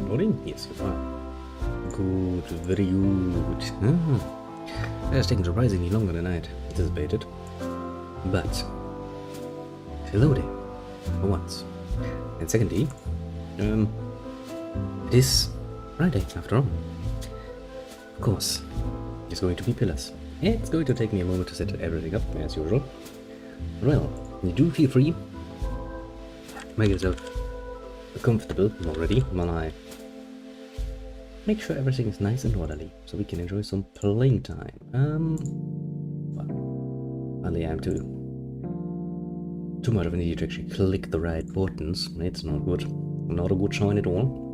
Loading? Yes, you are. Good, very good. That's taking surprisingly longer than I'd anticipated. But, hello there, for once. And secondly, it is Friday after all. Of course, it's going to be pillars. It's going to take me a moment to set everything up, as usual. Well, do feel free. Make yourself comfortable already while I make sure everything is nice and orderly, so we can enjoy some playing time. Well, only I'm too much of an idiot to actually click the right buttons. It's not good. Not a good sign at all.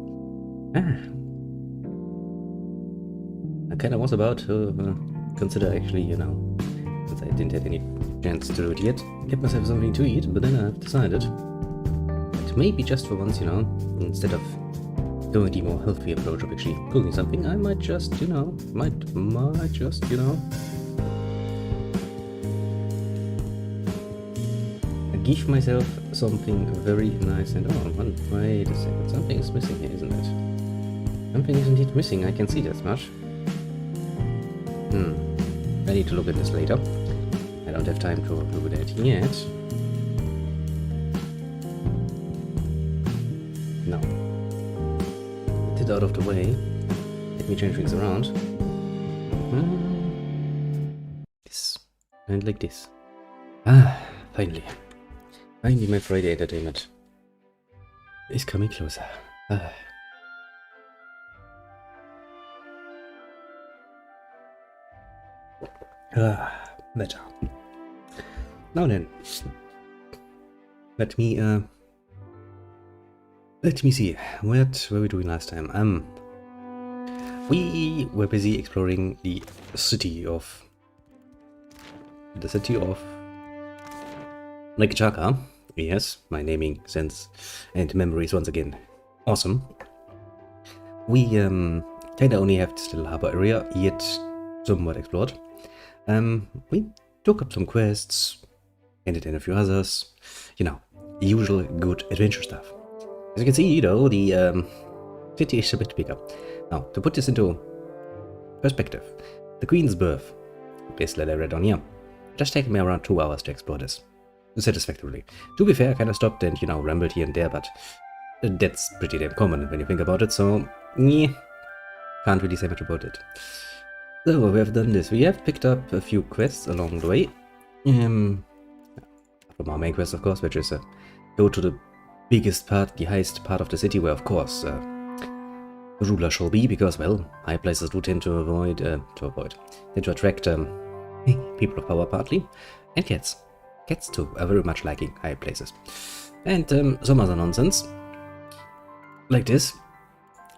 I kinda was about to consider actually, you know, since I didn't have any chance to do it yet, get myself something to eat, but then I've decided that maybe just for once, you know, instead of going the more healthy approach of actually cooking something, I might just, you know, give myself something very nice and wait a second, something is missing here, isn't it? Something is indeed missing, I can see that much. I need to look at this later. I don't have time to do that yet. No. Get it out of the way. Let me change things around. This. And like this. Finally. Finally my Friday entertainment is coming closer. Better. Now then, let me see. What were we doing last time? We were busy exploring the city of Chaka. Yes, my naming sense and memories once again awesome. We kinda only have this little harbor area yet somewhat explored. We took up some quests, handed in a few others, you know, usual good adventure stuff. As you can see, though, the city is a bit bigger. Now, to put this into perspective, the Queen's Birth, this letter I read on here, just taken me around 2 hours to explore this satisfactorily. To be fair, I kind of stopped and, you know, rambled here and there, but that's pretty damn common when you think about it, so yeah, can't really say much about it. So, we have done this. We have picked up a few quests along the way. From our main quest, of course, which is go to the biggest part, the highest part of the city, where, of course, the ruler shall be, because, well, high places do tend to attract people of power, partly, and cats. Cats, too, are very much liking high places. And some other nonsense, like this.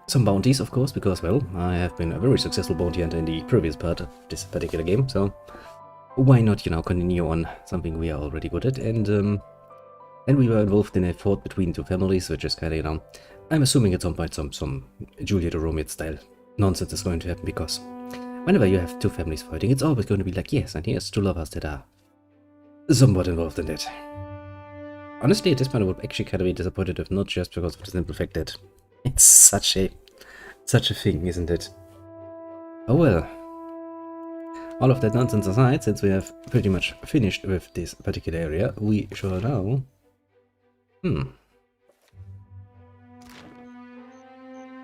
Some bounties, of course, because, well, I have been a very successful bounty hunter in the previous part of this particular game, so why not, you know, continue on something we are already good at, and we were involved in a fought between 2 families, which is kind of, you know, I'm assuming at some point some Juliet or Romeo style nonsense is going to happen, because whenever you have 2 families fighting, it's always going to be like, yes, and here's 2 lovers that are somewhat involved in it. Honestly, at this point I would actually kind of be disappointed if not just because of the simple fact that it's such a thing, isn't it? Oh well. All of that nonsense aside, since we have pretty much finished with this particular area, we shall now...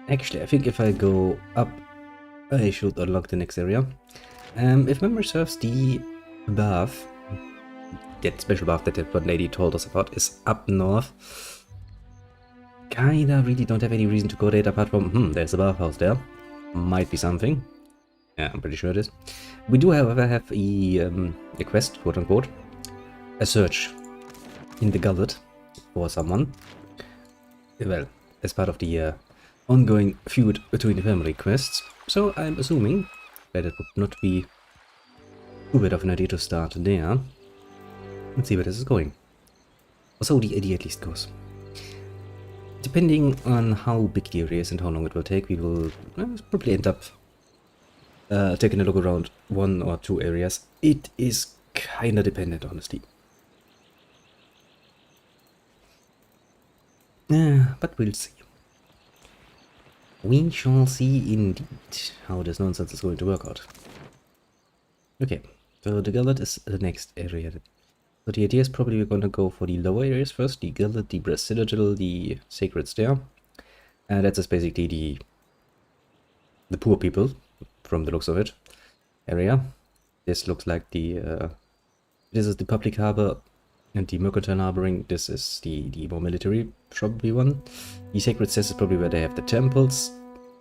Actually, I think if I go up, I should unlock the next area. If memory serves, the bath, that special bath that the one lady told us about, is up north. Kinda really don't have any reason to go there apart from, there's a bathhouse there. Might be something. Yeah, I'm pretty sure it is. We do, however, have a quest, quote unquote. A search in the gullet for someone. Well, as part of the ongoing feud between the family quests. So I'm assuming that it would not be too bad of an idea to start there. Let's see where this is going. Or so the idea at least goes. Depending on how big the area is and how long it will take, we will probably end up taking a look around 1 or 2 areas. It is kinda dependent, honestly. But we'll see. We shall see indeed how this nonsense is going to work out. Okay, so the Gilded is the next area. So the idea is probably we're going to go for the lower areas first. The Gilded, the Brass Citadel, the Sacred Stair. And that's just basically the poor people, from the looks of it, area. This looks like this is the public harbor and the mercantile harboring. This is the more military, probably one. The Sacred Stairs is probably where they have the temples.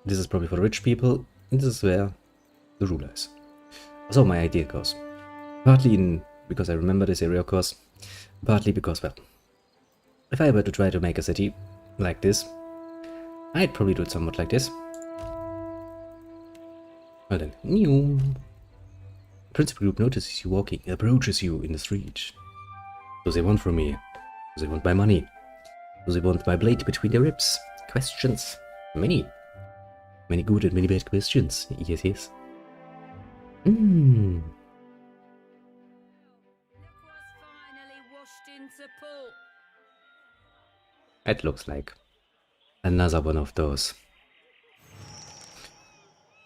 This is probably for the rich people. And this is where the ruler is. So my idea goes, partly because I remember this area, of course, partly because, well, if I were to try to make a city like this, I'd probably do it somewhat like this. Well then, new. Principal group notices you walking, approaches you in the street. What do they want from me? Do they want my money? Do they want my blade between their ribs? Questions. Many. Many good and many bad questions. Yes, yes. That looks like another one of those.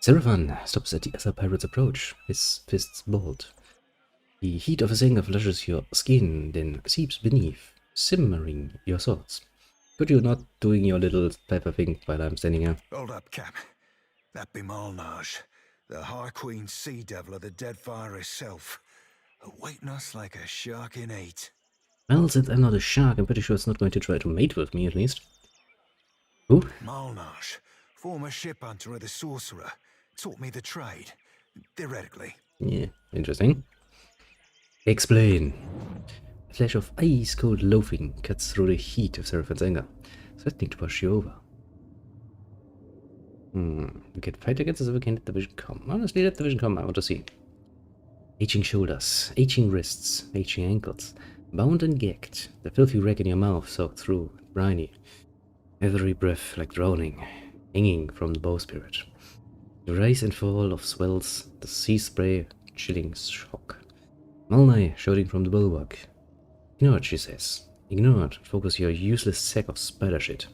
Seraphon stops at the other pirate's approach, his fists balled. The heat of his anger flushes your skin, then seeps beneath, simmering your thoughts. Could you not doing your little pepper thing while I'm standing here? Hold up, Cap. That be Malnage, the High Queen Sea Devil of the Deadfire herself, awaiting us like a shark in hate. Well, since I'm not a shark, I'm pretty sure it's not going to try to mate with me, at least. Who? Malnage, former ship hunter of the Sorcerer, taught me the trade, theoretically. Yeah, interesting. Explain. A flash of ice-cold loathing cuts through the heat of Seraphon's anger, threatening to push you over. We can fight against us if we can let the vision come. Honestly, let the vision come, I want to see. Aching shoulders, aching wrists, aching ankles, bound and gagged, the filthy wreck in your mouth soaked through, briny. Every breath like drowning, hanging from the bowsprit. The rise and fall of swells, the sea spray, chilling shock. Malnai shouting from the bulwark. Ignore it, she says. Ignore it, focus your useless sack of spider shit.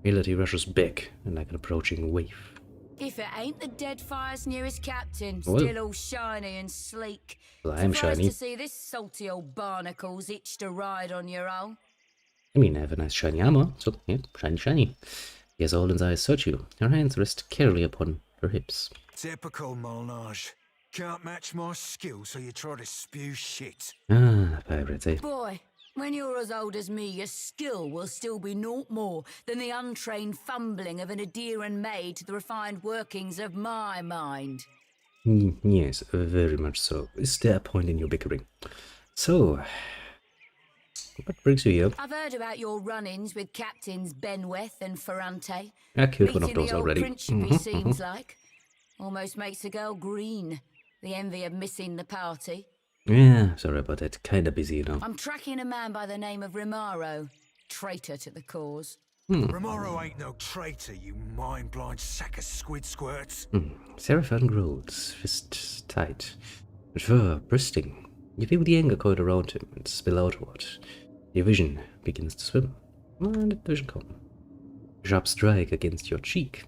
Reality rushes back, and like an approaching wave. If it ain't the Deadfire's newest captain, Well, still all shiny and sleek. Well, I am Surprised shiny. to see this salty old barnacle's itch to ride on your own. I mean, I have a nice shiny armor, so yeah, shiny, shiny. Yes, Olin's eyes search you. Her hands rest carefully upon her hips. Typical Malnage. Can't match my skill, so you try to spew shit. Ah, pirates, eh? Boy, when you're as old as me, your skill will still be naught more than the untrained fumbling of an adherent maid to the refined workings of my mind. Yes, very much so. Is there a point in your bickering? So, what brings you here? I've heard about your run-ins with Captains Benweth and Ferrante. I killed one of Meeting those the old already. Principe seems like. Almost makes a girl green. The envy of missing the party. Yeah, sorry about that. Kinda busy, you know. I'm tracking a man by the name of Rimaro. Traitor to the cause. Romaro ain't no traitor, you mind-blind sack of squid squirts. Seraphon grows, fists tight, with fur bursting. You feel the anger coil around him and spill outward. Your vision begins to swim. And the vision come. A sharp strike against your cheek,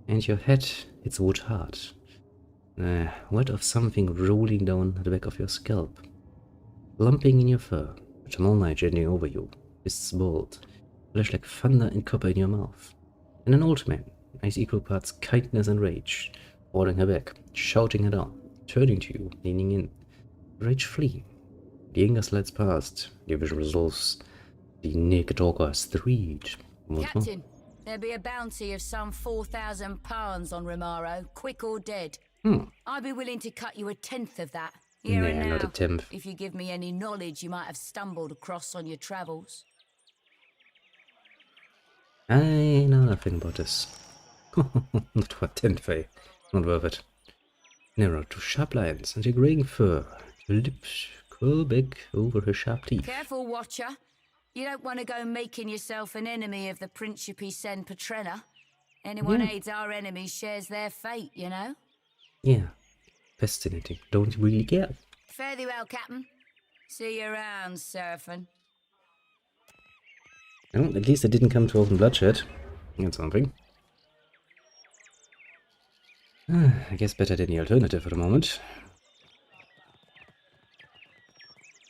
and your head hits wood hard. What of something rolling down the back of your scalp, lumping in your fur, a Jamal Knight jetting over you, fists balled, flash like thunder and copper in your mouth, and an old man, eyes equal parts kindness and rage, holding her back, shouting her down, turning to you, leaning in, rage fleeing. The anger slides past, your vision resolves, the naked talker is freed. Captain, there'll be a bounty of some 4,000 pounds on Rimaro, quick or dead. I'd be willing to cut you a tenth of that, here and now, not a tenth. if you give me any knowledge you might have stumbled across on your travels. I know nothing about this. Not for 10 eh? Not worth it. Narrow to sharp lines and your graying fur. Your lips curl back over her sharp teeth. Careful, Watcher. You don't want to go making yourself an enemy of the Principe Sen Patrena. Anyone aids our enemies shares their fate, you know? Yeah, fascinating. Don't really care. Fare thee well, Captain. See you around, Seraphon. Well, at least I didn't come to open bloodshed. That's something. I guess better than the alternative for the moment.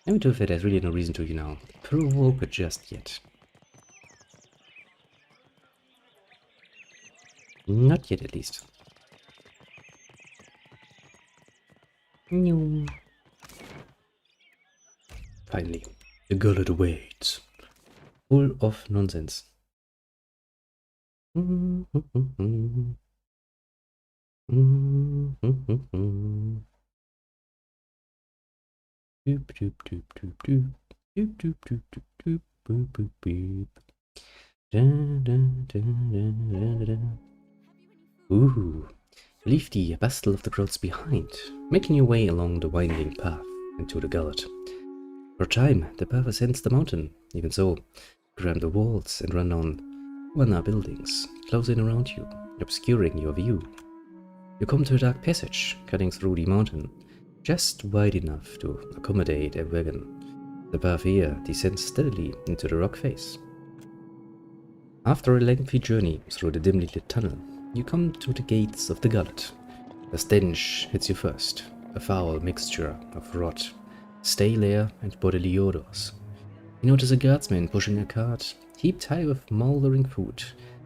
I'm too fair, there's really no reason to, you know, provoke it just yet. Not yet, at least. No. Finally, the gullet awaits. Full of nonsense. Doop, doop, doop, doop, doop. Doop, doop, doop, doop, doop. Boop, boop, boop. Dun, dun, dun, dun, dun, dun. Ooh. Leave the bustle of the crowds behind, making your way along the winding path into the gullet. For a time, the path ascends the mountain. Even so, climb the walls and run down one buildings, close in around you, obscuring your view. You come to a dark passage, cutting through the mountain, just wide enough to accommodate a wagon. The path here descends steadily into the rock face. After a lengthy journey through the dimly lit tunnel, you come to the gates of the gullet. A stench hits you first, a foul mixture of rot, stale air, and bodily odors. You notice a guardsman pushing a cart, heaped high with mouldering food,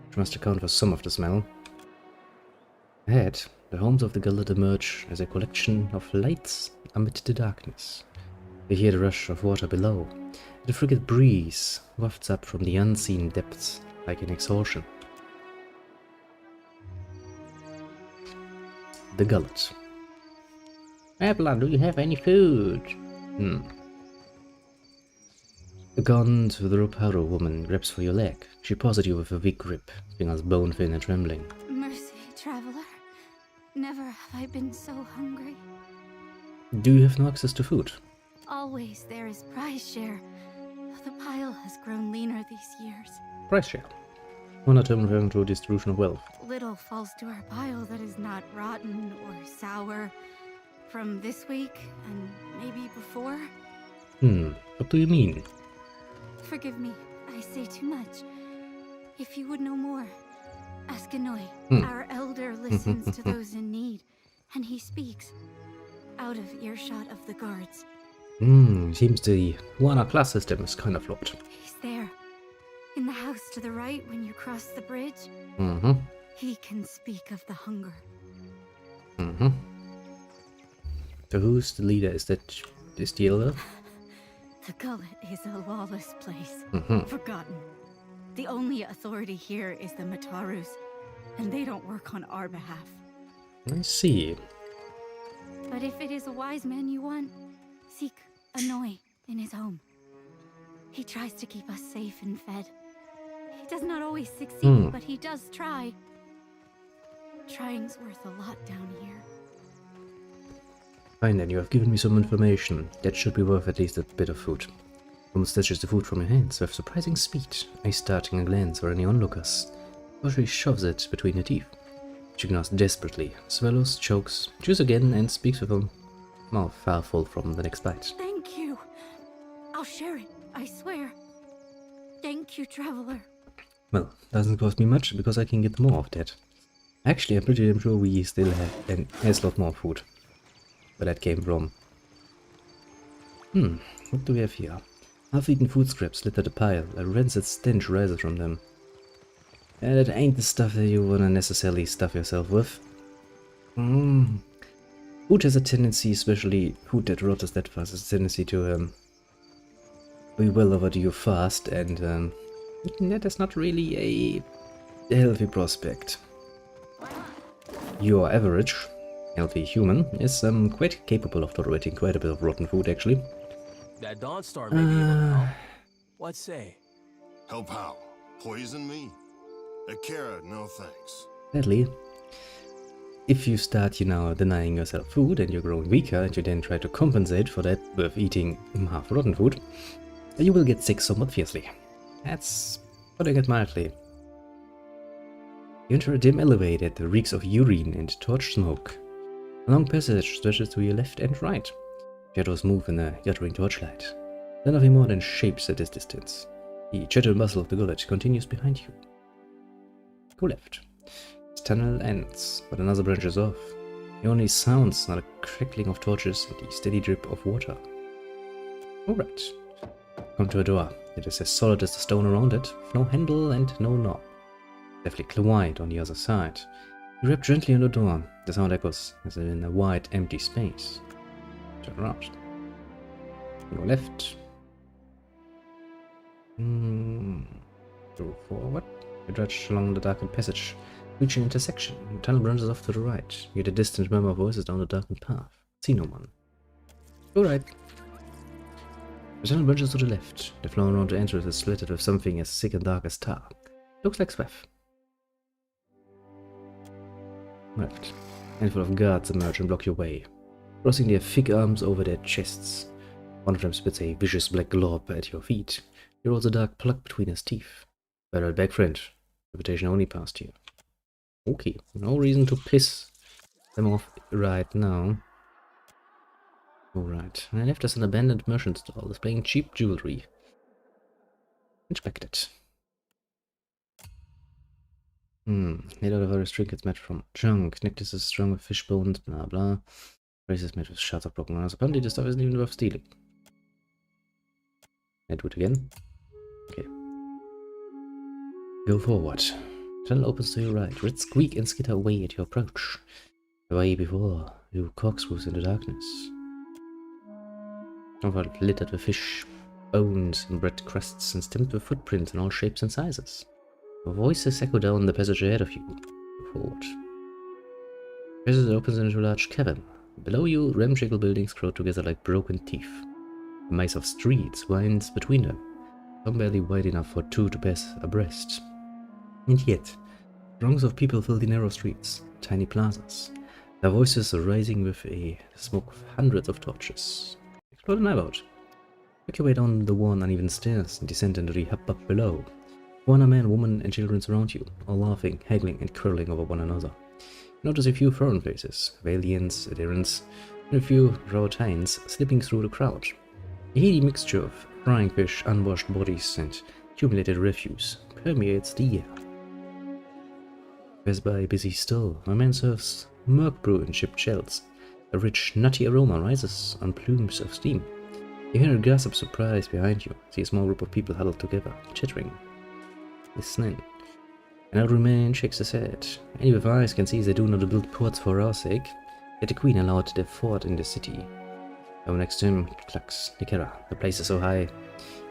which must account for some of the smell. Ahead, the homes of the gullet emerge as a collection of lights amid the darkness. You hear the rush of water below, and the frigid breeze wafts up from the unseen depths like an exhaustion. The gullet. Evelyn, do you have any food? A gaunt, Ruparo woman grabs for your leg. She paws at you with a weak grip, fingers bone-thin and trembling. Mercy, traveler. Never have I been so hungry. Do you have no access to food? Always there is prize share. The pile has grown leaner these years. Price share. One term referring to distribution of wealth. Little falls to our pile that is not rotten or sour from this week and maybe before. What do you mean? Forgive me, I say too much. If you would know more, ask Anoi. Our elder listens to those in need, and he speaks out of earshot of the guards. Seems the Wana class system is kind of flawed. He's there. In the house to the right when you cross the bridge. He can speak of the hunger. So who's the leader? Is that the elder? The gullet is a lawless place. Forgotten. The only authority here is the Matarus, and they don't work on our behalf. I see. But if it is a wise man you want, seek Anoi in his home. He tries to keep us safe and fed. He does not always succeed, but he does try. Trying's worth a lot down here. Fine then, you have given me some information. That should be worth at least a bit of food. Woman snatches the food from your hands with surprising speed, eyes darting a glance for any onlookers. Or she shoves it between her teeth. She gnaws desperately, swallows, chokes, chews again, and speaks with a mouth far full from the next bite. Thank you. I'll share it, I swear. Thank you, traveler. Well, doesn't cost me much because I can get more of that. Actually, I'm pretty damn sure we still have a lot more food. Where that came from. What do we have here? Half-eaten food scraps litter the pile. A rancid stench rises from them. That ain't the stuff that you wanna necessarily stuff yourself with. Food has a tendency, especially food that rots that fast, has a tendency to be well overdue fast, and that is not really a healthy prospect. Your average healthy human is quite capable of tolerating quite a bit of rotten food, actually. That Dawn Star may be able to help. What say? Help how? Poison me? Akira, no thanks. Sadly, if you start, denying yourself food and you're growing weaker and you then try to compensate for that with eating half-rotten food, you will get sick somewhat fiercely. That's putting it mildly. You enter a dim elevator that reeks of urine and torch smoke. A long passage stretches to your left and right. Shadows move in the guttering torchlight. Then nothing more than shapes at this distance. The gentle muzzle of the gullet continues behind you. Go left. tunnel ends, but another branches off. The only sounds are the crackling of torches and the steady drip of water. Alright. Come to a door. It is as solid as the stone around it, with no handle and no knob. Definitely quiet on the other side. You rap gently on the door. The sound echoes as in a wide, empty space. Turn around. Go left. Go forward. You trudge along the darkened passage. Reach an intersection. The tunnel branches off to the right. You hear the distant murmur of voices down the darkened path. See no one. Go right. The tunnel branches to the left. The floor around the entrance is slitted with something as thick and dark as tar. Looks like swath. Left. A handful of guards emerge and block your way, crossing their thick arms over their chests. One of them spits a vicious black glob at your feet. He rolls a dark plug between his teeth. Well, back friend. Invitation only passed here. Okay, no reason to piss them off right now. Alright, I left us an abandoned merchant stall displaying cheap jewelry. Inspect it. Made out of various trinkets made from junk, necklaces strung with fish bones, blah blah. Braces made with shards of broken glass. Apparently this stuff isn't even worth stealing. I do it again. Okay. Go forward. Tunnel opens to your right. Red squeak and skitter away at your approach. Away before you corkscrews in the darkness. Somewhat littered with fish, bones, and bread crusts, and stamped with footprints in all shapes and sizes. Voices echo down the passage ahead of you. Go forward. The passage opens into a large cavern. Below you, ramshackle buildings grow together like broken teeth. A maze of streets winds between them, some barely wide enough for two to pass abreast. And yet, throngs of people fill the narrow streets, tiny plazas, their voices rising with a smoke of hundreds of torches. Explore the neighborhood. Make your way down the worn, uneven stairs and descend into the hubbub below. One man, woman, and children surround you, all laughing, haggling, and quarreling over one another. You notice a few foreign faces, Valians, adherents, and a few Rautines slipping through the crowd. A heady mixture of frying fish, unwashed bodies, and accumulated refuse permeates the air. Pass by busy still, a man serves murk brew in chipped shells. A rich, nutty aroma rises on plumes of steam. You hear a gasp of surprise behind you, see a small group of people huddled together, chattering, listening. An elderly man shakes his head. Any with eyes can see they do not build ports for our sake, yet the queen allowed their fort in the city. Over next to him clucks Nikera. The place is so high,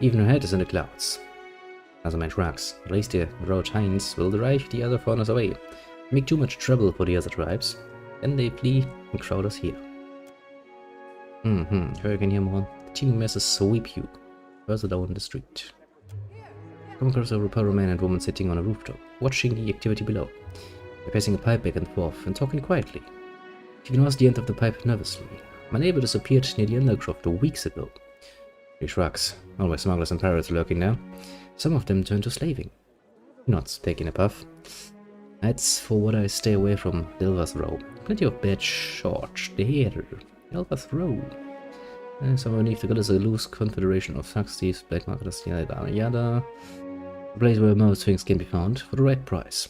even her head is in the clouds. As a man shrugs, at least the Rautines will drive the other foreigners away, make too much trouble for the other tribes. Then they flee and crowd us here. Here you can hear more. The teeming masses sweep you further down the street. Come across a repair man and woman sitting on a rooftop, watching the activity below. They're passing a pipe back and forth and talking quietly. You can watch the end of the pipe nervously. My neighbor disappeared near the undergrowth 2 weeks ago. He shrugs. Always smugglers and pirates lurking there. Some of them turn to slaving. Nods, taking a puff. That's for what I stay away from Delva's Row. Plenty of bad shorts there. Delva's Row. Somewhere beneath the gut is a loose confederation of thugs, thieves, black marketers, yada yada. A place where most things can be found for the right price.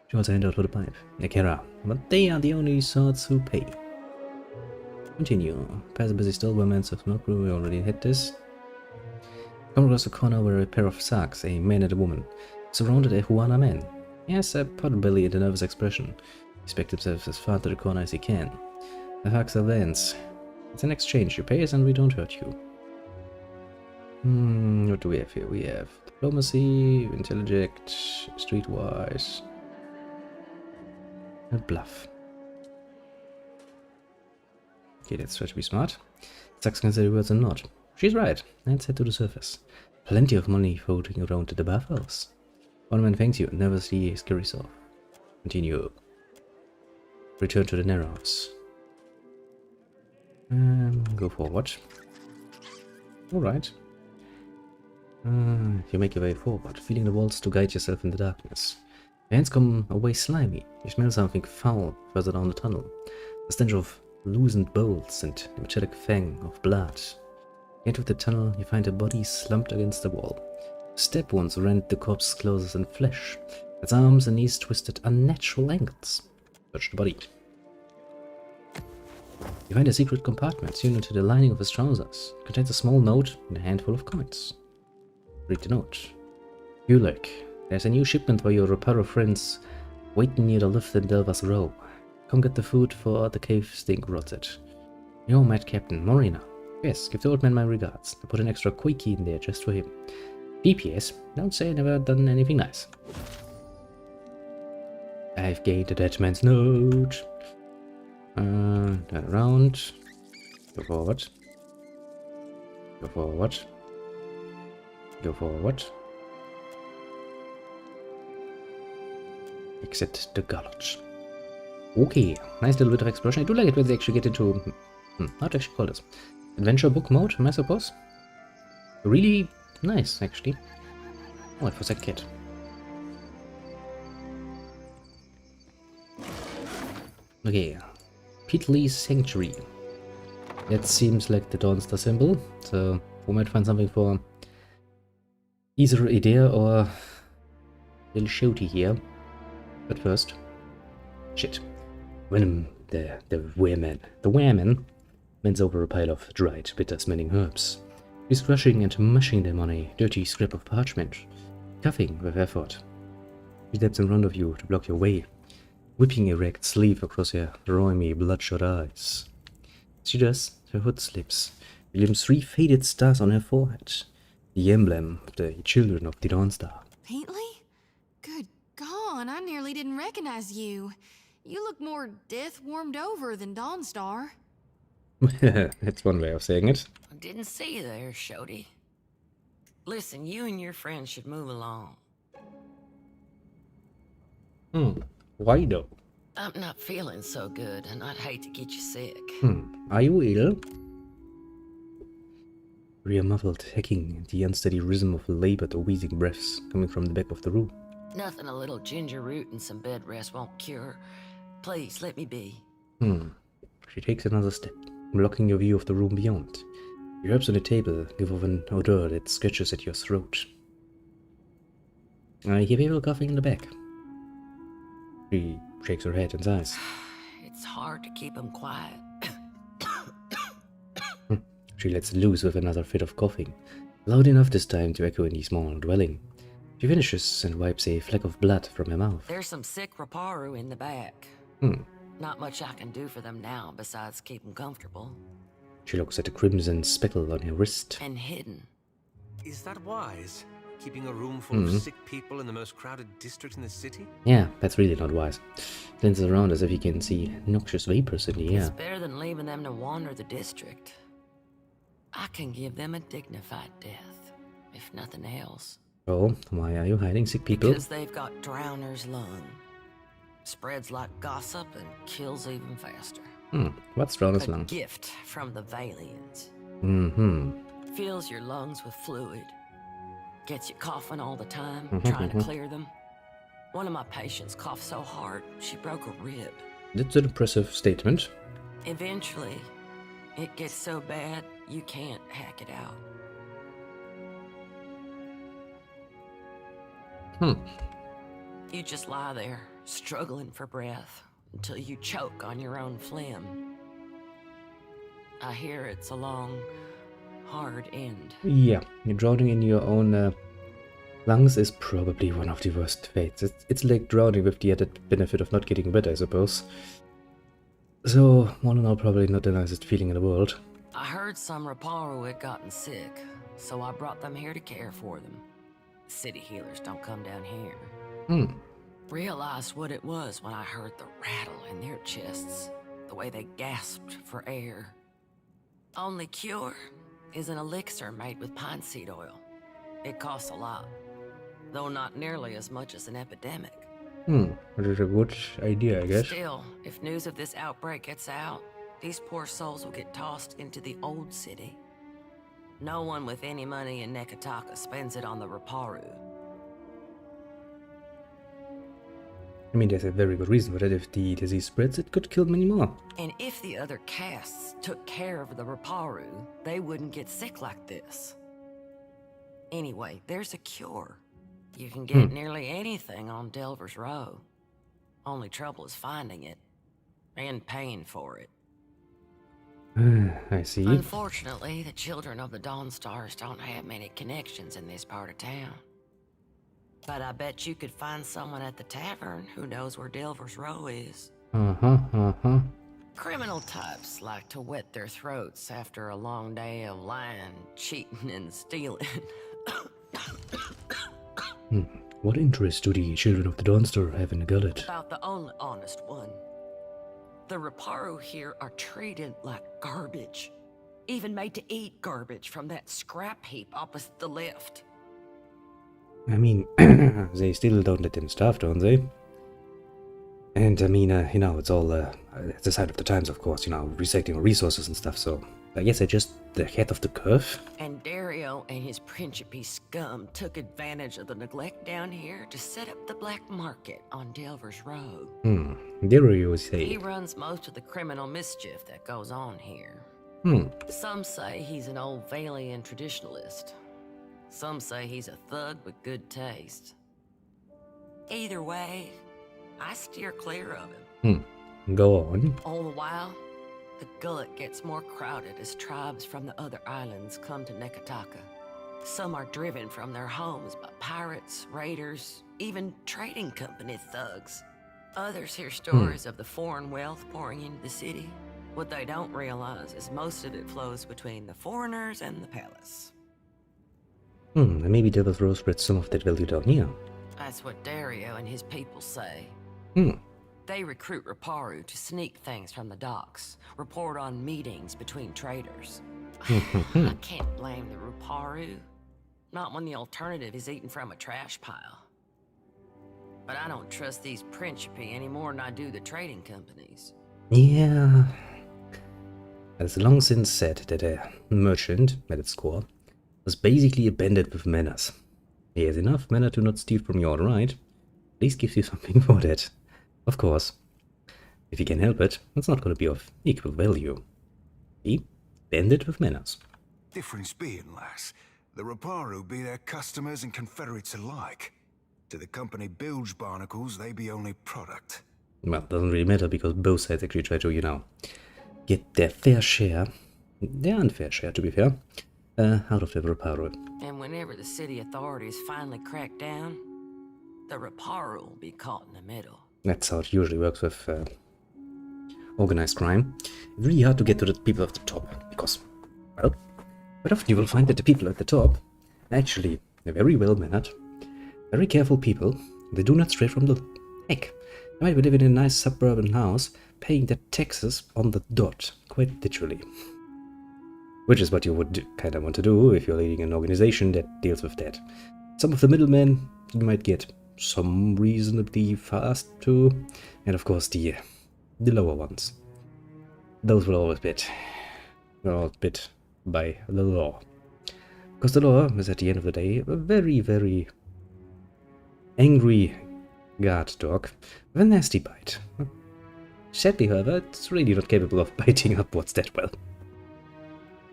She wants a handout for the pipe. Nekera. But they are the only sorts who pay. Continue. Pass a busy still where man serves milk brew. We already hit this. Come across the corner where a pair of Sarks, a man and a woman, surrounded a Huana man. He has a pot-belly and a nervous expression. He expects himself as far to the corner as he can. The Sarks are Vans. It's an exchange. You pay us and we don't hurt you. What do we have here? We have diplomacy, intellect, streetwise, and bluff. Okay, let's try to be smart. Sarks can say the words or not. She's right. Let's head to the surface. Plenty of money floating around at the bathhouse. One man thanks you and nervously scurries off. Continue. Return to the narrows. Go forward. Alright. You make your way forward, feeling the walls to guide yourself in the darkness. Your hands come away slimy. You smell something foul further down the tunnel. The stench of loosened bolts and the metallic fang of blood. End of the tunnel, you find a body slumped against the wall. Step wounds rend the corpse's clothes and flesh. Its arms and knees twisted unnatural angles. Search the body. You find a secret compartment sewn to the lining of his trousers. It contains a small note and a handful of coins. Read the note. Ulek, there's a new shipment for your Reparo friends waiting near the lift in Delva's Row. Come get the food for the cave stink rotted. Your mad captain, Morina. Yes, give the old man my regards. I put an extra quickie in there just for him. PPS, don't say I never done anything nice. I've gained the dead man's note. Turn around. Go forward. Go forward. Go forward. Exit the gulch. Okay, nice little bit of exploration. I do like it when they actually get into... how to actually call this? Adventure book mode, I suppose? Really nice, actually. Oh, it was a kid. Okay. Peatlee's Sanctuary. That seems like the Dawnstar symbol, so we might find something for either Idea or little Shoti here. But first, shit. When the wereman bends over a pile of dried, bitter-smelling herbs. He's crushing and mushing them on a dirty scrap of parchment, coughing with effort. He steps in front of you to block your way, whipping a ragged sleeve across her roamy, bloodshot eyes. As she does, her hood slips, revealing 3 faded stars on her forehead, the emblem of the children of the Dawnstar. Paintley? Good God, I nearly didn't recognize you. You look more death-warmed over than Dawnstar. That's one way of saying it. I didn't see you there, Shoti. Listen, you and your friends should move along. Why though? I'm not feeling so good, and I'd hate to get you sick. Are you ill? Rhea muffled, hacking the unsteady rhythm of labored, wheezing breaths coming from the back of the room. Nothing a little ginger root and some bed rest won't cure. Please, let me be. She takes another step, blocking your view of the room beyond. The herbs on the table give off an odor that scratches at your throat. I hear people coughing in the back. She shakes her head and sighs. It's hard to keep them quiet. She lets loose with another fit of coughing, loud enough this time to echo in the small dwelling. She finishes and wipes a fleck of blood from her mouth. There's some sick Raparu in the back. Not much I can do for them now besides keep them comfortable. She looks at the crimson speckle on her wrist. And hidden. Is that wise? Keeping a room full of sick people in the most crowded district in the city? Yeah, that's really not wise. Glances around as if he can see noxious vapors in the It's air. better than leaving them to wander the district. I can give them a dignified death, if nothing else. Oh, why are you hiding sick people? Because they've got drowner's lung. Spreads like gossip and kills even faster. What's Drowner's A lung? gift from the Valians. Mm-hmm. Fills your lungs with fluid. Gets you coughing all the time, trying to clear them. One of my patients coughed so hard, she broke a rib. That's an impressive statement. Eventually, it gets so bad, you can't hack it out. You just lie there, struggling for breath, until you choke on your own phlegm. I hear it's a long, hard end. Yeah, you're drowning in your own lungs is probably one of the worst fates. It's like drowning with the added benefit of not getting wet, I suppose. So, all in all, probably not the nicest feeling in the world. I heard some Raparu had gotten sick, so I brought them here to care for them. City healers don't come down here. Realized what it was when I heard the rattle in their chests, the way they gasped for air. Only cure is an elixir made with pine seed oil. It costs a lot, though not nearly as much as an epidemic. That is a good idea, I guess. Still, if news of this outbreak gets out, these poor souls will get tossed into the old city. No one with any money in Nekataka spends it on the Raparu. I mean, there's a very good reason for that. If the disease spreads, it could kill many more. And if the other castes took care of the Raparu, they wouldn't get sick like this. Anyway, there's a cure. You can get nearly anything on Delver's Row. Only trouble is finding it. And paying for it. I see. Unfortunately, the children of the Dawnstars don't have many connections in this part of town. But I bet you could find someone at the tavern who knows where Delver's Row is. Criminal types like to wet their throats after a long day of lying, cheating, and stealing. What interest do the children of the Dawnstar have in the gullet? About the only honest one. The Reparu here are treated like garbage. Even made to eat garbage from that scrap heap opposite the lift. I mean, they still don't let them starve, don't they? And I mean, you know, it's all it's the sign of the times, of course, you know, recycling resources and stuff, so I guess they're just the head of the curve. And Dario and his Principe scum took advantage of the neglect down here to set up the black market on Delver's Row. Dario, say. He runs most of the criminal mischief that goes on here. Some say he's an old Valian traditionalist. Some say he's a thug with good taste. Either way, I steer clear of him. Go on. All the while, the gullet gets more crowded as tribes from the other islands come to Nekataka. Some are driven from their homes by pirates, raiders, even trading company thugs. Others hear stories of the foreign wealth pouring into the city. What they don't realize is most of it flows between the foreigners and the palace. And maybe Delver's Row spreads some of that value down here. That's what Dario and his people say. They recruit Reparu to sneak things from the docks, report on meetings between traders. I can't blame the Reparu. Not when the alternative is eating from a trash pile. But I don't trust these Principe any more than I do the trading companies. Yeah. It's long since said that a merchant, at its core, was basically a bandit with manners. He has enough manner to not steal from you outright. At least gives you something for that. Of course. If he can help it, it's not going to be of equal value. He, bandit with manners. Difference being, lass, the Reparu be their customers and confederates alike. To the company bilge barnacles, they be only product. Well, doesn't really matter because both sides actually try to, you know, get their fair share, their unfair share to be fair, out of the Reparu. And whenever the city authorities finally crack down, the Reparu will be caught in the middle. That's how it usually works with organized crime. It's really hard to get to the people at the top because, well, quite often you will find that the people at the top are actually very well-mannered, very careful people. They do not stray from the heck. They might be living in a nice suburban house, paying their taxes on the dot, quite literally. Which is what you would kind of want to do if you're leading an organization that deals with that. Some of the middlemen you might get some reasonably fast to, and of course the lower ones. Those will always bit by the law. Because the law is at the end of the day a very, very angry guard dog with a nasty bite. Sadly, however, it's really not capable of biting upwards that well.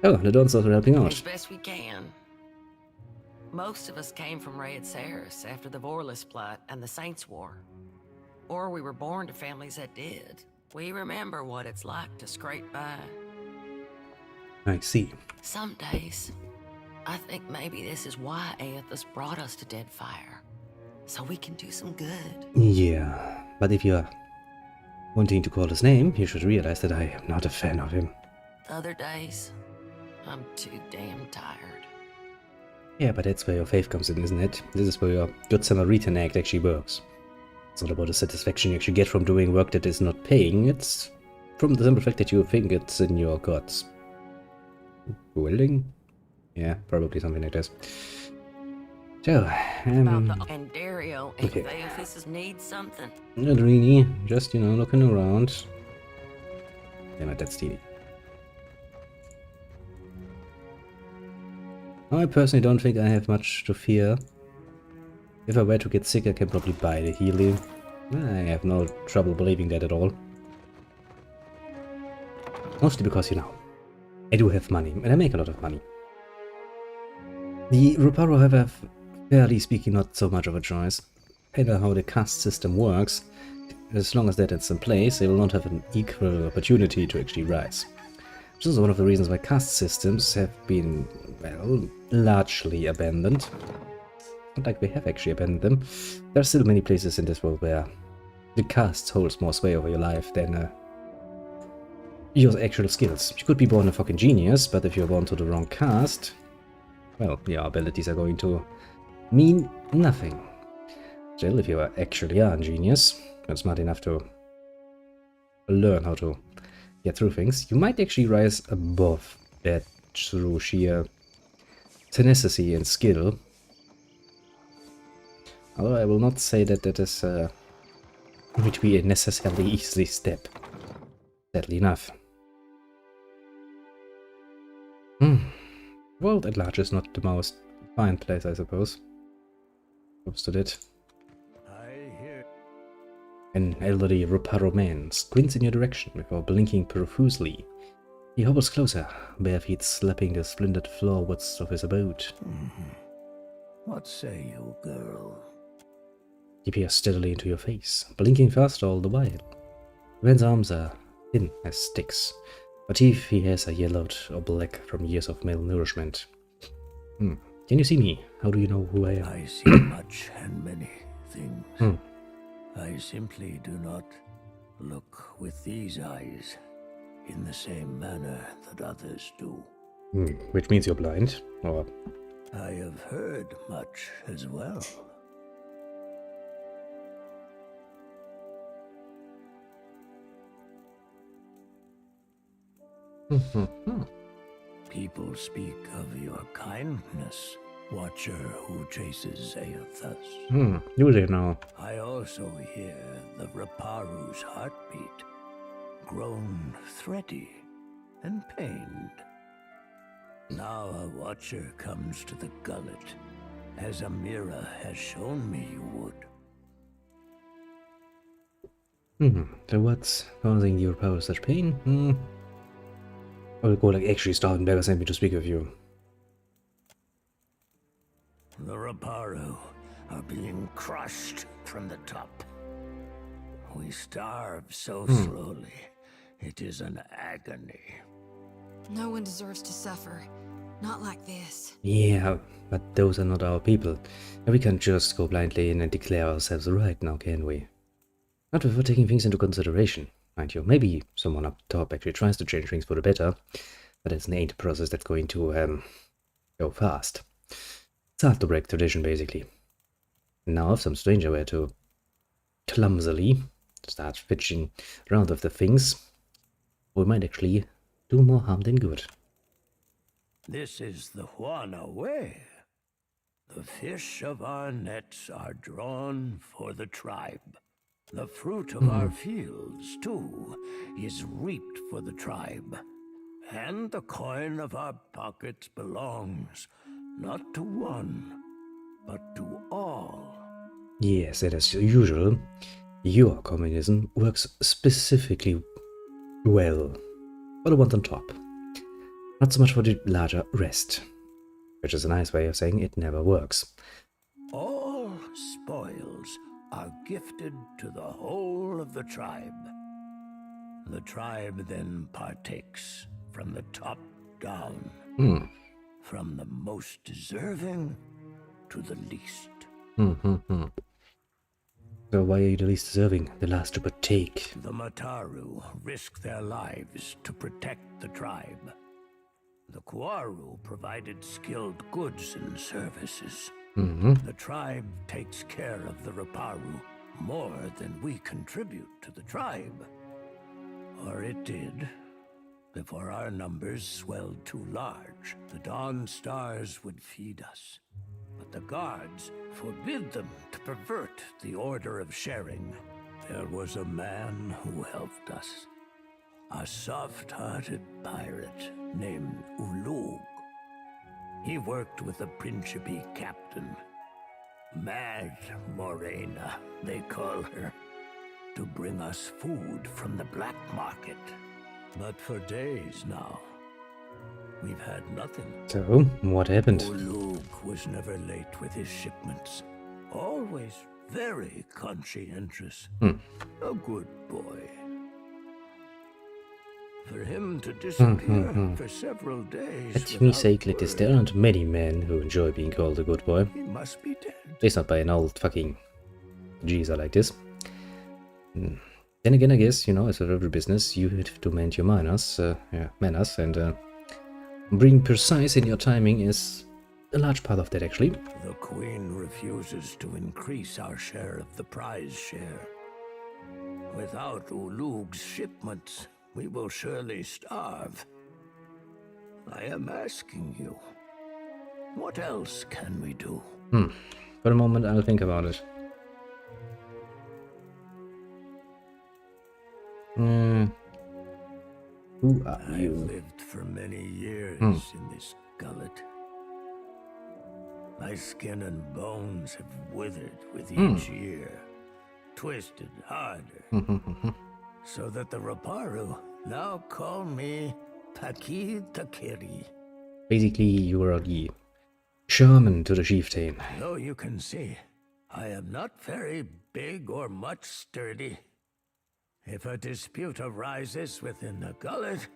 Oh, the Dawnstars are helping out. As best we can. Most of us came from Raid Saris after the Vorless Plot and the Saints War. Or we were born to families that did. We remember what it's like to scrape by. I see. Some days, I think maybe this is why Aethys brought us to Deadfire. So we can do some good. Yeah, but if you're wanting to call his name, you should realize that I am not a fan of him. Other days, I'm too damn tired. Yeah, but that's where your faith comes in, isn't it? This is where your Good Samaritan act actually works. It's not about the satisfaction you actually get from doing work that is not paying, it's from the simple fact that you think it's in your God's willing? Yeah, probably something like this. So, and Dario and okay. Aethys need something. Not really, just, you know, looking around. Damn it, that's steamy. I personally don't think I have much to fear. If I were to get sick, I can probably buy the healing. I have no trouble believing that at all. Mostly because, you know, I do have money, and I make a lot of money. The Reparu have fairly speaking, not so much of a choice. Depending on how the caste system works, as long as that is in place, they will not have an equal opportunity to actually rise. Which is one of the reasons why caste systems have been, well, largely abandoned. Not like we have actually abandoned them. There are still many places in this world where the caste holds more sway over your life than your actual skills. You could be born a fucking genius, but if you're born to the wrong caste, well, your abilities are going to mean nothing. Still, if you actually are a genius, and smart enough to learn how to get through things, you might actually rise above that through sheer tenacity and skill. Although I will not say that that is going to be a necessarily easy step. Sadly enough. World at large is not the most fine place, I suppose. Close to that. An elderly Reparo man squints in your direction before blinking profusely. He hobbles closer, bare feet slapping the splintered floorboards of his abode. What say you, girl? He peers steadily into your face, blinking fast all the while. The man's arms are thin as sticks, but teeth he has are yellowed or black from years of malnourishment. Can you see me? How do you know who I am? I see much and many things. I simply do not look with these eyes in the same manner that others do. Which means you're blind, or... I have heard much as well. People speak of your kindness, Watcher who chases Aethus. Do they know? I also hear the Reparu's heartbeat, grown thready and pained. Now a Watcher comes to the gullet, as Amira has shown me you would. So what's causing your power such pain? I'll go like actually Staudenberger sent me to speak with you. The Reparu are being crushed from the top. We starve so slowly. It is an agony. No one deserves to suffer. Not like this. Yeah, but those are not our people. And we can't just go blindly in and declare ourselves right now, can we? Not before taking things into consideration, mind you. Maybe someone up top actually tries to change things for the better, but it's an ain't process that's going to go fast. It's hard to break tradition, basically. Now, if some stranger were to clumsily start fidgeting around with the things, we might actually do more harm than good. This is the Juana way. The fish of our nets are drawn for the tribe. The fruit of our fields, too, is reaped for the tribe. And the coin of our pockets belongs not to one, but to all. Yes, and as usual, your communism works specifically well for the ones on top. Not so much for the larger rest, which is a nice way of saying it never works. All spoils are gifted to the whole of the tribe. The tribe then partakes from the top down. From the most deserving to the least. So why are you the least deserving, the last to partake? The Mataru risk their lives to protect the tribe. The Kuaru provided skilled goods and services. The tribe takes care of the Reparu more than we contribute to the tribe. Or it did. Before our numbers swelled too large, the Dawn Stars would feed us. But the guards forbid them to pervert the order of sharing. There was a man who helped us. A soft-hearted pirate named Ulug. He worked with the Principe captain. Mad Morena, they call her. To bring us food from the black market. But for days now, we've had nothing. So, what happened? Luke was never late with his shipments. Always very conscientious. A good boy. For him to disappear for several days. Let me say, Clitus, there aren't many men who enjoy being called a good boy. He must be dead. At least not by an old fucking geezer like this. Then again, I guess, you know, as with every business, you have to mend your manners, and being precise in your timing is a large part of that, actually. The Queen refuses to increase our share of the prize share. Without Ulug's shipments, we will surely starve. I am asking you, what else can we do? For a moment, I'll think about it. Who are I've you? lived for many years in this gullet. My skin and bones have withered with each year, twisted harder, so that the Raparu now call me Taki Takiri. Basically, you are the shaman to the chieftain. Though you can see, I am not very big or much sturdy. If a dispute arises within the gullet,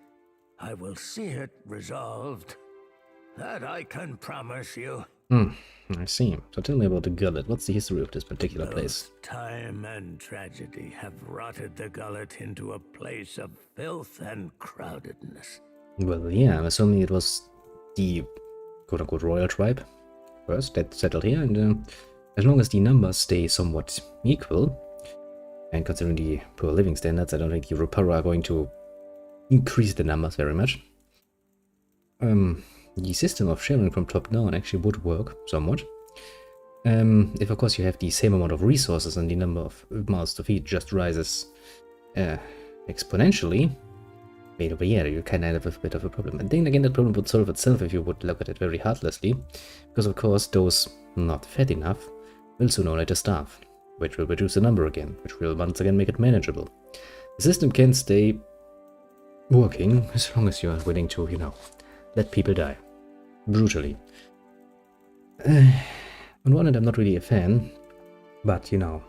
I will see it resolved. That I can promise you. I see. So tell me about the gullet. What's the history of this particular place? Time and tragedy have rotted the gullet into a place of filth and crowdedness. Well, yeah, I'm assuming it was the quote-unquote royal tribe first that settled here, and as long as the numbers stay somewhat equal, and considering the poor living standards, I don't think the Rapara are going to increase the numbers very much. The system of sharing from top down actually would work somewhat. If of course you have the same amount of resources and the number of mouths to feed just rises exponentially, made over here, you kind of have a bit of a problem. And then again, that problem would solve itself if you would look at it very heartlessly, because of course those not fat enough will sooner or later starve, which will reduce the number again, which will once again make it manageable. The system can stay working as long as you are willing to, you know, let people die. Brutally. On one hand, I'm not really a fan, but, you know,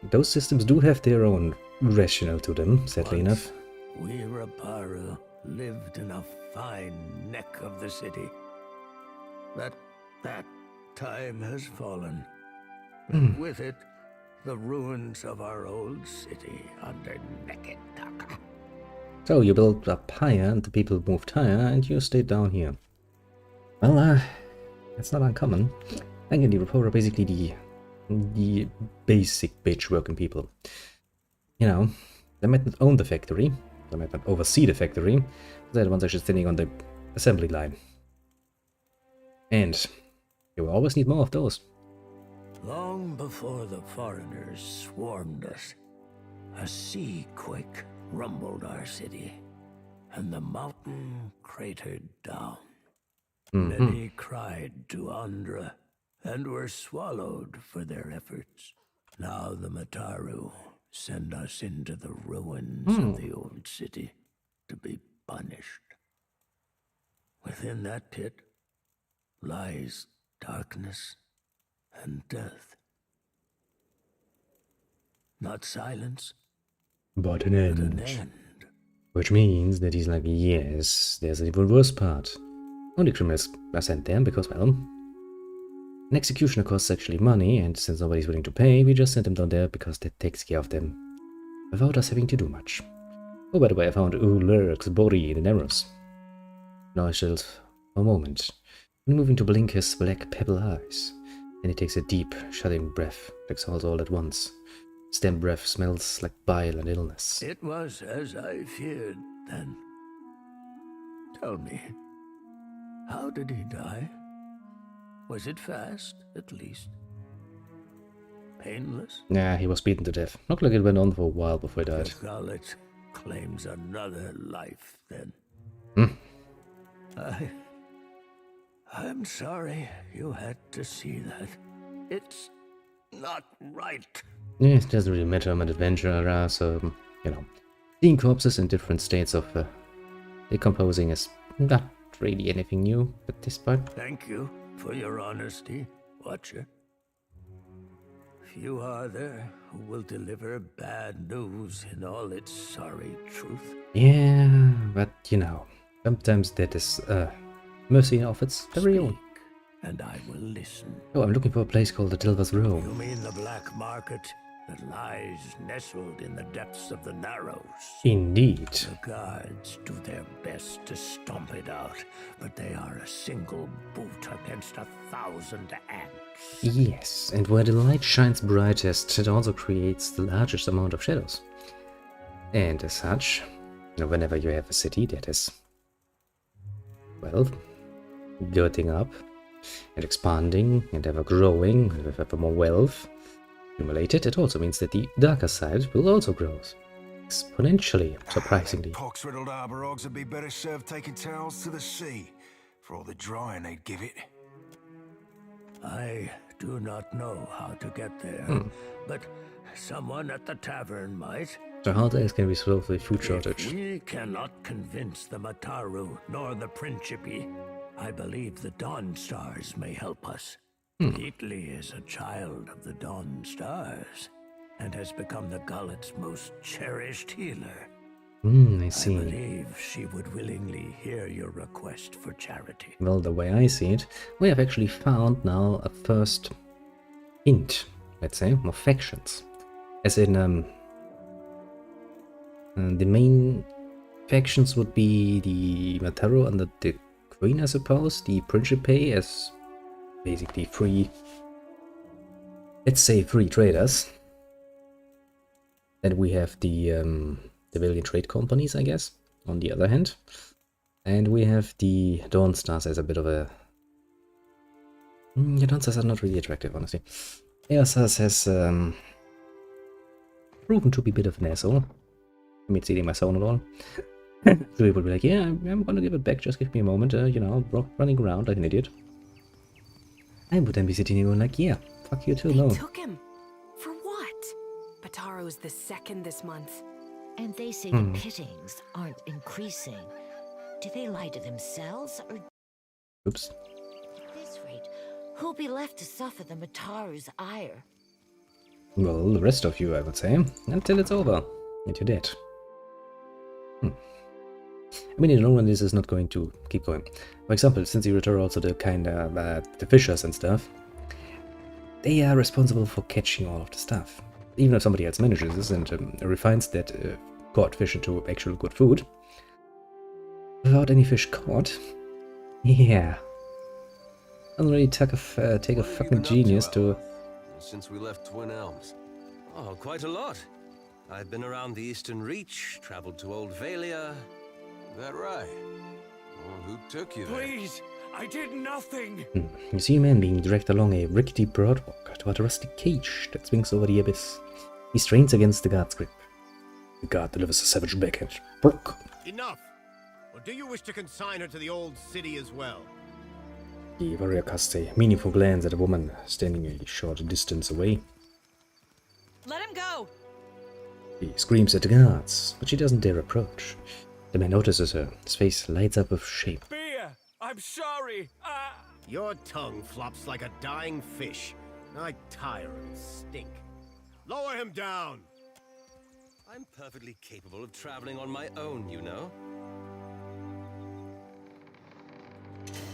those systems do have their own rationale to them, sadly enough. We Raparu lived in a fine neck of the city. That time has fallen. And with it, the ruins of our old city under Neketaka. So you built up higher and the people moved higher and you stayed down here. Well, it's not uncommon. Thank you, the Rapora are basically the basic bitch working people. You know, they might not own the factory, they might not oversee the factory, but they're the ones actually standing on the assembly line. And you will always need more of those. Long before the foreigners swarmed us, a sea quake rumbled our city, and the mountain cratered down. Many cried to Andra, and were swallowed for their efforts. Now the Mataru send us into the ruins of the old city to be punished. Within that pit lies darkness and death. Not silence, But an but end. an end. Which means that he's like, yes, there's an even worse part. Only criminals are sent there because, well, an executioner costs actually money, and since nobody's willing to pay, we just send them down there because that takes care of them without us having to do much. Oh, by the way, I found Ulurk's body in the Narrows. Now I shall, for a moment, moving to blink his black pebble eyes. And he takes a deep, shutting breath, exhales all at once. His damp breath smells like bile and illness. It was as I feared then. Tell me, how did he die? Was it fast, at least? Painless? Nah, he was beaten to death. Looked like it went on for a while before he died. The gullet claims another life, then. I'm sorry you had to see that. It's not right. Yeah, it doesn't really matter. I'm an adventurer, so, you know, seeing corpses in different states of decomposing is really anything new at this point. Thank you for your honesty, Watcher. Few are there who will deliver bad news in all its sorry truth. Yeah, but you know, sometimes that is mercy of its very own. And I will listen. Oh, I'm looking for a place called the Delver's Row. You mean the black market that lies nestled in the depths of the Narrows? Indeed. The guards do their best to stomp it out, but they are a single boot against 1,000 ants. Yes, and where the light shines brightest, it also creates the largest amount of shadows. And as such, whenever you have a city that is, well, girding up and expanding and ever growing and with ever more wealth accumulated, it also means that the darker side will also grow exponentially, surprisingly. Pox-riddled arbor-ogs would be better served taking towels to the sea for all the drying they'd give it. I do not know how to get there, but someone at the tavern might. So how days can we solve the food shortage? If we cannot convince the Mataru nor the Principe, I believe the Dawn Stars may help us. Italy is a child of the Dawn Stars and has become the Gullet's most cherished healer. I see. I believe she would willingly hear your request for charity. Well, the way I see it, we have actually found now a first hint, let's say, of factions. As in, the main factions would be the Mataru under the Queen, I suppose, the Principe as basically free, let's say free traders. Then we have the civilian trade companies, I guess, on the other hand. And we have the Dawn Stars as a bit of a... the Dawn Stars are not really attractive, honestly. Eosas has proven to be a bit of an asshole. I mean, it's eating my soul and all. So he would be like, yeah, I'm gonna give it back, just give me a moment, you know, running around like an idiot. I would then be sitting here going like, yeah, fuck you too, no. They took him. For what? Bataro's the second this month. And they say the pittings aren't increasing. Do they lie to themselves, or... Oops. At this rate, who'll be left to suffer the Mataru's ire? Well, the rest of you, I would say, until it's over. And you're dead. I mean, in the long run, this is not going to keep going. For example, since you return also the kind of the fishers and stuff, they are responsible for catching all of the stuff. Even if somebody else manages this and refines that caught fish into actual good food, without any fish caught, yeah, doesn't really take a fucking genius to. Since we left Twin Elms, oh, quite a lot. I've been around the Eastern Reach, traveled to Old Valia. Is that right? Well, who took you there? Please, I did nothing. You see a man being dragged along a rickety broadwalk toward a rusty cage that swings over the abyss. He strains against the guard's grip. The guard delivers a savage backhand. Brook. Enough! Or do you wish to consign her to the old city as well? The warrior casts a meaningful glance at a woman standing a short distance away. Let him go! He screams at the guards, but she doesn't dare approach. The man notices her. His face lights up with shame. Beer, I'm sorry. Your tongue flops like a dying fish. I tire and stink. Lower him down! I'm perfectly capable of traveling on my own, you know.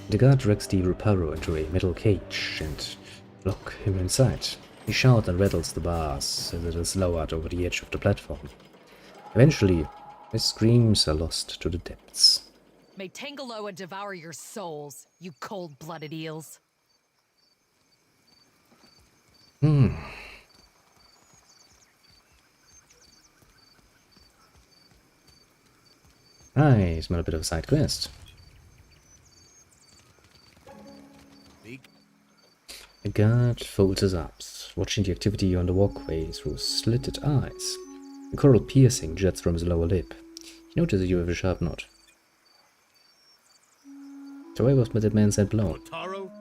The guard drags the Ruparo into a metal cage and lock him inside. He shouts and rattles the bars as it is lowered over the edge of the platform. Eventually, his screams are lost to the depths. May Tangaloa devour your souls, you cold-blooded eels. I smell a bit of a side quest. The guard folds his arms, watching the activity on the walkway through slitted eyes. A coral piercing jets from his lower lip. He notices you have a sharp knot. So why was that man sent blown? Taro?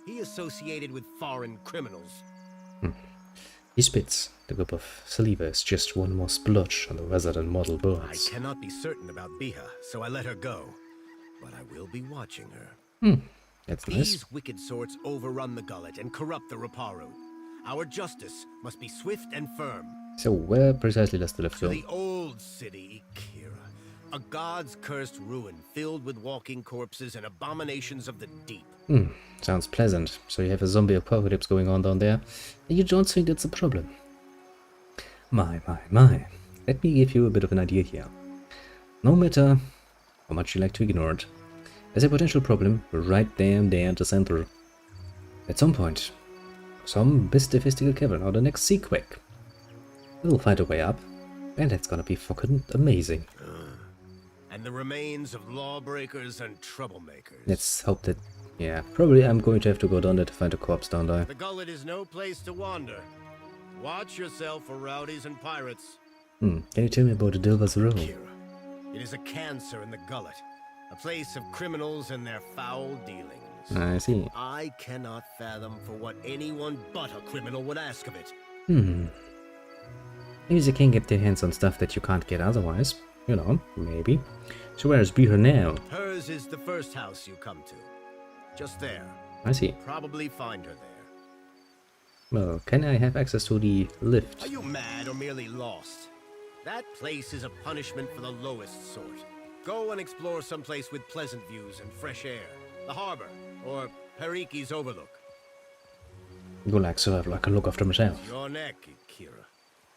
He associated with foreign criminals. He spits. The cup of saliva is just one more splotch on the weathered and mottled I bones. cannot be certain about Biha, so I let her go. but I will be watching her. That's nice. These wicked sorts overrun the gullet and corrupt the Raparu. Our justice must be swift and firm. So, where precisely does the left To go? the old city, Ikira. A god's cursed ruin filled with walking corpses and abominations of the deep. Sounds pleasant. So you have a zombie apocalypse going on down there, and you don't think that's a problem. My. Let me give you a bit of an idea here. No matter how much you like to ignore it, there's a potential problem right there at the center. At some point, some mystical cavern or the next sea quake will find a way up, and that's gonna be fucking amazing. And the remains of lawbreakers and troublemakers. Let's hope that... Yeah, probably I'm going to have to go down there to find a corpse down there. The gullet is no place to wander. Watch yourself for rowdies and pirates. Can you tell me about the Dilver's Row? Kira, it is a cancer in the gullet. A place of criminals and their foul dealings. I see. I cannot fathom for what anyone but a criminal would ask of it. Maybe they can get their hands on stuff that you can't get otherwise. You know, maybe. So where's Beaver now? Hers is the first house you come to. Just there. I see. Probably find her there. Well, can I have access to the lift? Are you mad or merely lost? That place is a punishment for the lowest sort. Go and explore someplace with pleasant views and fresh air. The harbor, or Periki's Overlook. Go like so, I can look after myself. Your neck, Kira.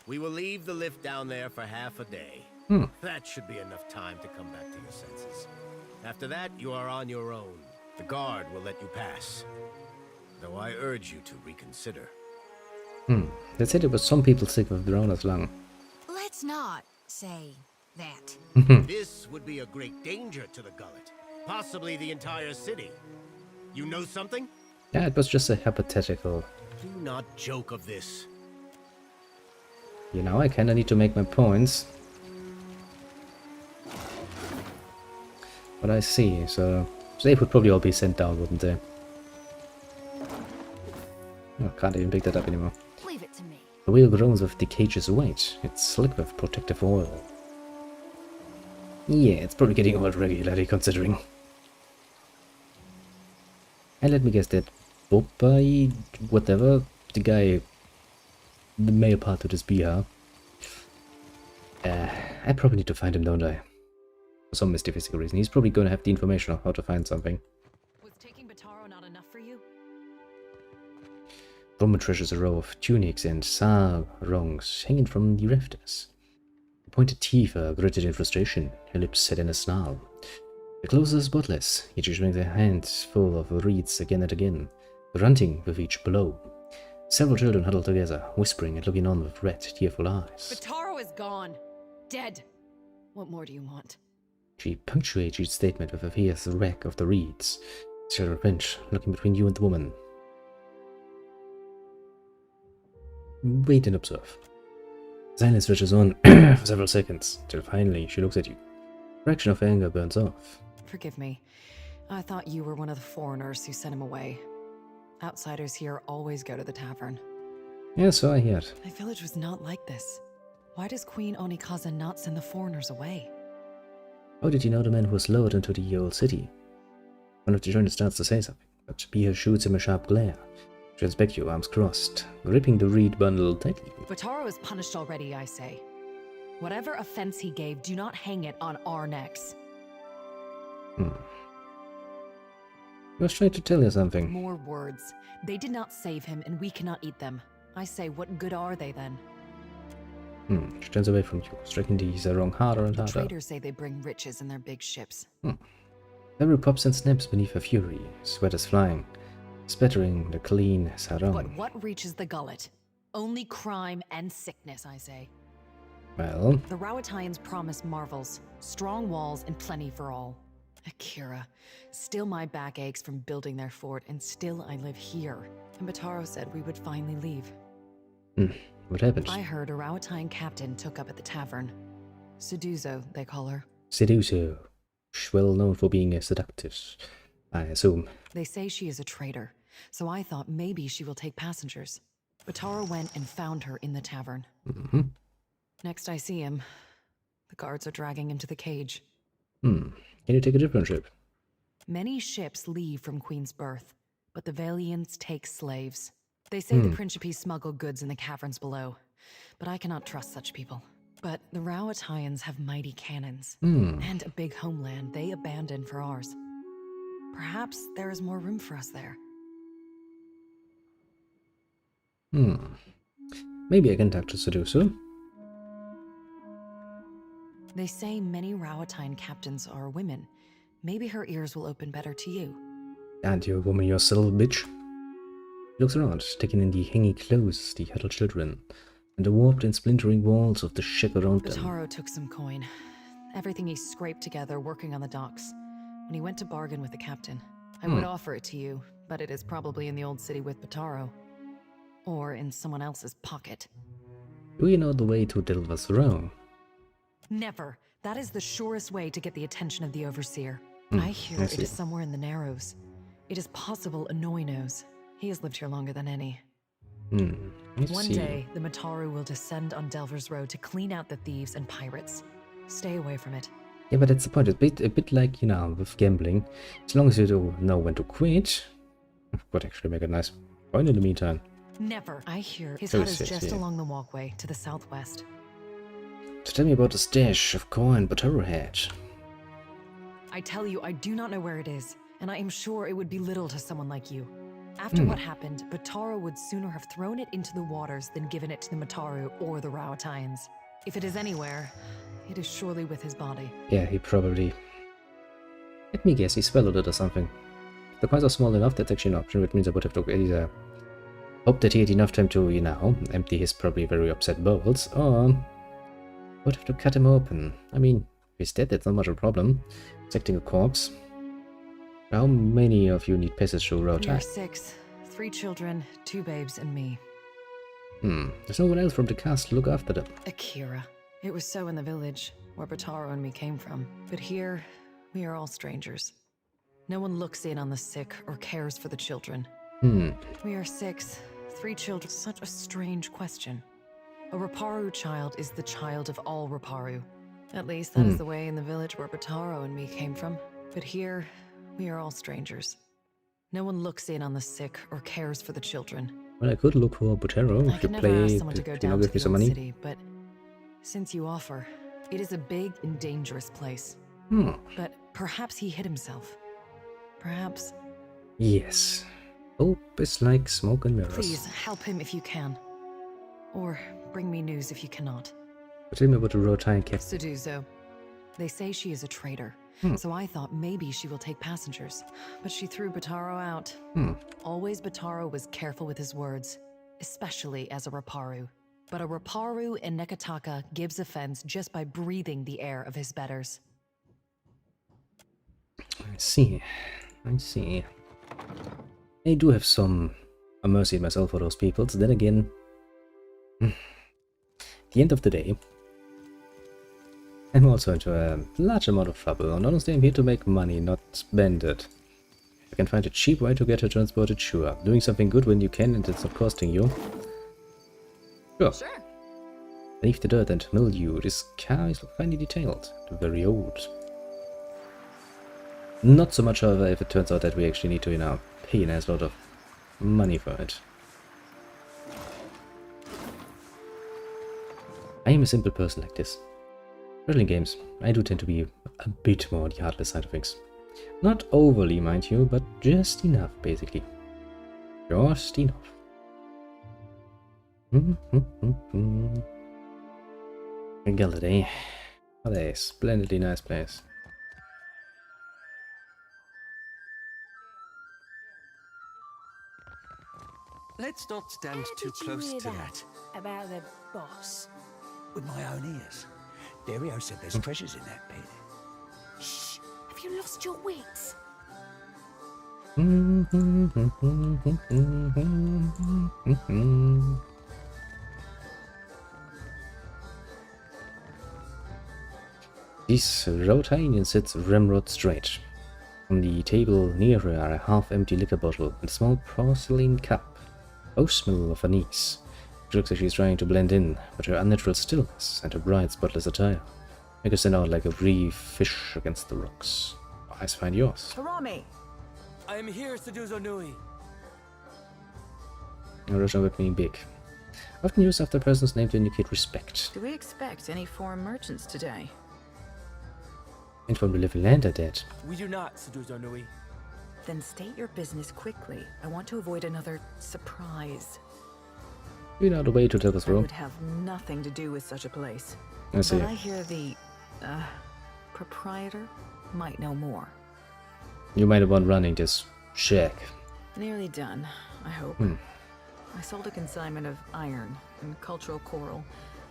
We will leave the lift down there for half a day. That should be enough time to come back to your senses. After that, you are on your own. The guard will let you pass. Though I urge you to reconsider. They said it was some people sick of their own as long. Let's not say that. This would be a great danger to the gullet. Possibly the entire city. You know something? Yeah, it was just a hypothetical. Do not joke of this. You know, I kinda need to make my points. But I see, so they would probably all be sent down, wouldn't they? Oh, can't even pick that up anymore. Leave it to me. The wheel groans with decayous weight. It's slick with protective oil. Yeah, it's probably getting old regularly, considering. And let me guess that Bobai, whatever, the guy, the male part of this beer, I probably need to find him, don't I? For some mystical reason. He's probably going to have the information on how to find something. Was taking Bataro not enough for you? Roman treasures a row of tunics and sarongs hanging from the rafters. The pointed teeth are gritted in frustration, her lips set in a snarl. The clothes are spotless, yet she swings her hands full of reeds again and again, grunting with each blow. Several children huddle together, whispering and looking on with red, tearful eyes. Bataro is gone. Dead. What more do you want? She punctuates each statement with a fierce whack of the reeds. She'll pinch, looking between you and the woman. Wait and observe. Silence stretches on for several seconds, till finally she looks at you. A fraction of anger burns off. Forgive me. I thought you were one of the foreigners who sent him away. Outsiders here always go to the tavern. Yeah, so I heard. My village was not like this. Why does Queen Onikaza not send the foreigners away? How did you know the man who was lowered into the old city? One of the joiners starts to say something, but Bia shoots him a sharp glare. She back you, arms crossed, gripping the reed bundle tightly. Bataro is punished already, I say. Whatever offense he gave, do not hang it on our necks. I was trying to tell you something. More words. They did not save him, and we cannot eat them. I say, what good are they then? She turns away from you, striking the wrong harder and harder. Traders say they bring riches in their big ships. Every pops and snaps beneath her fury, sweat is flying, spattering the clean sarong. But what reaches the gullet? Only crime and sickness, I say. Well, The Rawatayans promise marvels, strong walls, and plenty for all. Akira, still my back aches from building their fort, and still I live here. And Bataro said we would finally leave. what happened? I heard a Rawatayan captain took up at the tavern. Seduzo, they call her. Seduso. She's well known for being a seductive, I assume. They say she is a traitor, so I thought maybe she will take passengers. Bataro went and found her in the tavern. Next I see him, the guards are dragging him to the cage. Can you take a different ship? Many ships leave from Queen's Birth, but the Valiants take slaves. They say the Principe smuggle goods in the caverns below, but I cannot trust such people. But the Rowattians have mighty cannons, and a big homeland they abandoned for ours. Perhaps there is more room for us there. Maybe I can talk to Seducer. They say many Rowattian captains are women. Maybe her ears will open better to you. And you woman yourself, bitch. He looks around, taking in the hanging clothes, the huddled children, and the warped and splintering walls of the ship around them. Bataro took some coin. Everything he scraped together working on the docks. When he went to bargain with the captain, I would offer it to you, but it is probably in the old city with Bataro. Or in someone else's pocket. Do you know the way to Delva's Row? Never. That is the surest way to get the attention of the Overseer. I hear it is somewhere in the Narrows. It is possible Annoy knows. He has lived here longer than any. One day, the Mataru will descend on Delver's Road to clean out the thieves and pirates. Stay away from it. Yeah, but that's the point. It's a bit like, you know, with gambling. As long as you do know when to quit. Could actually make a nice point in the meantime. Never. I hear his hut is just along the walkway to the southwest. So tell me about the stash of coin Bataro had. I tell you, I do not know where it is, and I am sure it would be little to someone like you. After what happened, Bataro would sooner have thrown it into the waters than given it to the Mataru or the Rowattians. If it is anywhere, it is surely with his body. Yeah, he probably... Let me guess, he swallowed it or something. If the coins are small enough, that's actually an option, which means I would have to either hope that he had enough time to, you know, empty his probably very upset bowels, or would have to cut him open. I mean, if he's dead, that's not much of a problem. Protecting a corpse. How many of you need passage to Rota? We are 6. 3 children, 2 babes, and me. There's no one else from the cast to look after them. Akira. It was so in the village, where Bataro and me came from. But here, we are all strangers. No one looks in on the sick or cares for the children. We are 6. 3 children. Such a strange question. A Raparu child is the child of all Raparu. At least that is the way in the village where Bataro and me came from. But here, we are all strangers. No one looks in on the sick or cares for the children. Well, I could look for Bataro if you play, someone to go down to the old city, but since you offer, it is a big and dangerous place. But perhaps he hid himself. Perhaps... Yes. Hope is like smoke and mirrors. Please, help him if you can. Or bring me news if you cannot. But tell me about the Rotine captain. Seduzo. They say she is a traitor, so I thought maybe she will take passengers. But she threw Bataro out. Always Bataro was careful with his words, especially as a Raparu. But a Raparu in Nekataka gives offense just by breathing the air of his betters. I see. I do have some mercy myself for those peoples. Then again, at the end of the day, I'm also into a large amount of trouble, and honestly I'm here to make money, not spend it. If I can find a cheap way to get her transported, sure. Doing something good when you can and it's not costing you. Sure. Beneath the dirt and mildew, this car is finely detailed, very old. Not so much, however, if it turns out that we actually need to, you know, pay a nice lot of money for it. I am a simple person like this. Especially in games, I do tend to be a bit more on the heartless side of things. Not overly, mind you, but just enough, basically. Just enough. Gallaudet. What a splendidly nice place. Let's not stand too close to that. About the boss? With my own ears. Dario said there's treasures in that pit. Shh! Have you lost your wits? This Rotine sits ramrod straight. On the table near her are a half-empty liquor bottle and a small porcelain cup. Both smell of anise. She looks like she's trying to blend in, but her unnatural stillness and her bright, spotless attire make her stand out like a reef fish against the rocks. Eyes find yours. Harami! I am here, Seduzo Nui. Original would mean big. Often used after a person's name to indicate respect. Do we expect any foreign merchants today? And from the living land, I did. We do not, Seduzo Nui. Then state your business quickly. I want to avoid another surprise. You know the way to tell us, I bro. would have nothing to do with such a place. I see. But I hear the proprietor might know more. You might have one running this shack. Nearly done, I hope. I sold a consignment of iron and cultural coral,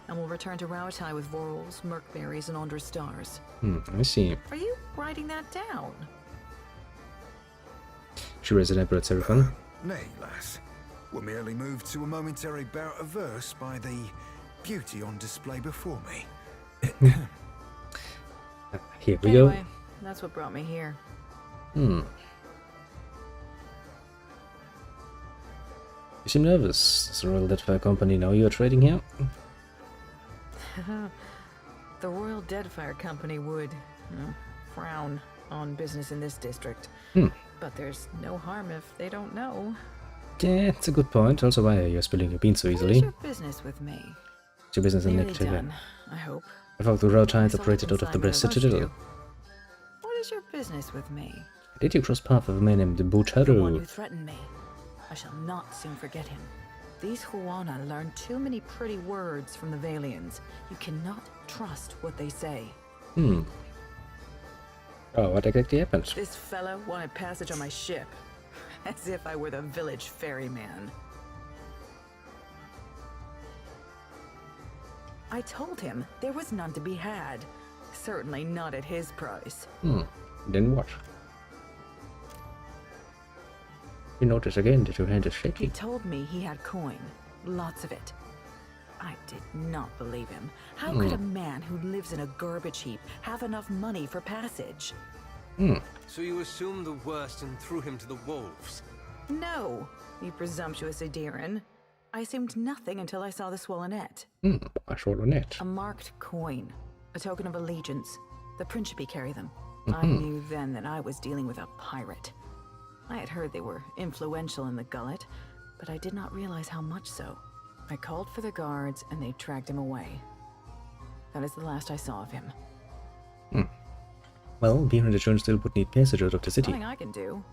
and will return to Rauatai with vorals, merkberries, and Andra stars. I see. Are you writing that down? She raised an eyebrow at Seraphon. Nay, lass. We're merely moved to a momentary bout of verse by the beauty on display before me. Here we Anyway, go. that's what brought me here. You seem nervous. Does the Royal Deadfire Company know you are trading here? The Royal Deadfire Company would frown on business in this district. But there's no harm if they don't know. Yeah, it's a good point. Also, why are you spilling your beans so What easily? is your business with me? It's your business Nearly initiative. done, I hope. I thought the Rauatai I sold operated out of the Breast consignment Citadel. What is your business with me? Did you cross path with a man named The one Butaro? who threatened me. I shall not soon forget him. These Huana learn too many pretty words from the Valians. You cannot trust what they say. Oh, what exactly happened? This fellow wanted passage on my ship, as if I were the village ferryman. I told him there was none to be had. Certainly not at his price. Then what? You notice again that your hand is He shaking. told me he had coin. Lots of it. I did not believe him. How could a man who lives in a garbage heap have enough money for passage? So you assumed the worst and threw him to the wolves? No, you presumptuous Adiran. I assumed nothing until I saw the swollenette. I saw the net. A marked coin. A token of allegiance. The Principe carry them. I knew then that I was dealing with a pirate. I had heard they were influential in the Gullet, but I did not realize how much so. I called for the guards, and they dragged him away. That is the last I saw of him. Well, being in the church still would need passage out of the city. Nothing I can do.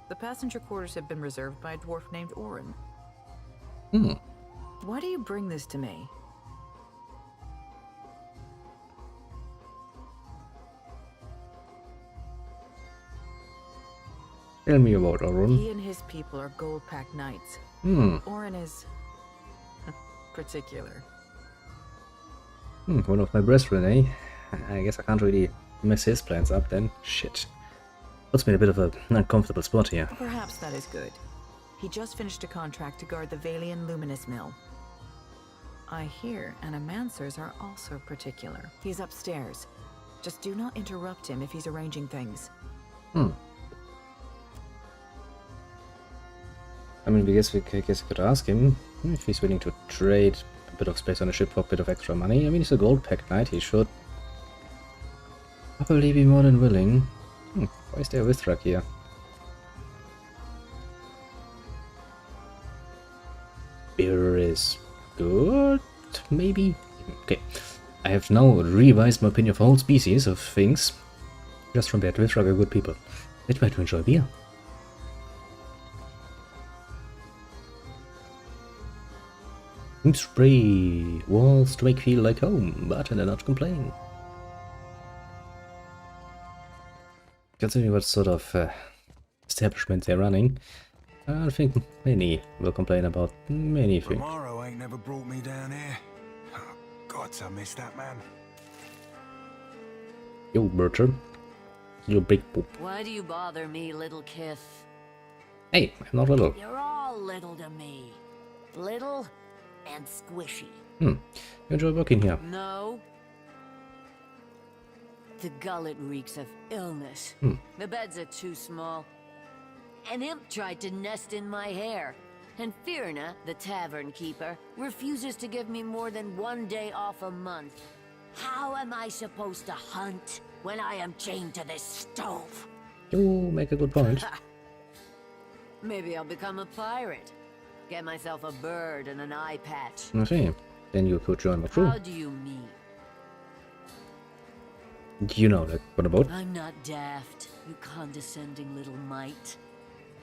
The passenger quarters have been reserved by a dwarf named Orin. Why do you bring this to me? Tell me about Auron. He and his people are gold-packed knights. Orin is particular. One of my brethren, eh? I guess I can't really mess his plans up then. Shit. Puts me in a bit of an uncomfortable spot here. Perhaps that is good. He just finished a contract to guard the Valian Luminous Mill. I hear animancers are also particular. He's upstairs. Just do not interrupt him if he's arranging things. I mean, I guess we could ask him if he's willing to trade a bit of space on the ship for a bit of extra money. I mean, he's a gold-packed knight. He should probably be more than willing. Why is there a Withrak here? Beer is good, maybe? Okay, I have now revised my opinion for whole species of things. Just from that, Withrak are good people. They try to enjoy beer. Spray walls to make feel like home, but they're not complaining. Considering what sort of establishment they're running, I don't think many will complain about many things. Romaro ain't never brought me down here. Oh, God, I miss that man. Yo, Bertram. You big poop. Why do you bother me, little kith? Hey, I'm not little. You're all little to me. Little and squishy. You enjoy working here? No. The gullet reeks of illness. The beds are too small. An imp tried to nest in my hair. And Firna, the tavern keeper, refuses to give me more than 1 day off a month. How am I supposed to hunt when I am chained to this stove? You make a good point. Maybe I'll become a pirate. Get myself a bird and an eye patch. I see. Then you could join my crew. How do you mean? You know, like, what about? I'm not daft, you condescending little mite.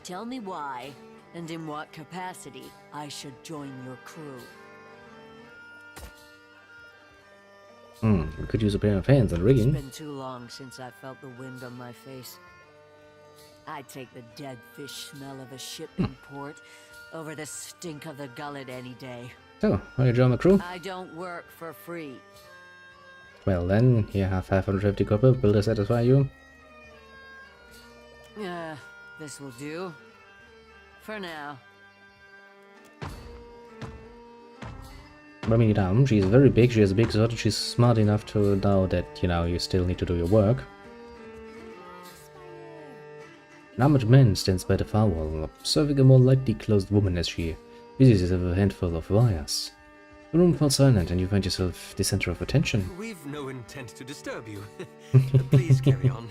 Tell me why, and in what capacity, I should join your crew. We could use a pair of hands and rigging. It's been too long since I felt the wind on my face. I'd take the dead fish smell of a ship in port over the stink of the gullet any day. So, want to join my crew? I don't work for free. Well then, here have 550 copper. Will that satisfy you? This will do. For now. I mean, she's very big, she has a big sword, she's smart enough to know that, you know, you still need to do your work. An armored man stands by the far wall, observing a more lightly clothed woman as she busies with a handful of wires. The room falls silent and you find yourself the center of attention. We've no intent to disturb you. Please carry on.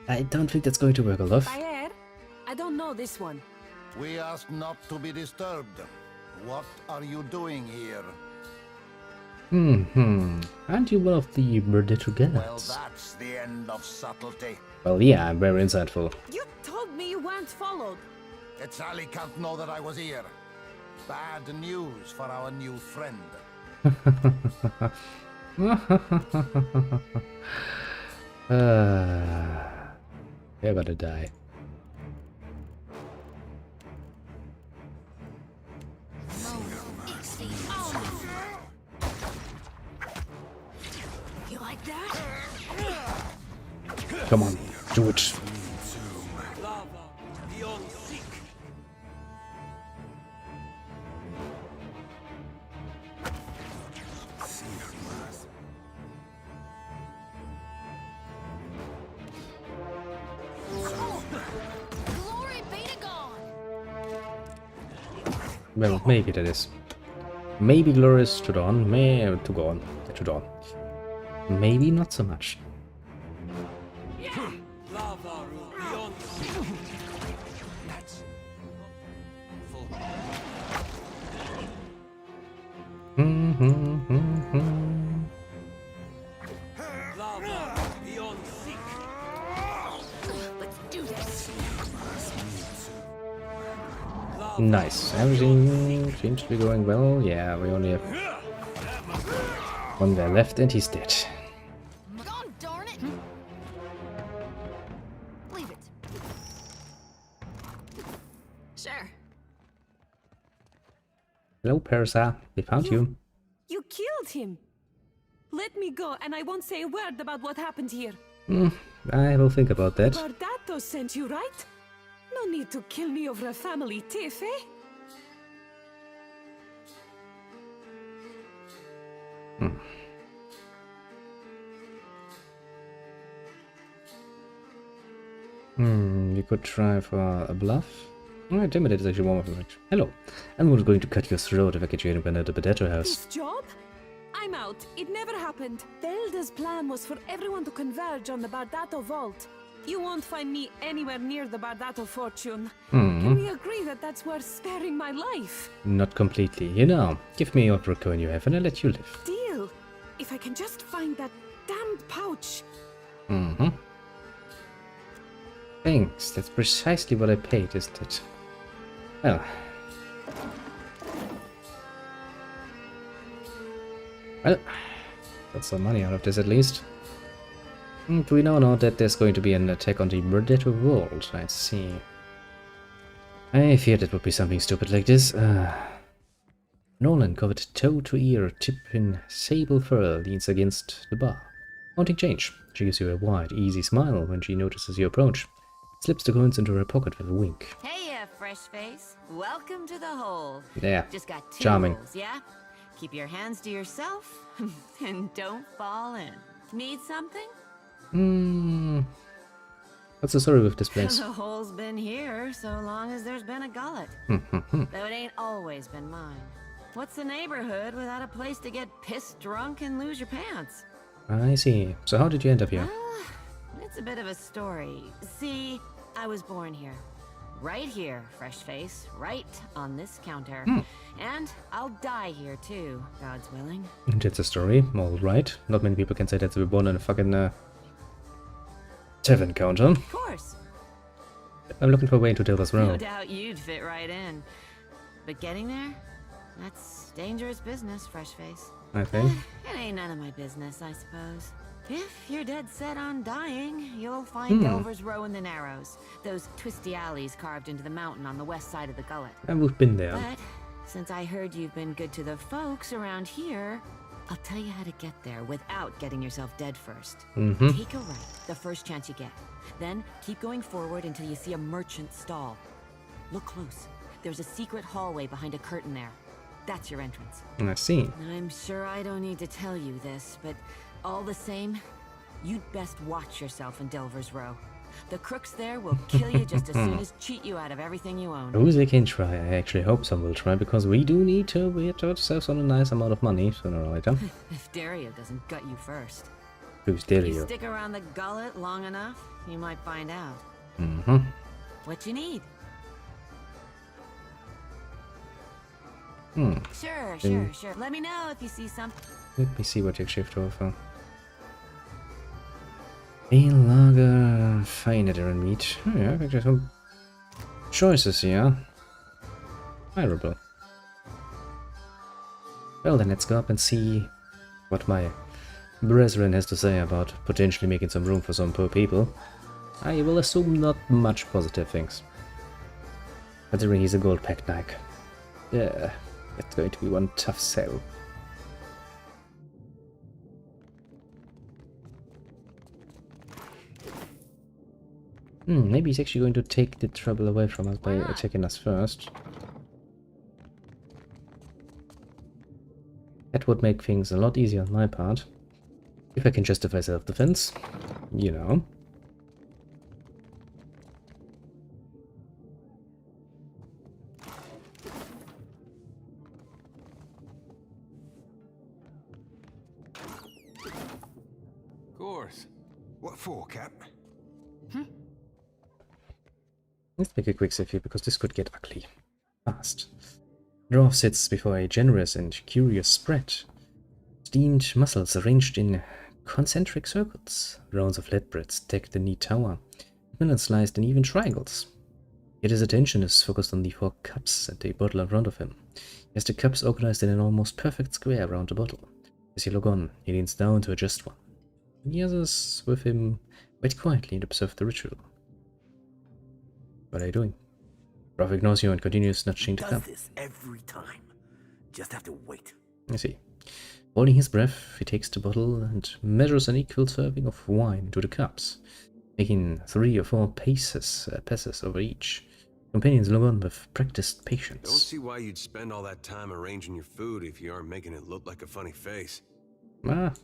I don't think that's going to work, Olaf. Fire? I don't know this one. We asked not to be disturbed. What are you doing here? Aren't you one of the Murder Well, Guards? that's the end of subtlety. Well, yeah, I'm very insightful. You told me you weren't followed. Sally can't know that I was here. Bad news for our new friend. You're gonna die. You like that? Come on, do it. Well, maybe that is. Maybe glorious to dawn, to dawn. Maybe not so much. Nice. Everything seems to be going well. Yeah, we only have one guy left and he's dead. Gone, darn it! Leave it. Sure. Hello, Parasa. We found you. You killed him. Let me go, and I won't say a word about what happened here. I will think about that. Bardato sent you, right? No need to kill me over a family tiff, eh? You could try for a bluff. Intimidate is actually one of them. Hello. I'm not going to cut your throat if I get you in at the potato house. This job? I'm out. It never happened. Velda's plan was for everyone to converge on the Bardato vault. You won't find me anywhere near the Bardato fortune. Can we agree that that's worth sparing my life? Not completely. You know, give me your coin you have and I'll let you live. Deal. If I can just find that damned pouch. Thanks. That's precisely what I paid, isn't it? Well. Well, got some money out of this at least. We now know that there's going to be an attack on the Murdeto Vault. I see. I feared it would be something stupid like this. Nolan, covered toe to ear, tip in sable fur, leans against the bar. Wanting change. She gives you a wide, easy smile when she notices your approach. Slips the coins into her pocket with a wink. Hey, fresh face. Welcome to the hole. Yeah, Just got two charming. holes, yeah? Keep your hands to yourself and don't fall in. Need something? What's the story with this place? The hole's been here so long as there's been a gullet. Though it ain't always been mine. What's the neighborhood without a place to get pissed drunk and lose your pants? I see. So how did you end up here? It's a bit of a story. See, I was born here. Right here, fresh face, right on this counter. And I'll die here too, God's willing. That's a story, alright. Not many people can say that they were born on a fucking tavern counter. Of course. I'm looking for a way to Delver's Row. No doubt you'd fit right in. But getting there? That's dangerous business, fresh face. Okay. It ain't none of my business, I suppose. If you're dead set on dying, you'll find Delver's Row in the Narrows. Those twisty alleys carved into the mountain on the west side of the gullet. And we've been there. But since I heard you've been good to the folks around here, I'll tell you how to get there without getting yourself dead first. Take a right the first chance you get. Then keep going forward until you see a merchant stall. Look close. There's a secret hallway behind a curtain there. That's your entrance. I see. I'm sure I don't need to tell you this, but all the same, you'd best watch yourself in Delver's Row. The crooks there will kill you just as soon as cheat you out of everything you own. Oh, they can try. I actually hope some will try, because we do need to get ourselves on a nice amount of money sooner or later. If Dario doesn't gut you first. Who's If you Dario? stick around the gullet long enough, you might find out. What you need. Sure. Let me know if you see something. Let me see what you actually have to offer. A lager, fine and meat. Oh, yeah, actually some choices here. Admirable. Well then, let's go up and see what my brethren has to say about potentially making some room for some poor people. I will assume not much positive things. Considering he's a gold-packed knight. Yeah, it's going to be one tough sell. Maybe he's actually going to take the trouble away from us by attacking us first. That would make things a lot easier on my part. If I can justify self-defense, you know. Of course. What for, Cap? Let's make a quick save here, because this could get ugly fast. Dwarf sits before a generous and curious spread. Steamed mussels arranged in concentric circles. Rounds of flatbreads deck the neat tower. Melons sliced in even triangles. Yet his attention is focused on the 4 cups and a bottle in front of him. He has the cups organized in an almost perfect square around the bottle. As he look on, he leans down to adjust one. The others with him wait quietly and observe the ritual. What are you doing? Dwarf ignores you and continues nudging the cup. This every time. Just have to wait. I see. Holding his breath, he takes the bottle and measures an equal serving of wine into the cups, making 3 or 4 passes over each. Companions look on with practiced patience. Don't see why you'd spend all that time arranging your food if you aren't making it look like a funny face. Ah.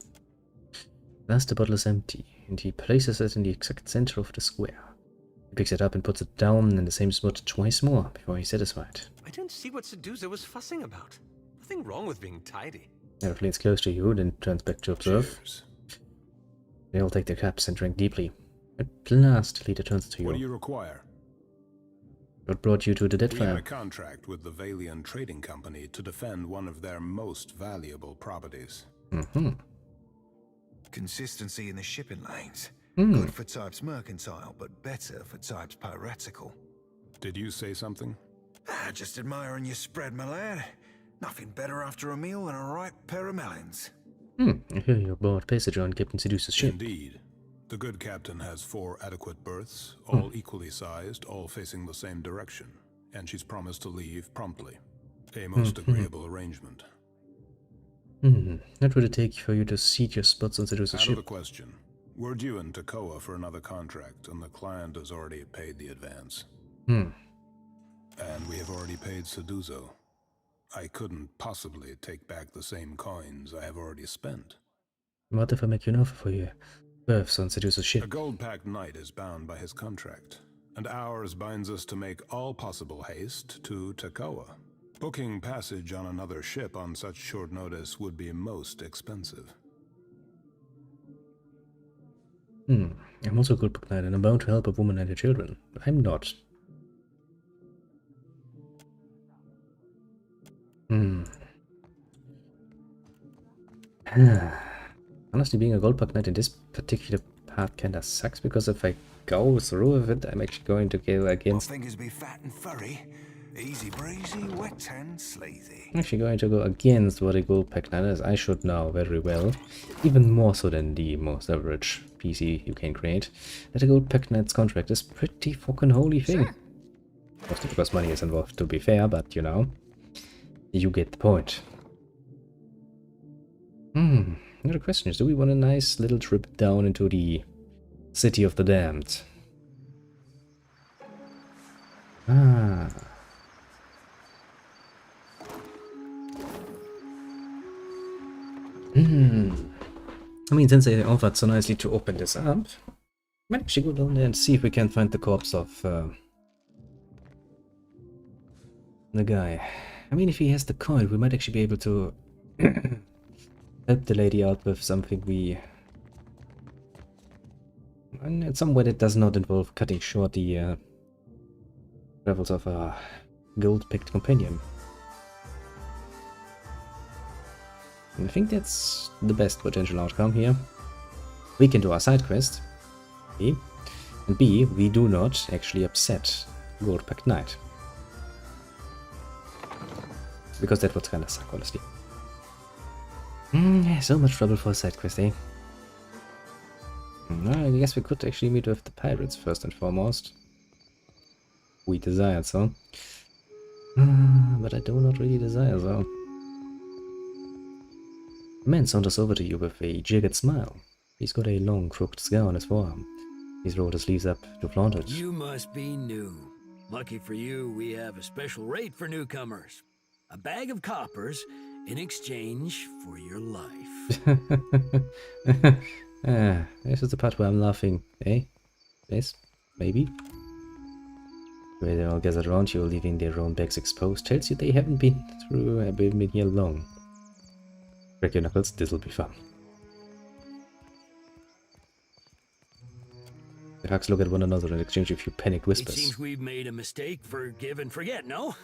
Thus the bottle is empty, and he places it in the exact center of the square. He picks it up and puts it down in the same spot twice more before he's satisfied. I didn't see what Sedusa was fussing about. Nothing wrong with being tidy. He leans close to you, then turns back to observe. Cheers. They all take their cups and drink deeply. At last, Leader turns to you. What do you require? What brought you to the We had Deadfire? a contract with the Valian Trading Company to defend one of their most valuable properties. Consistency in the shipping lanes. Hmm. Good for types mercantile, but better for types piratical. Did you say something? Just admiring your spread, my lad. Nothing better after a meal than a ripe pair of melons. I hear you're aboard passage on Captain Sedusa's ship. Indeed. The good captain has 4 adequate berths, all equally sized, all facing the same direction, and she's promised to leave promptly. A most agreeable arrangement. What would it take for you to seat your spots on Sedusa's Out of ship? the question. We're due in Takoa for another contract, and the client has already paid the advance. And we have already paid Seduzo. I couldn't possibly take back the same coins I have already spent. What if I make you an offer for your berths on Sedusa's A ship? gold-packed knight is bound by his contract, and ours binds us to make all possible haste to Takoa. Booking passage on another ship on such short notice would be most expensive. I'm also a good book knight and I'm bound to help a woman and her children. I'm not. Honestly, being a gold book knight in this particular part kinda sucks, because if I go through with it, I'm actually going to go against... fingers be fat and furry. Easy breezy, wet and sleazy. I'm actually going to go against what a gold pack knight is. I should know very well, even more so than the most average PC you can create, that a gold pack knight's contract is pretty fucking holy thing. Sure. Mostly because money is involved, to be fair, but you know, you get the point. Another question is, do we want a nice little trip down into the City of the Damned? I mean, since they offered so nicely to open this up, I might actually go down there and see if we can find the corpse of the guy. I mean, if he has the coin, we might actually be able to help the lady out with something we... in some way that does not involve cutting short the travels of a gold-picked companion. And I think that's the best potential outcome here. We can do our side quest, A, and B, we do not actually upset Gold-Packed Knight. Because that would kinda suck, honestly. So much trouble for a side quest, eh? I guess we could actually meet with the pirates first and foremost. We desired so. But I do not really desire so. A man saunters over to you with a jagged smile. He's got a long, crooked scar on his forearm. He's rolled his sleeves up to flaunt it. You must be new. Lucky for you, we have a special rate for newcomers. A bag of coppers in exchange for your life. This is the part where I'm laughing, eh? Yes? Maybe? Where they're all gathered around you, leaving their own bags exposed, tells you they haven't been here long. Crack your knuckles, this'll be fun. The hugs look at one another and exchange a few panicked whispers. It seems we've made a mistake. Forgive and forget, no?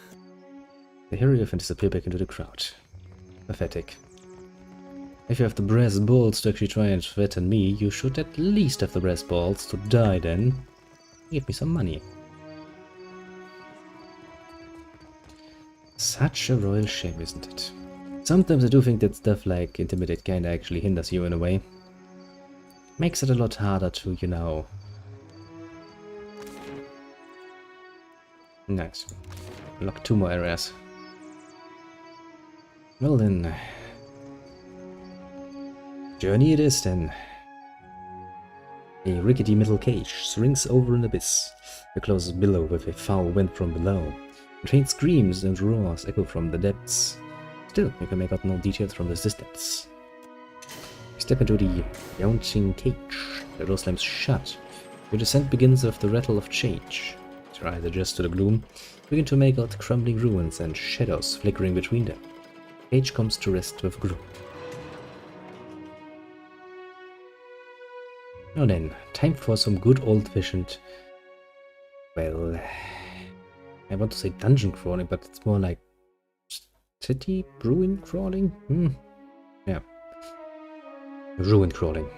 They hurry off and disappear back into the crowd. Pathetic. If you have the brass balls to actually try and threaten me, you should at least have the brass balls to die then. Give me some money. Such a royal shame, isn't it? Sometimes I do think that stuff like Intimidate kinda actually hinders you in a way. Makes it a lot harder to, you know... Nice. Lock 2 more areas. Well then... Journey it is then. A rickety metal cage swings over an abyss. The closest billow with a foul wind from below. Faint screams and roars echo from the depths. Still, you can make out no details from this distance. You step into the yawning cage. The door slams shut. Your descent begins with the rattle of change. As your eyes adjust to the gloom, you begin to make out crumbling ruins and shadows flickering between them. The cage comes to rest with gloom. Now then, time for some good old-fashioned... well... I want to say dungeon crawling, but it's more like... city? Ruin crawling? Yeah. Ruin crawling.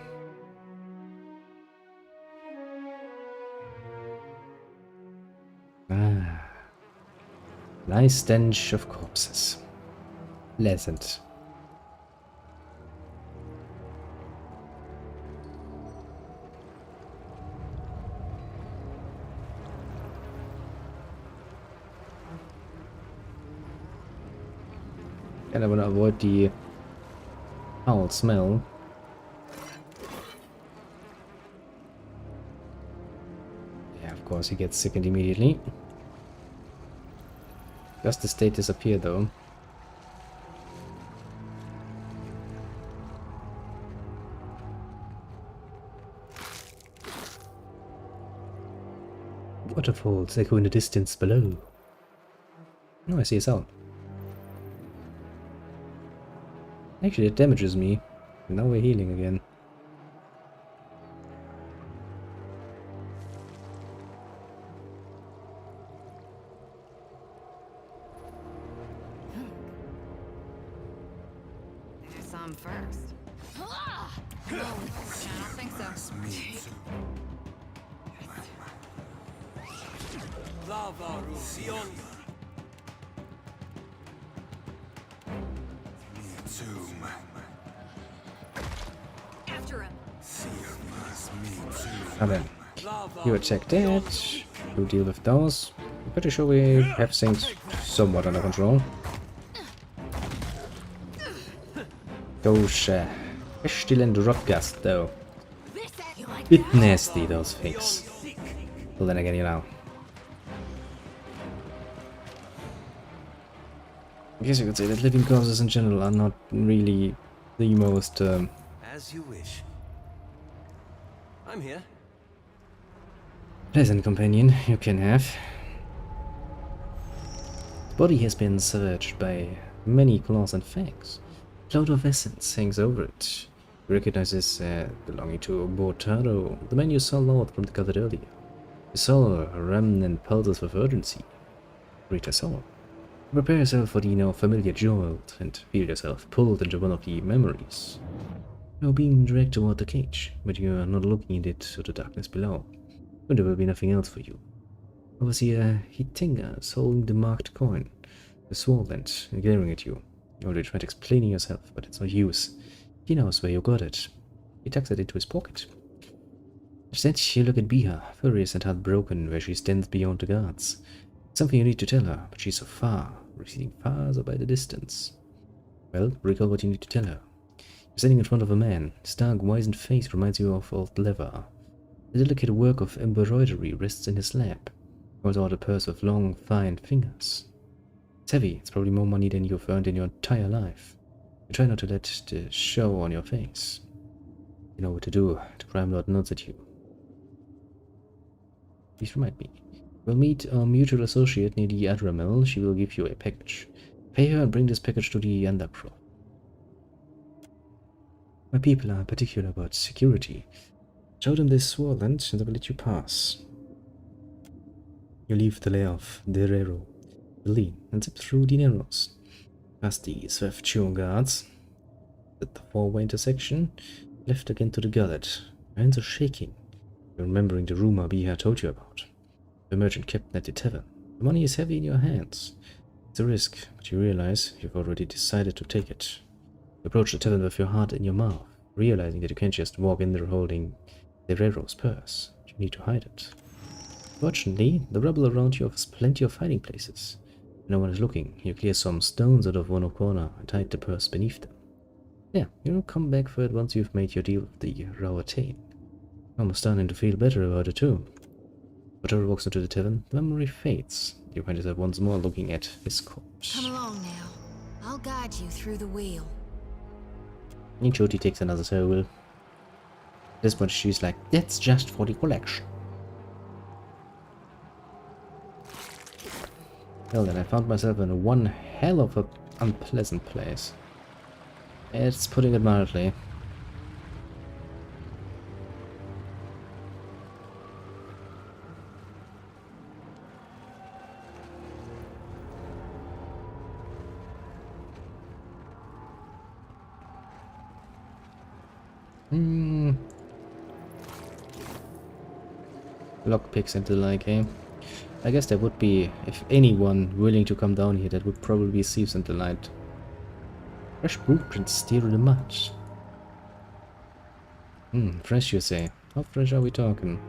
Nice stench of corpses. Pleasant. And I want to avoid the foul smell. Yeah, of course he gets sickened immediately. Does the state disappear though? Waterfalls echo in the distance below. Oh, I see a sound. Actually, it damages me. Now we're healing again. I don't think so. Lava Rufion. After him. And then you attack that. You deal with those. I'm pretty sure we have things somewhat under control. Those pestilent rock gust, though. Bit nasty, those things. Well, then again, you know. I guess you could say that living corpses in general are not really the most As you wish. I'm here. pleasant companion you can have. The body has been searched by many claws and fangs. A cloud of essence hangs over it. You recognize this belonging to Bortaro, the man you saw loud from the cupboard earlier. You saw a remnant pulses with urgency. Read her soul. Prepare yourself for the now familiar jolt and feel yourself pulled into one of the memories. You are being dragged toward the cage, but you are not looking at it to the darkness below. But there will be nothing else for you. Overseer Hitinga is holding the marked coin, the swollen and glaring at you. You already tried explaining yourself, but it's no use. He knows where you got it. He tucks it into his pocket. Instead, you look at Biha, furious and heartbroken, where she stands beyond the guards. Something you need to tell her, but she's so far, receding farther by the distance. Well, recall what you need to tell her. You're standing in front of a man. His dark, wizened face reminds you of old Lever. The delicate work of embroidery rests in his lap. He holds out a purse with long, fine fingers. It's heavy. It's probably more money than you've earned in your entire life. You try not to let the show on your face. You know what to do. The crime lord nods at you. Please remind me. We'll meet our mutual associate near the Adra Mill. She will give you a package. Pay her and bring this package to the Undercroft. My people are particular about security. Show them this sword and they will let you pass. You leave the lair of Derero, lean, and zip through the narrows. Past the swift chewing guards. At the four-way intersection, left again to the gullet. Your hands are shaking. You're remembering the rumor Biha told you about. The merchant kept at the tavern. The money is heavy in your hands. It's a risk, but you realize you've already decided to take it. You approach the tavern with your heart in your mouth, realizing that you can't just walk in there holding Derero's purse. You need to hide it. Fortunately, the rubble around you offers plenty of hiding places. When no one is looking, you clear some stones out of one corner and hide the purse beneath them. Yeah, you'll come back for it once you've made your deal with the Rawatain. I'm starting to feel better about it too. Whatever walks into the tavern, the memory fades. You find yourself once more looking at his corpse. Come along now. I'll guide you through the wheel. And Jody takes another soul. At this point she's like, that's just for the collection. Well then, I found myself in one hell of a unpleasant place. It's putting it mildly. Lockpicks and the like, eh? I guess there would be, if anyone willing to come down here, that would probably be thieves and the light. Fresh blueprints steer in the mud. Fresh you say? How fresh are we talking?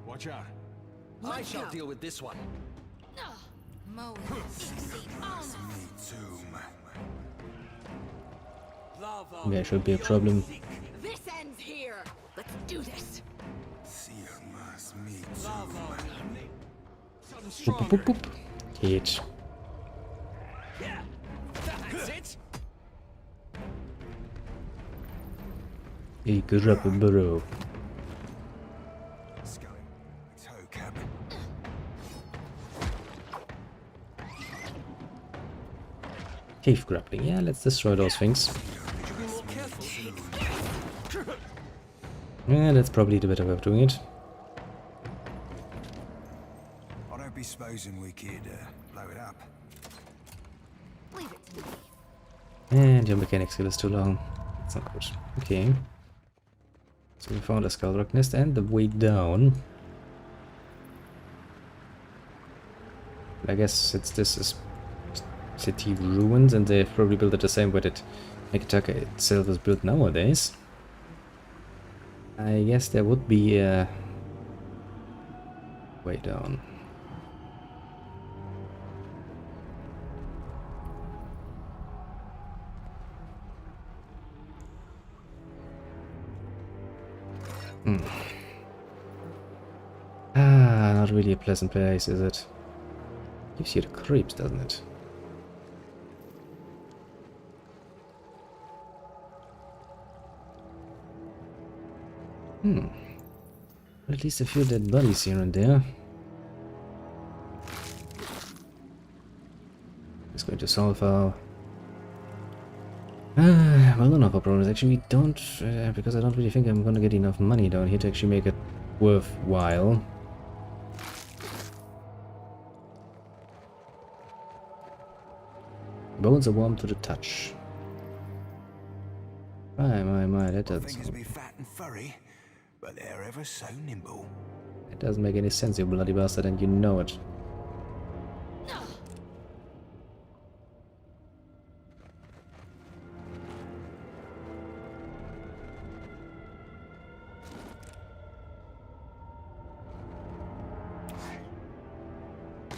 Watch out. I shall deal with this one. There should be a problem. This ends here. Let's do this. Boop, boop, boop, boop. Hit. That's it. A grub burrow. Cave grappling. Yeah, let's destroy those things. Yeah, that's probably the better way of doing it. I don't be supposing we could blow it up. Leave it to me. And your mechanic skill is too long. That's not good. Okay. So we found a skull rock nest and the way down. I guess this is city ruins, and they've probably built it the same way that Nekataka itself is built nowadays. I guess there would be a way down. Not really a pleasant place, is it? Gives you the creeps, doesn't it? At least a few dead bodies here and there. It's going to solve our... well, none of our problems. Actually, we don't... because I don't really think I'm gonna get enough money down here to actually make it worthwhile. Bones are warm to the touch. My, that doesn't... Fingers be fat and furry, but they're ever so nimble. It doesn't make any sense, you bloody bastard, and you know it.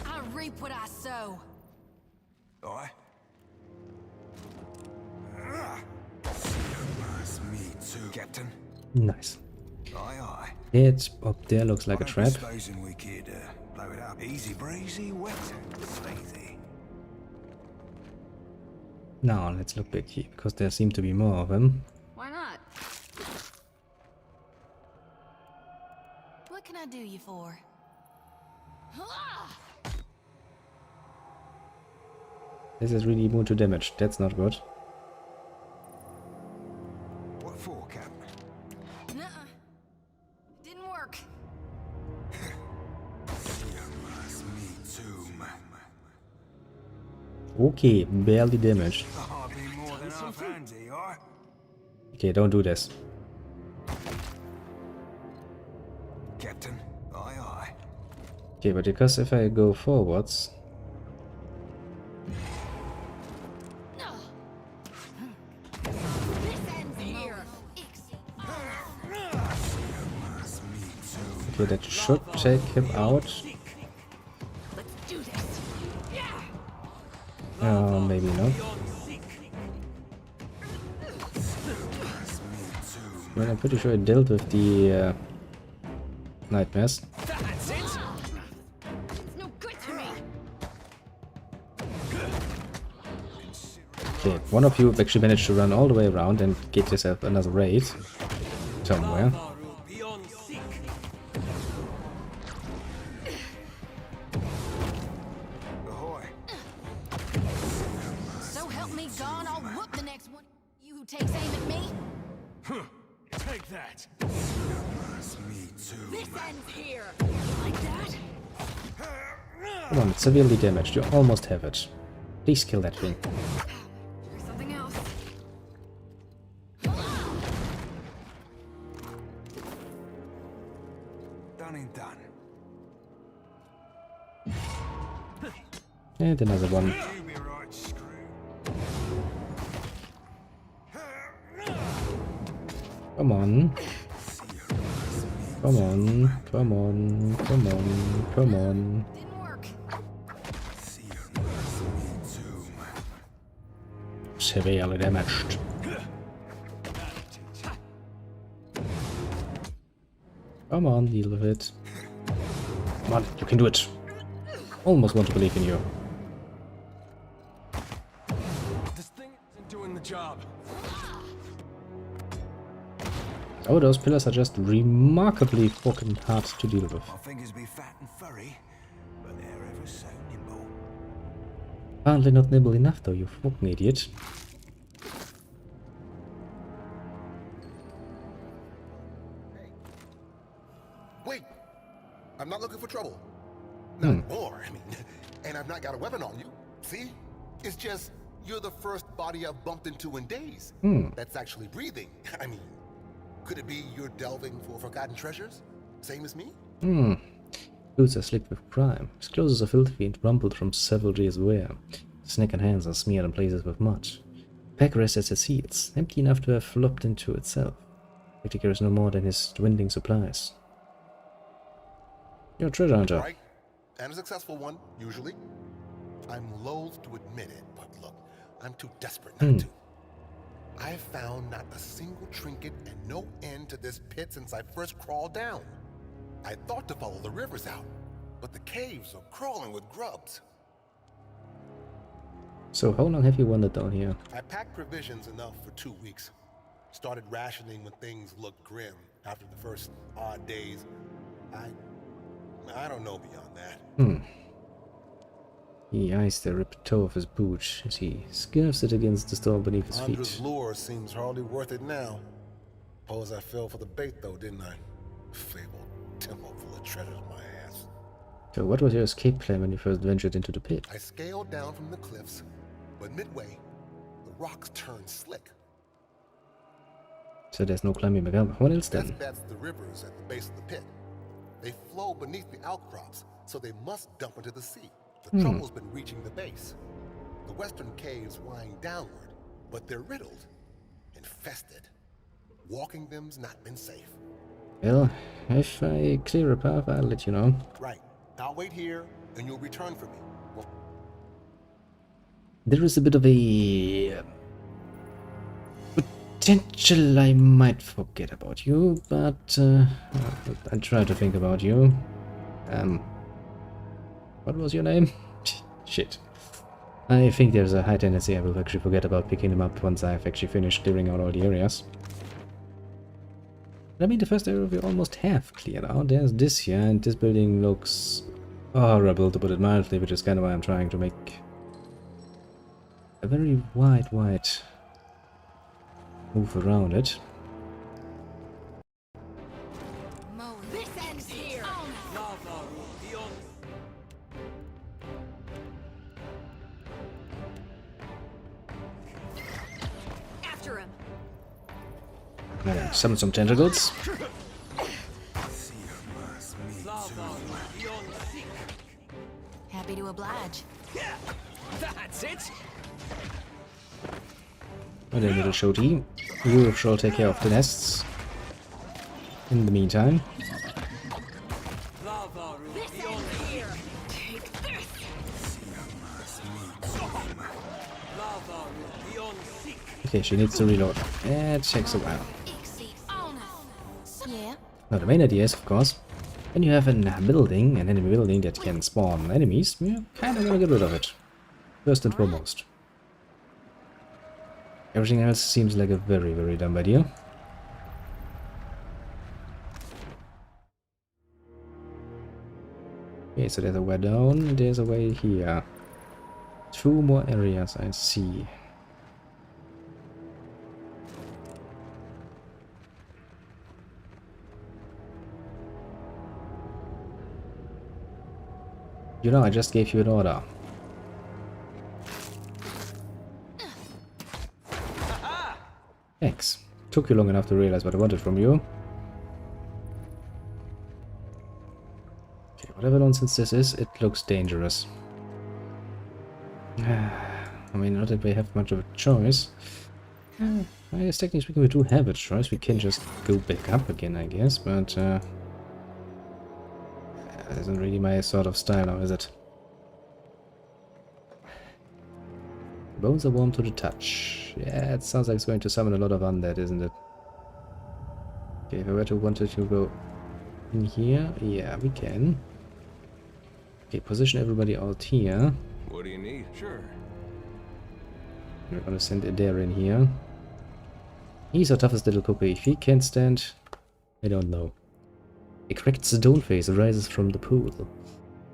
I reap what I sow. Aye. Me too, Captain. Nice. Aye, aye. It's up there, looks like a trap. Supposing we could blow it up easy breezy, wet sleazy. Now let's look back here, because there seem to be more of them. Why not? What can I do you for? This is really immune to damage. That's not good. What for, Cap? Nuh-uh. Didn't work. Me too, man. Okay, barely damaged. I'll be more than half handy, aye? Okay, don't do this. Captain, aye, aye. Okay, but because if I go forwards... Okay, that should take him out. Maybe not. Well, I'm pretty sure I dealt with the nightmares. Okay, one of you actually managed to run all the way around and get yourself another raid somewhere. So help me God, I'll whoop the next one. You who takes aim at me. Take that. Me too. This ends here. Like that? Come on, it's severely damaged. You almost have it. Please kill that thing. Or something else. Done and done. And another one. Come on. Come on, come on, come on, come on. Didn't work. Severely damaged. Come on, deal with it. Come on, you can do it. Almost want to believe in you. This thing isn't doing the job. Oh, those pillars are just remarkably fucking hard to deal with. My fingers be fat and furry, but they're ever so nimble. Apparently not nimble enough though, you fucking idiot. Wait! I'm not looking for trouble. Not more, I mean. And I've not got a weapon on you. See? It's just You're the first body I've bumped into in days. That's actually breathing. I mean, could it be you're delving for forgotten treasures? Same as me? Boots are slick with crime. His clothes are filthy and rumpled from several days' wear. His neck and hands are smeared in places with mud. The pack rests at his heels, empty enough to have flopped into itself. He carries no more than his dwindling supplies. You're a treasure hunter. Right. And a successful one, usually. I'm loath to admit it, but look, I'm too desperate not to. I've found not a single trinket and no end to this pit since I first crawled down. I thought to follow the rivers out, but the caves are crawling with grubs. So how long have you wandered down here? I packed provisions enough for 2 weeks. Started rationing when things looked grim. After the first odd days, I don't know beyond that. He eyes the ripped toe of his boot as he scuffs it against the stone beneath his feet. Andra's lure seems hardly worth it now. Suppose I fell for the bait though, didn't I? Fabled temple full of treasures, my ass. So what was your escape plan when you first ventured into the pit? I scaled down from the cliffs, but midway, the rocks turned slick. So there's no climbing back up. What else then? That's the rivers at the base of the pit. They flow beneath the outcrops, so they must dump into the sea. The trouble's been reaching the base. The western caves wind downward, but they're riddled, infested. Walking them's not been safe. Well, if I clear a path, I'll let you know. Right. I'll wait here, and you'll return for me. There is a bit of a potential I might forget about you, but I'll try to think about you. What was your name? Shit. I think there's a high tendency I will actually forget about picking him up once I've actually finished clearing out all the areas. I mean, the first area we almost have cleared out. There's this here, and this building looks horrible, to put it mildly, which is kind of why I'm trying to make a very wide move around it. This ends here. After him. Summon some tentacles. Happy to oblige. That's it. And then little shorty. You shall take care of the nests. In the meantime. This ends here. Take this. Okay, she needs to reload. It takes a while. Yeah. Now the main idea is, of course, when you have an enemy building that can spawn enemies, you're kind of gonna get rid of it. First and foremost. Everything else seems like a very, very dumb idea. Okay, so there's a way down, there's a way here. 2 more areas I see. You know, I just gave you an order. Thanks. Took you long enough to realize what I wanted from you. Okay, whatever nonsense this is, it looks dangerous. I mean, not that we have much of a choice. I guess technically speaking we do have a choice. We can just go back up again, I guess, but that isn't really my sort of style now, is it? Bones are warm to the touch. Yeah, it sounds like it's going to summon a lot of undead, isn't it? Okay, if I were to wanted to go in here, yeah, we can. Okay, position everybody out here. What do you need? Sure. We're gonna send Adair in here. He's our toughest little cookie. If he can't stand, I don't know. A cracked stone face arises from the pool.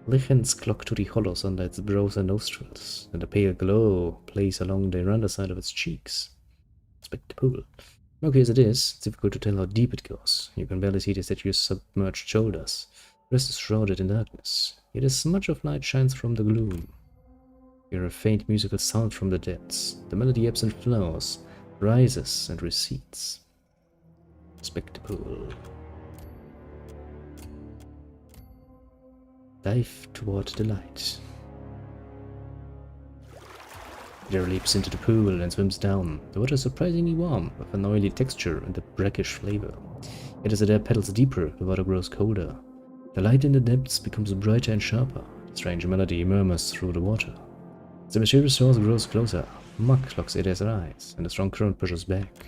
Lichens clock to the hollows under its brows and nostrils, and a pale glow plays along the underside of its cheeks. Inspect the pool. Okay, as it is, it's difficult to tell how deep it goes. You can barely see the statue's submerged shoulders. The rest is shrouded in darkness. Yet a smudge of light shines from the gloom. Hear a faint musical sound from the depths. The melody ebbs and flows, rises and recedes. Inspect the pool. Dive toward the light. Peter leaps into the pool and swims down. The water is surprisingly warm, with an oily texture and a brackish flavor. Yet as Adair paddles deeper, the water grows colder. The light in the depths becomes brighter and sharper. A strange melody murmurs through the water. As the mysterious source grows closer, muck locks Adair's eyes, and a strong current pushes back.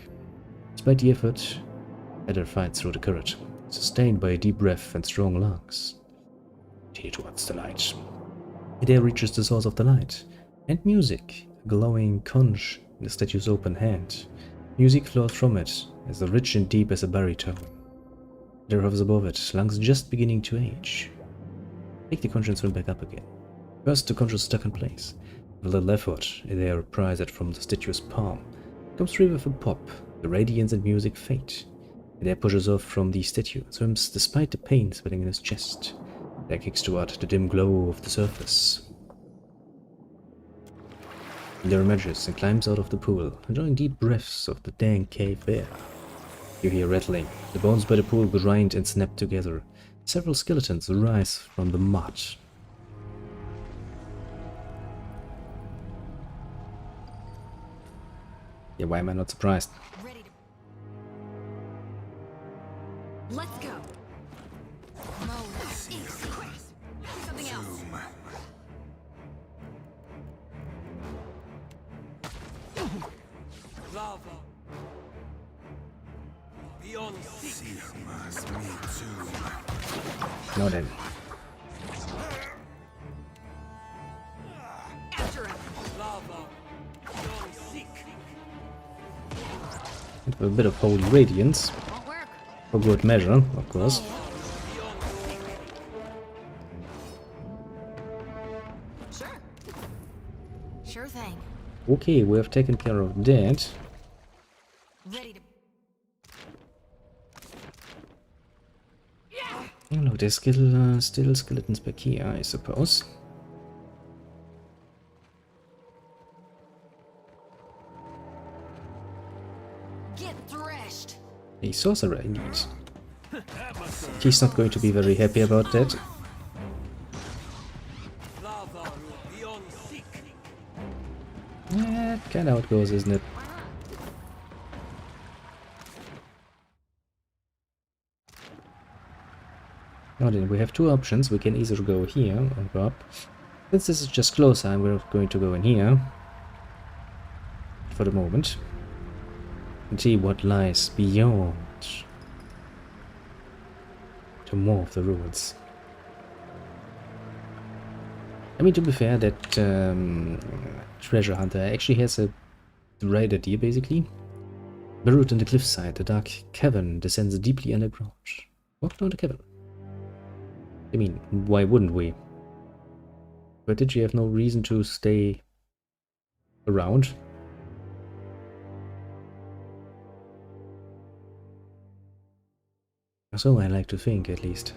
Despite the effort, Adair fights through the current, sustained by a deep breath and strong lungs. Continue towards the light. Adair reaches the source of the light, and music, a glowing conch in the statue's open hand. Music flows from it, as rich and deep as a baritone. Adair hovers above it, lungs just beginning to age. Take the conch and swim back up again. First, the conch is stuck in place. With a little effort, Adair pries it from the statue's palm. It comes free with a pop. The radiance and music fade. Adair pushes off from the statue and swims despite the pain swelling in his chest. Adair kicks toward the dim glow of the surface. Adair emerges and climbs out of the pool, enjoying deep breaths of the dank cave air. You hear rattling. The bones by the pool grind and snap together. Several skeletons rise from the mud. Yeah, why am I not surprised? Ready to... Let's go. Something else. Lava. Beyond sea. Now then. After him. Lava. Beyond sea. And with a bit of holy radiance. For good measure, of course. Sure thing. Okay, we have taken care of that. Ready to... Oh no, there's still skeletons back here, I suppose. Get threshed. A sorcerer indeed. He's not going to be very happy about that. Yeah, kinda how it goes, isn't it? Now then, we have two options. We can either go here or go up. Since this is just closer, I'm going to go in here. For the moment. And see what lies beyond. To more of the ruins. I mean, to be fair, that treasure hunter actually has a right idea, basically. Buried in the cliffside, the dark cavern descends deeply underground. Walk down the cavern. I mean, why wouldn't we? But did you have no reason to stay around? So I like to think, at least.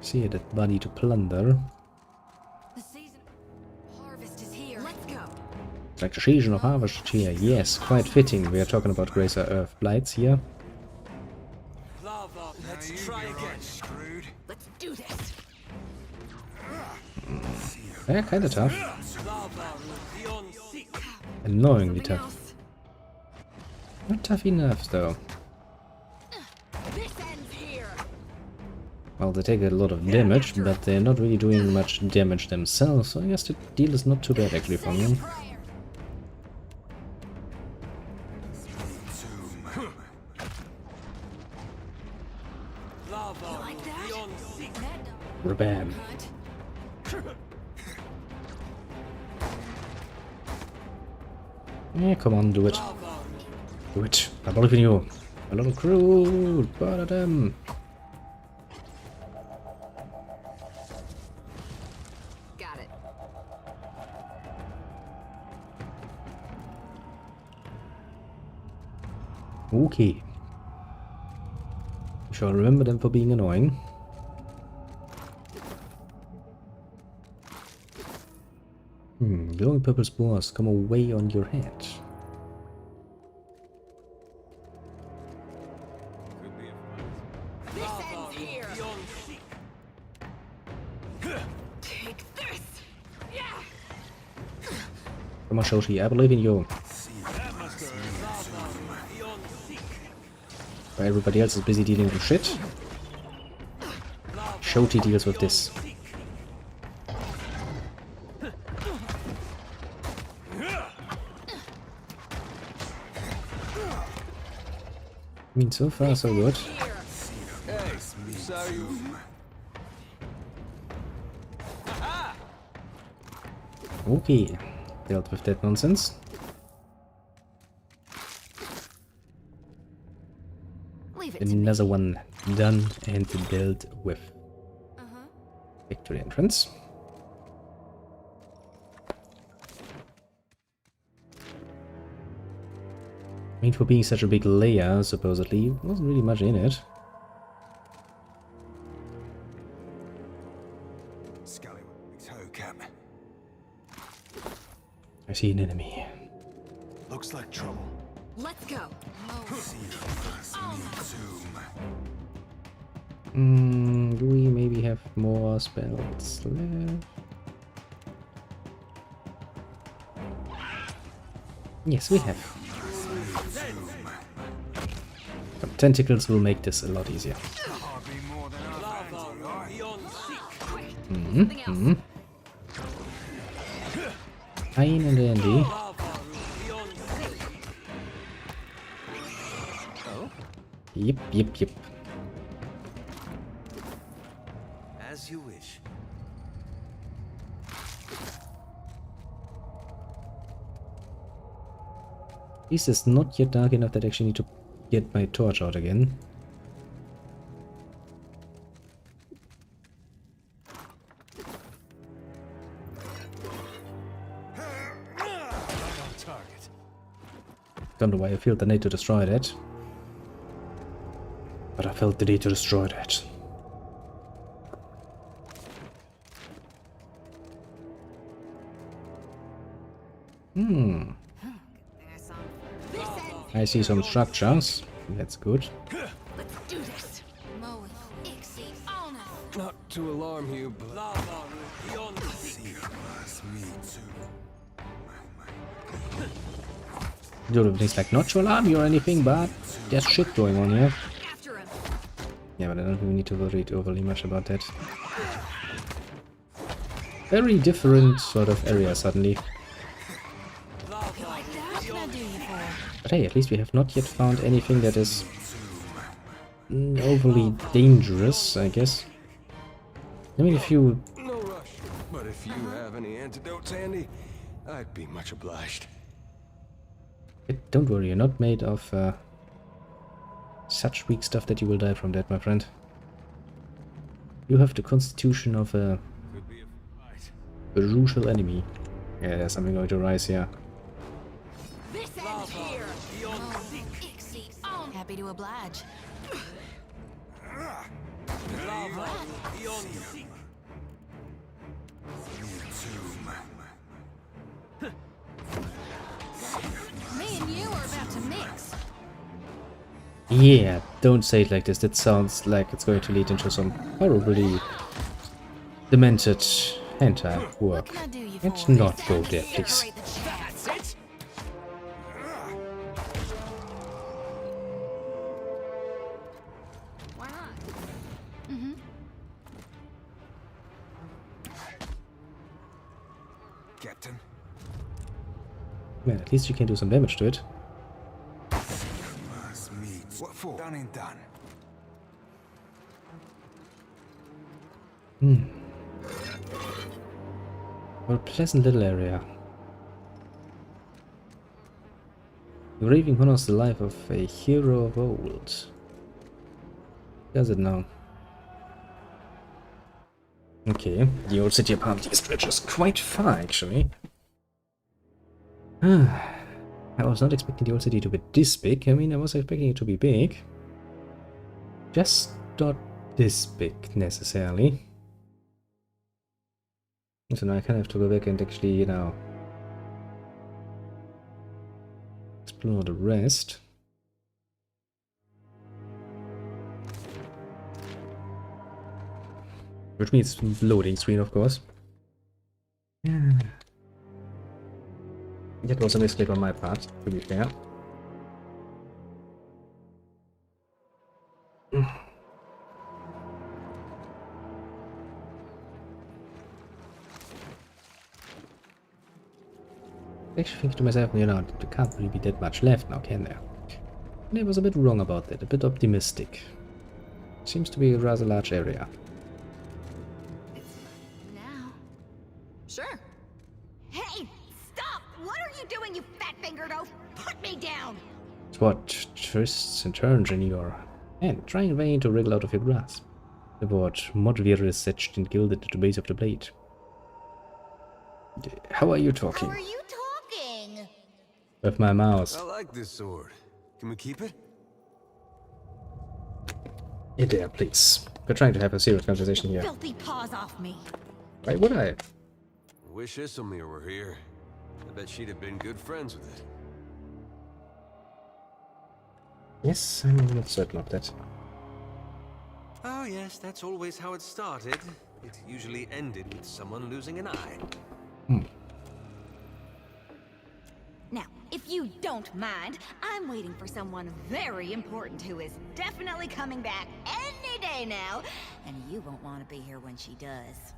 See that body to plunder. The season harvest is here. Let's go. Like the season of harvest here. Yes, quite fitting. We are talking about Gracer Earth Blights here. Lava. Let's try again. Screwed. Let's do this. Yeah, kinda tough. Annoyingly tough. Not tough enough, though. This ends here. Well, they take a lot of damage, but they're not really doing much damage themselves, so I guess the deal is not too bad, actually, for me. Bam. Yeah, come on, do it. Do it. I believe in you. A little crew. Part them. Got it. Okay. Shall remember them for being annoying. Glowing purple spores come away on your head. Come on, Shoshi, I believe in you. While everybody else is busy dealing with shit, Shoti deals with this. I mean, so far so good. Okay, dealt with that nonsense. Another one done and dealt with. Back to the entrance. I mean, for being such a big layer, supposedly, wasn't really much in it. I see an enemy. Looks like trouble. Let's go. Do we maybe have more spells left? Yes, we have. Some tentacles will make this a lot easier. Fine and dandy. Yep. As you wish. At least it's not yet dark enough that I actually need to get my torch out again. Don't know why I felt the need to destroy that. But I felt the need to destroy that. I see some structures. That's good. Let's do this. Not to alarm you, but Dude, everything's like not to alarm you or anything, but there's shit going on here. Yeah, but I don't really need to worry overly much about that. Very different sort of area suddenly. But hey, at least we have not yet found anything that is overly dangerous, I guess. I mean, if you... No rush. But if you have any antidotes handy, I'd be much obliged. Don't worry, you're not made of such weak stuff that you will die from that, my friend. You have the constitution of a crucial enemy. Yeah, there's something going to rise here. This ends here. Happy to oblige. Me and you are about to mix. Yeah, don't say it like this. That sounds like it's going to lead into some horribly demented hentai work. Let's not go there, please. Why not? Captain. Man, at least you can do some damage to it. What for? Done and done. What a pleasant little area. The raving honors the life of a hero of old. Does it now? Okay, the old city apparently stretches quite far, actually. I was not expecting the old city to be this big. I mean, I was expecting it to be big. Just not this big necessarily. So now I kind of have to go back and actually, you know, explore the rest. Which means loading screen, of course. Yeah. That was a mistake on my part, to be fair. I actually think to myself, you know, there can't really be that much left now, can there? And I was a bit wrong about that, a bit optimistic. Seems to be a rather large area. Now. Sure. Hey, stop! What are you doing, you fat-fingered oaf? Put me down! What twists and turns in your hand, trying in vain to wriggle out of your grasp. The word Modvir is etched and gilded at the base of the blade. How are you talking? How are you talking? With my mouse. I like this sword. Can we keep it? In there, please. We're trying to have a serious conversation here. Filthy paws off me. Why would I? Wish Isselmere were here. I bet she'd have been good friends with it. Yes, I'm not certain of that. Oh yes, that's always how it started. It usually ended with someone losing an eye. Now, if you don't mind, I'm waiting for someone very important who is definitely coming back any day now, and you won't want to be here when she does.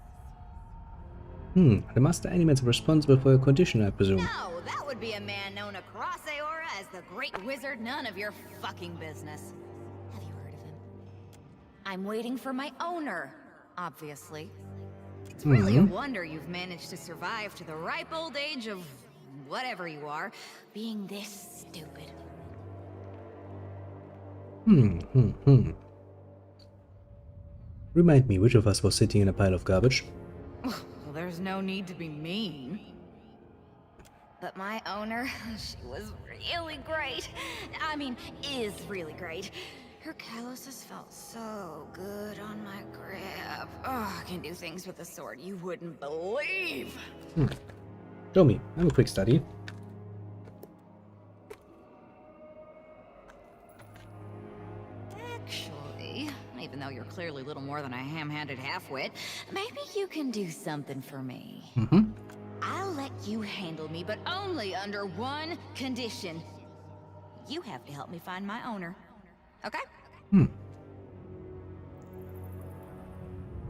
The master animates responsible for your condition, I presume. No, that would be a man known across Aora as the Great Wizard. None of your fucking business. Have you heard of him? I'm waiting for my owner, obviously. It's really a wonder you've managed to survive to the ripe old age of whatever you are, being this stupid. Remind me, which of us was sitting in a pile of garbage? Well, there's no need to be mean. But my owner, she was really great. I mean, is really great. Her calluses felt so good on my grip. Oh, I can do things with a sword you wouldn't believe. Show me. I'm a quick study. Actually, even though you're clearly little more than a ham-handed half-wit, maybe you can do something for me. I'll let you handle me, but only under one condition. You have to help me find my owner. Okay?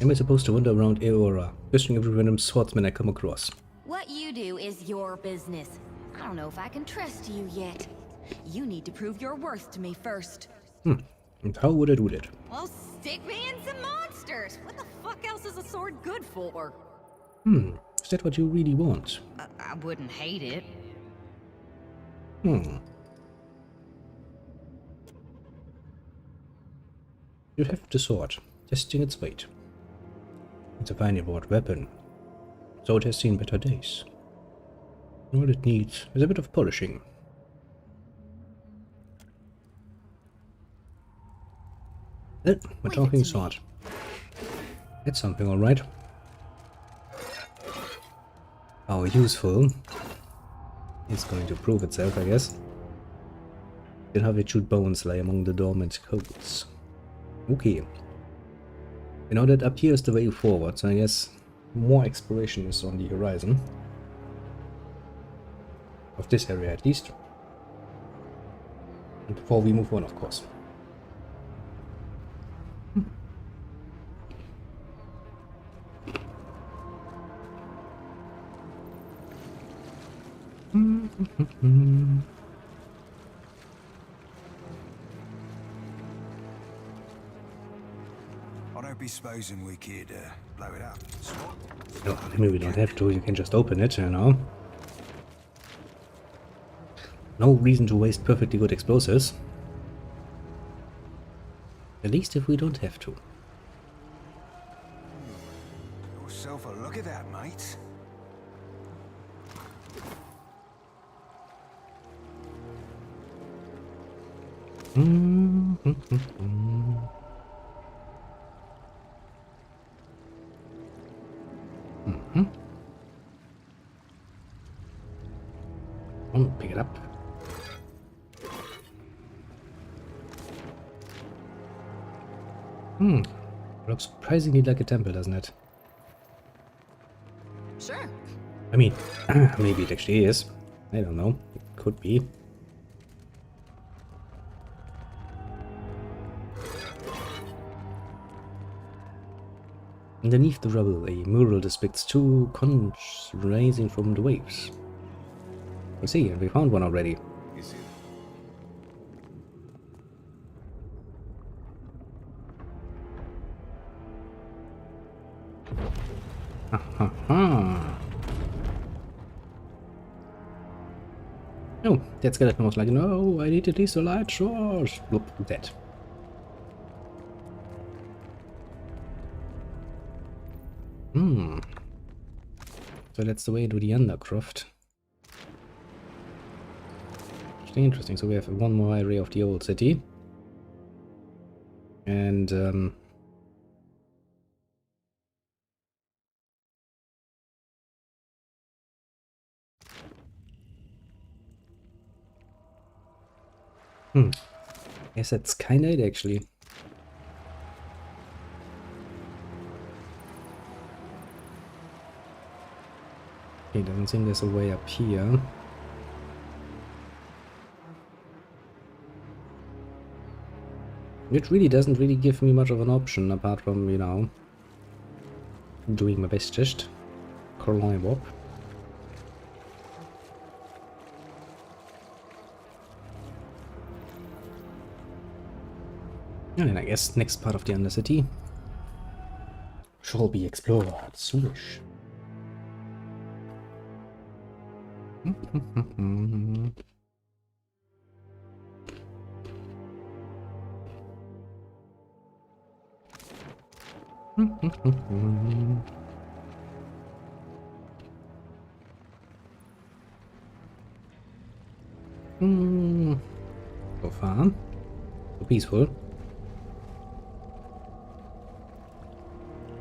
Am I supposed to wander around Aora, questioning every random swordsman I come across? What you do is your business. I don't know if I can trust you yet. You need to prove your worth to me first. And how would I do that? Well, stick me in some monsters. What the fuck else is a sword good for? Is that what you really want? I wouldn't hate it. You have the sword, testing its weight. It's a finely wrought weapon, so it has seen better days. All it needs is a bit of polishing. My talking sword. That's something, alright. How useful it's going to prove itself, I guess. Then how we shoot bones lie among the dormant codes. Okay. You know, that appears the way forward, so I guess more exploration is on the horizon. Of this area at least. And before we move on, of course. I don't be supposing we could blow it up. No, maybe we don't have to, you can just open it, you know. No reason to waste perfectly good explosives. At least if we don't have to. Yourself a look at that, mate. Mm-hmm. Oh, pick it up. Looks surprisingly like a temple, doesn't it? Sure. I mean, maybe it actually is. I don't know. It could be. Underneath the rubble, a mural depicts two conchs rising from the waves. We'll see, and we found one already. You see? Ha ha ha! Oh, that skeleton was like, no, I need at least a light source. Look, that. So that's the way to the Undercroft. Interesting. So we have one more area of the old city. And guess that's kinda it actually. Okay, doesn't seem there's a way up here. Which really doesn't really give me much of an option apart from, you know, doing my bestest. Climb up. And then I guess next part of the Undercity shall be explored soonish. So far, so peaceful.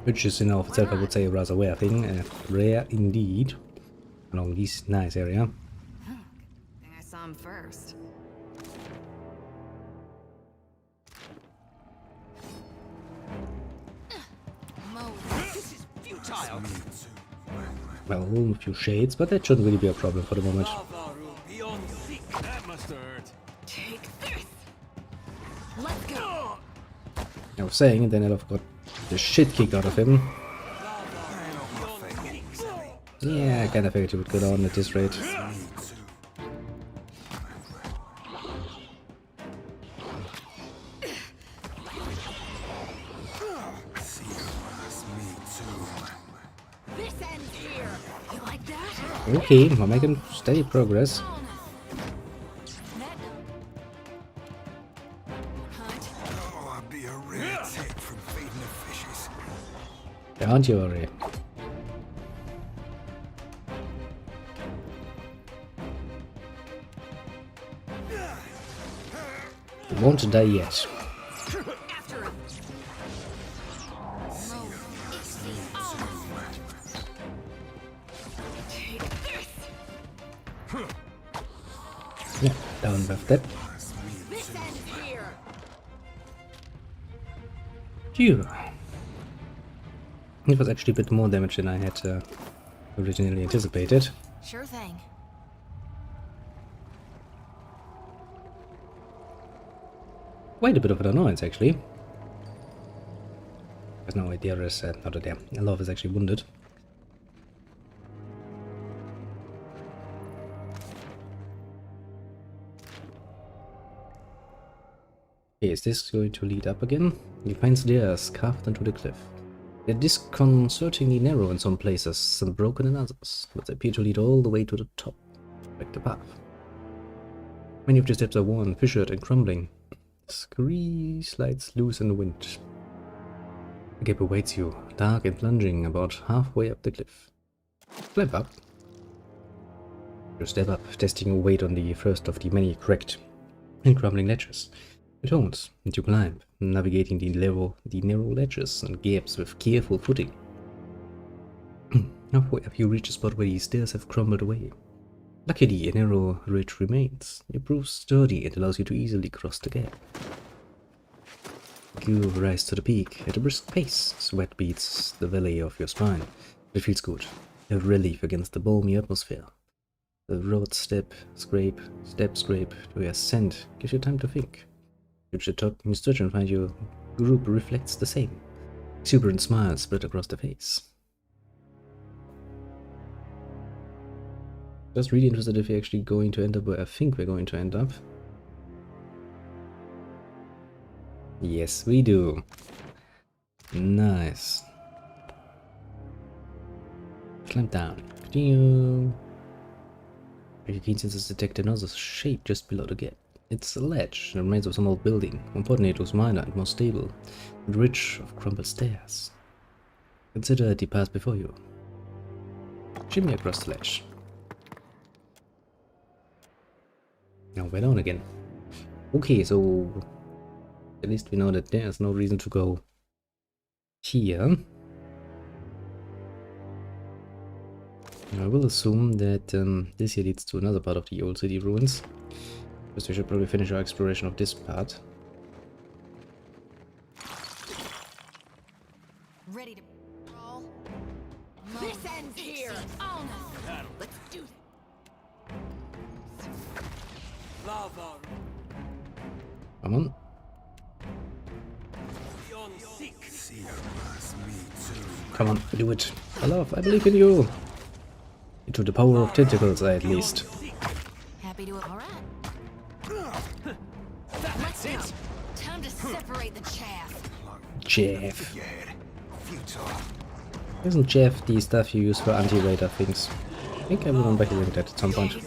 Which is in of itself, I would say, a rather rare thing. Rare indeed. Along this nice area. I think I saw him first. This is futile. Well, a few shades, but that shouldn't really be a problem for the moment. That must have hurt. Take this. Let's go. I was saying, and then I got the shit kicked out of him. Yeah, I kinda figured he would go down at this rate. This ends here. You like that? Okay, we're making steady progress. Oh, I'd be a rare tick from feeding the fishes. Don't you worry. You won't die yet. Yeah, down with that. Phew. It was actually a bit more damage than I had originally anticipated. Sure thing. Quite a bit of an annoyance, actually. There's no idea is not a damn. Love is actually wounded. Okay, is this going to lead up again? He finds stairs carved into the cliff. They're disconcertingly narrow in some places and broken in others, but they appear to lead all the way to the top, like the path. Many of the steps are worn, fissured, and crumbling. The scree slides loose in the wind. A gap awaits you, dark and plunging, about halfway up the cliff. Climb up. You step up, testing your weight on the first of the many cracked and crumbling ledges. It holds, and you climb, navigating the narrow ledges and gaps with careful footing. However, you reach a spot where the stairs have crumbled away. Luckily, a narrow ridge remains. It proves sturdy and allows you to easily cross the gap. You rise to the peak at a brisk pace. Sweat beats the valley of your spine. It feels good. A relief against the balmy atmosphere. The road step, scrape to your ascent gives you time to think. You reach the top, you search and find your group reflects the same. Exuberant smiles spread across the face. Just really interested if we're actually going to end up where I think we're going to end up. Yes, we do. Nice. Climb down. Continue. Your keen senses detect another shape just below the gap. It's a ledge, the remains of some old building. Importantly, it was minor and more stable, and rich of crumbled stairs. Consider the path before you. Shimmy across the ledge. Now we're down again. Okay, so at least we know that there's no reason to go here. I will assume that this here leads to another part of the old city ruins. First we should probably finish our exploration of this part. Ready to brawl? This ends here. Oh no. Let's do it. Lava. Come on. Come on, do it. I believe in you. Into the power of tentacles, at least. Happy to. All right. That's it. Time to separate the chaff. Chaff. Isn't chaff the stuff you use for anti-radar things? I think I remember hearing that at some point.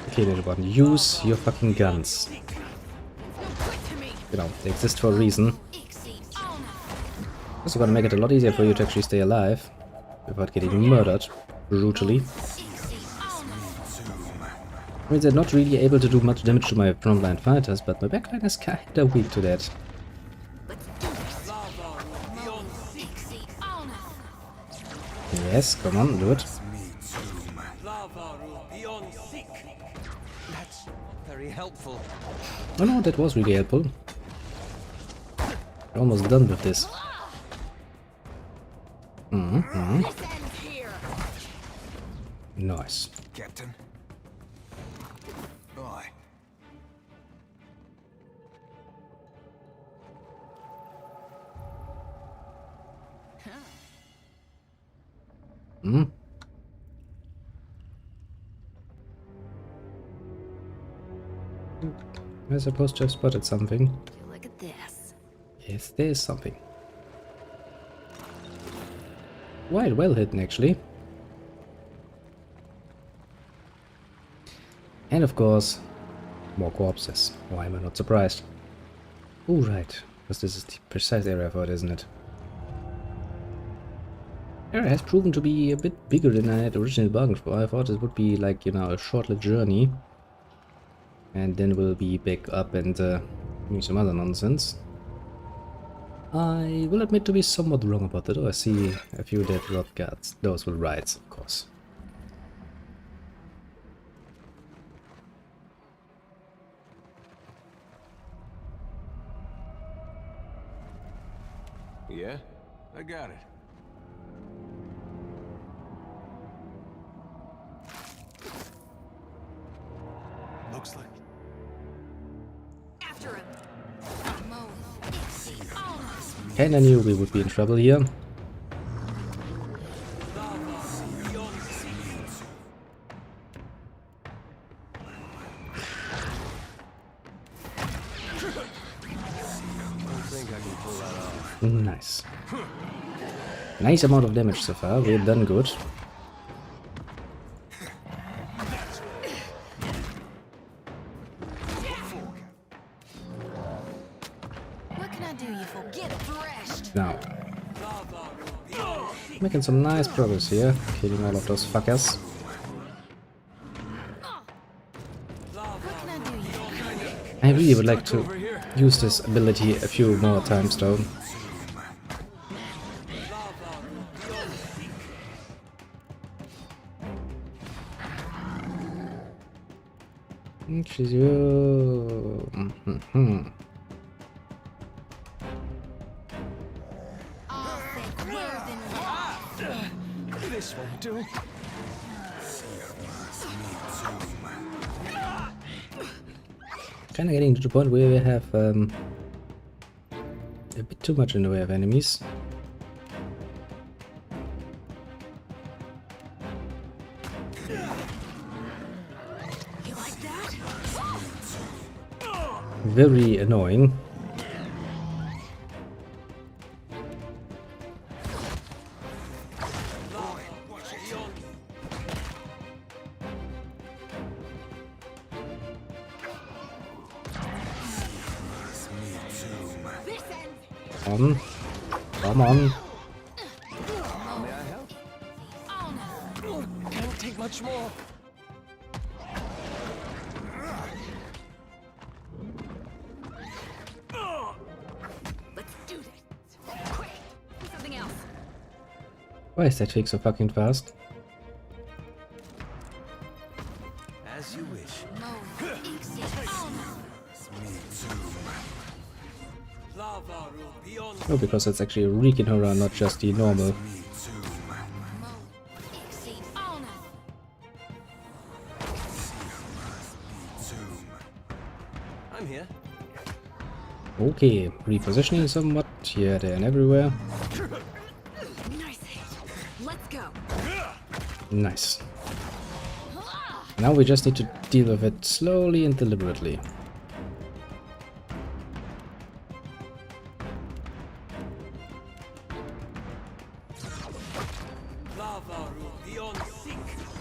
Okay, little one, use your fucking guns. You know, they exist for a reason. Also gonna make it a lot easier for you to actually stay alive without getting murdered brutally. I mean, they're not really able to do much damage to my frontline fighters, but my backline is kinda weak to that. Yes, come on, do it. That's very helpful. Oh no, that was really helpful. We're almost done with this. Nice. Captain. Aye. I suppose to have spotted something. Look at this. Yes, there is something. Quite well hidden, actually. And of course, more corpses. Why am I not surprised? Oh, right. Because this is the precise area for it, isn't it? The area has proven to be a bit bigger than I had originally bargained for. I thought it would be like, you know, a short little journey. And then we'll be back up and do some other nonsense. I will admit to be somewhat wrong about that. Oh, I see a few dead rock guards. Those will rise, of course. Yeah, I got it. Looks like. After him. Kinda knew we would be in trouble here. Nice. Nice amount of damage so far. We've done good. What can I do you for? Get threshed. Now, making some nice progress here, killing all of those fuckers. What can I do you for? I really would like to use this ability a few more times though. She's you. This won't do. Kind of getting to the point where we have a bit too much in the way of enemies. You like that? Very annoying. Come on. May I help? Can't take much more. Let's do this. Quick, do something else. Why is that trick so fucking fast? As you wish. Oh, because it's actually a Rikin Horror, not just the normal. I'm here. Okay, repositioning somewhat. Here, there, and everywhere. Nice hit. Let's go. Nice. Now we just need to deal with it slowly and deliberately.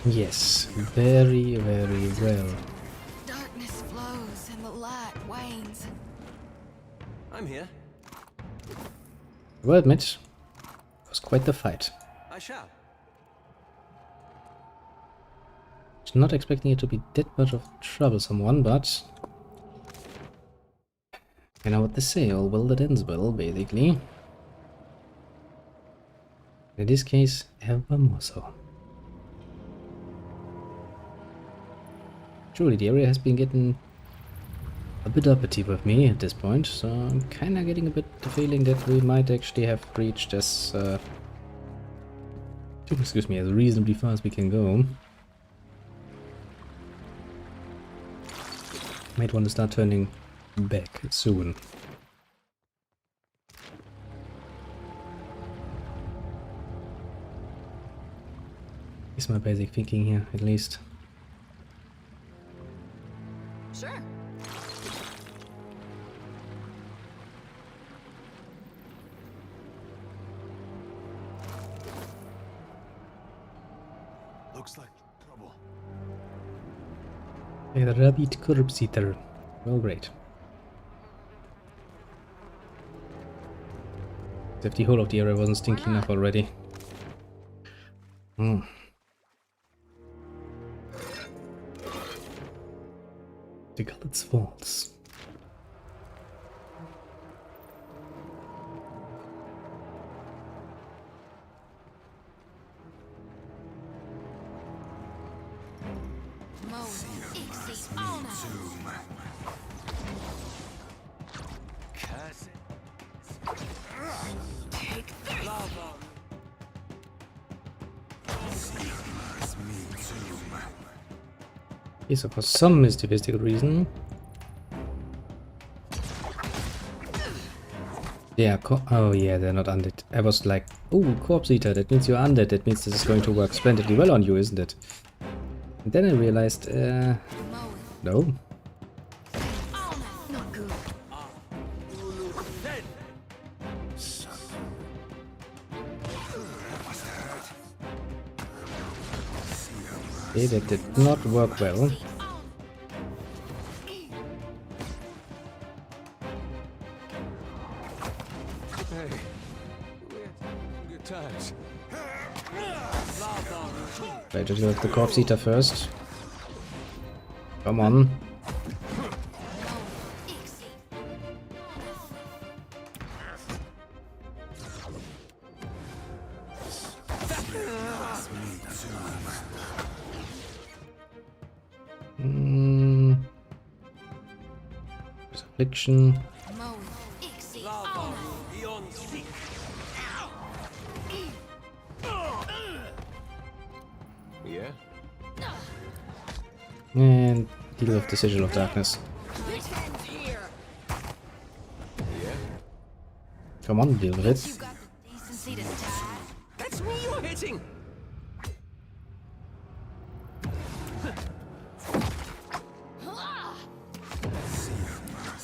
Yes, very, very well. Darkness flows and the light wanes. I'm here. I will admit, it was quite the fight. I shall. Was not expecting it to be that much of a troublesome one, but you know what they say, all well that ends well, basically. In this case, ever more so. Truly, the area has been getting a bit uppity with me at this point, so I'm kind of getting a bit the feeling that we might actually have reached as, excuse me, as reasonably far as we can go. Might want to start turning back soon. Is my basic thinking here, at least. Sure. Looks like trouble. A rabbit corpse eater. Well, great. As if the whole of the area wasn't stinky enough already. The Gullet's Falls. Okay, so for some mystical reason. Yeah, oh yeah, they're not undead. I was like, oh, corpse eater, that means you're undead, that means this is going to work splendidly well on you, isn't it? And then I realized, no. Okay, that did not work well. Try to deal with the corpse eater first. Come on. There's affliction. Yeah? And deal with the Sigil of Darkness. Come on, deal with it. That's me you're hitting!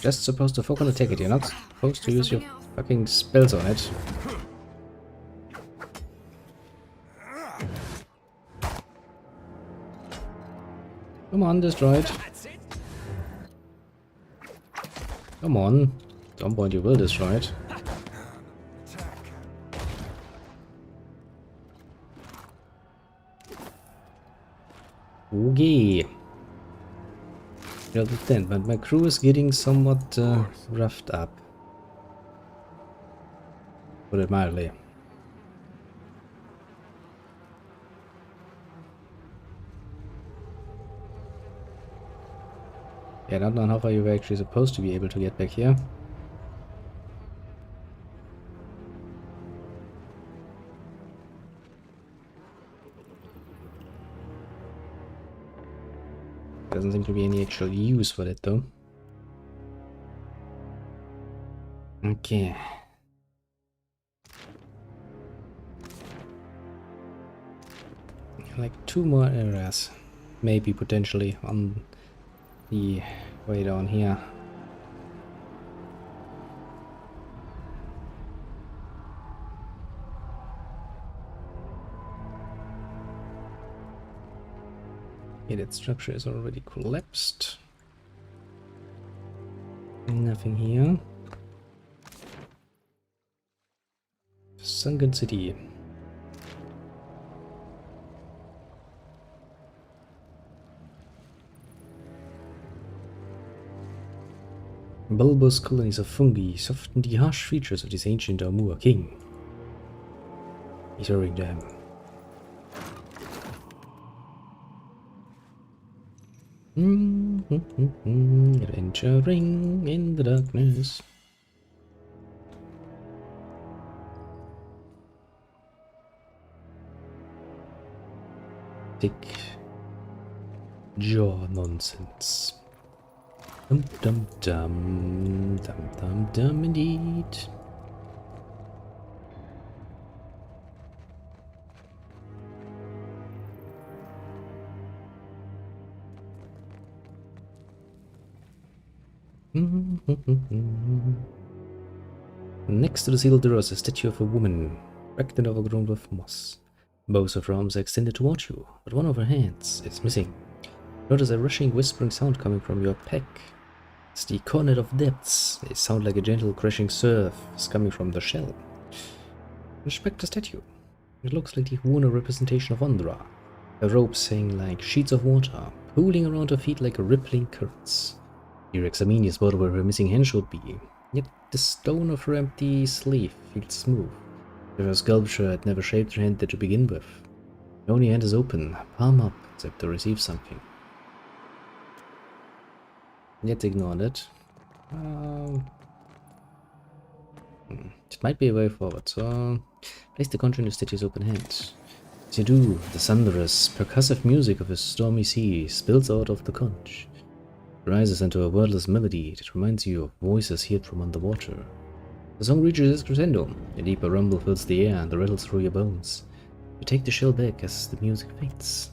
Just supposed to focus on the ticket, you're not supposed to use your fucking spells on it. Come on, destroy it. Come on. At some point you will destroy it. Okay. I understand, but my crew is getting somewhat roughed up. Put it mildly. Yeah, I don't know how far you were actually supposed to be able to get back here. Doesn't seem to be any actual use for that though. Okay. Like 2 more areas, maybe potentially on the way down here. Yeah, that structure is already collapsed. Nothing here. Sunken City. Bulbous colonies of fungi soften the harsh features of this ancient Amur king. He's hurrying them. Adventuring in the darkness. Thick jaw nonsense. Dum dum dum dum dum dum indeed. Next to the sealed door is a statue of a woman, wrecked and overgrown with moss. Both of her arms are extended toward you, but one of her hands is missing. Notice a rushing, whispering sound coming from your pack. It's the cornet of depths. They sound like a gentle, crashing surf is coming from the shell. Inspect the statue. It looks like the Huna representation of Ondra. Her robes hang like sheets of water, pooling around her feet like rippling currents. You examine the spot where her missing hand should be, yet the stone of her empty sleeve feels smooth. If her sculpture had never shaped her hand there to begin with. The only hand is open, palm up, except to receive something. Let's ignore that. It might be a way forward, so place the conch in the statue's open hand. As you do, the thunderous, percussive music of a stormy sea spills out of the conch. It rises into a wordless melody that reminds you of voices heard from underwater. The song reaches its crescendo, a deeper rumble fills the air and rattles through your bones. You take the shell back as the music fades.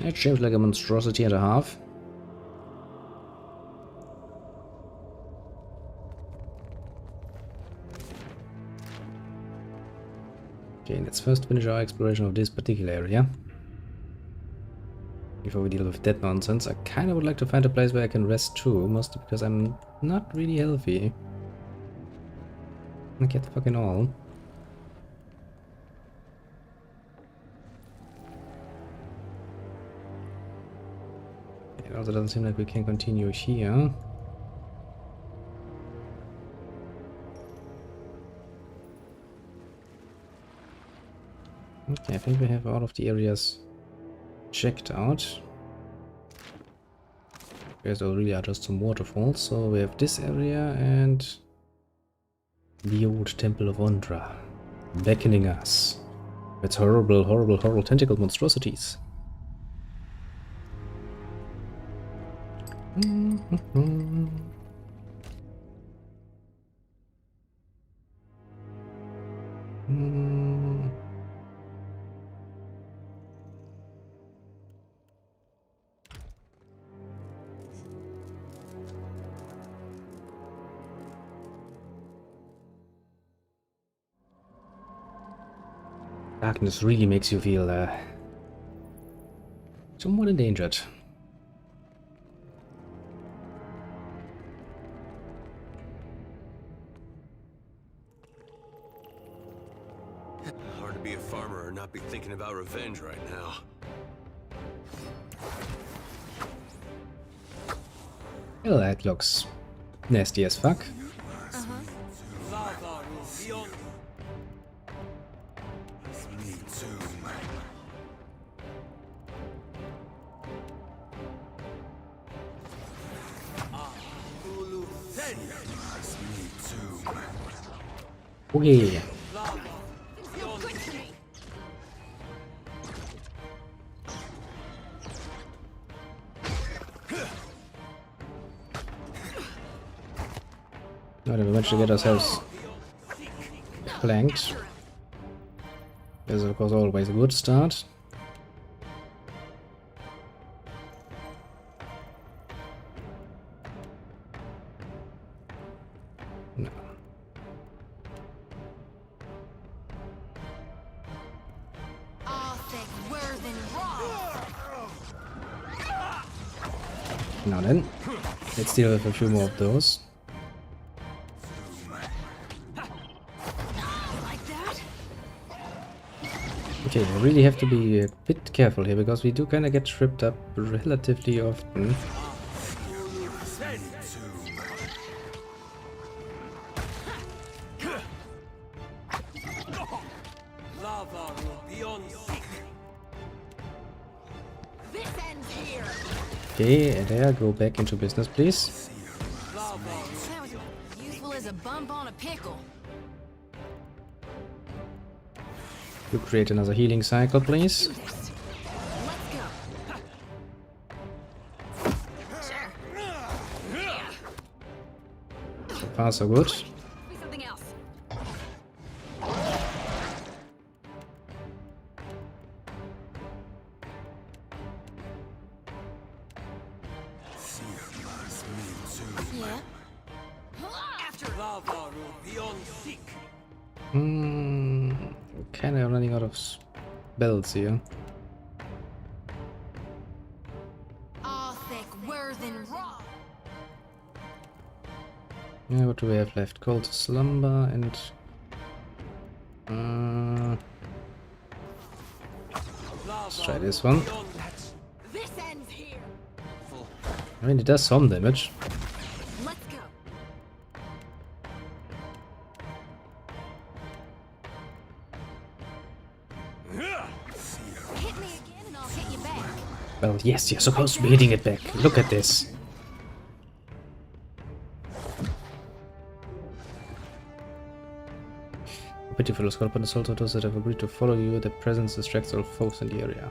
It seems like a monstrosity and a half. Okay, let's first finish our exploration of this particular area. Before we deal with that nonsense, I kinda would like to find a place where I can rest too, mostly because I'm not really healthy. I get fucking all. It also doesn't seem like we can continue here. Okay, I think we have all of the areas checked out. There's really are just some waterfalls, so we have this area and the old Temple of Ondra beckoning us. It's horrible, horrible, horrible tentacle monstrosities. Darkness really makes you feel somewhat endangered. Hard to be a farmer and not be thinking about revenge right now. Well, that looks nasty as fuck. Okay. Now that we managed to get ourselves flanked. This is of course always a good start. No. Now then, let's deal with a few more of those. Okay, we really have to be a bit careful here because we do kind of get tripped up relatively often. Okay, there, go back into business, please. That was useful as a bump on a pickle. You create another healing cycle, please. So far, so good. Kind of running out of spells here. Yeah, what do we have left? Cold Slumber and let's try this one. I mean, it does some damage. Well, yes, you're supposed to be hitting it back. Look at this. Pity for the squad, but also those that have agreed to follow you. Their presence distracts all foes in the area.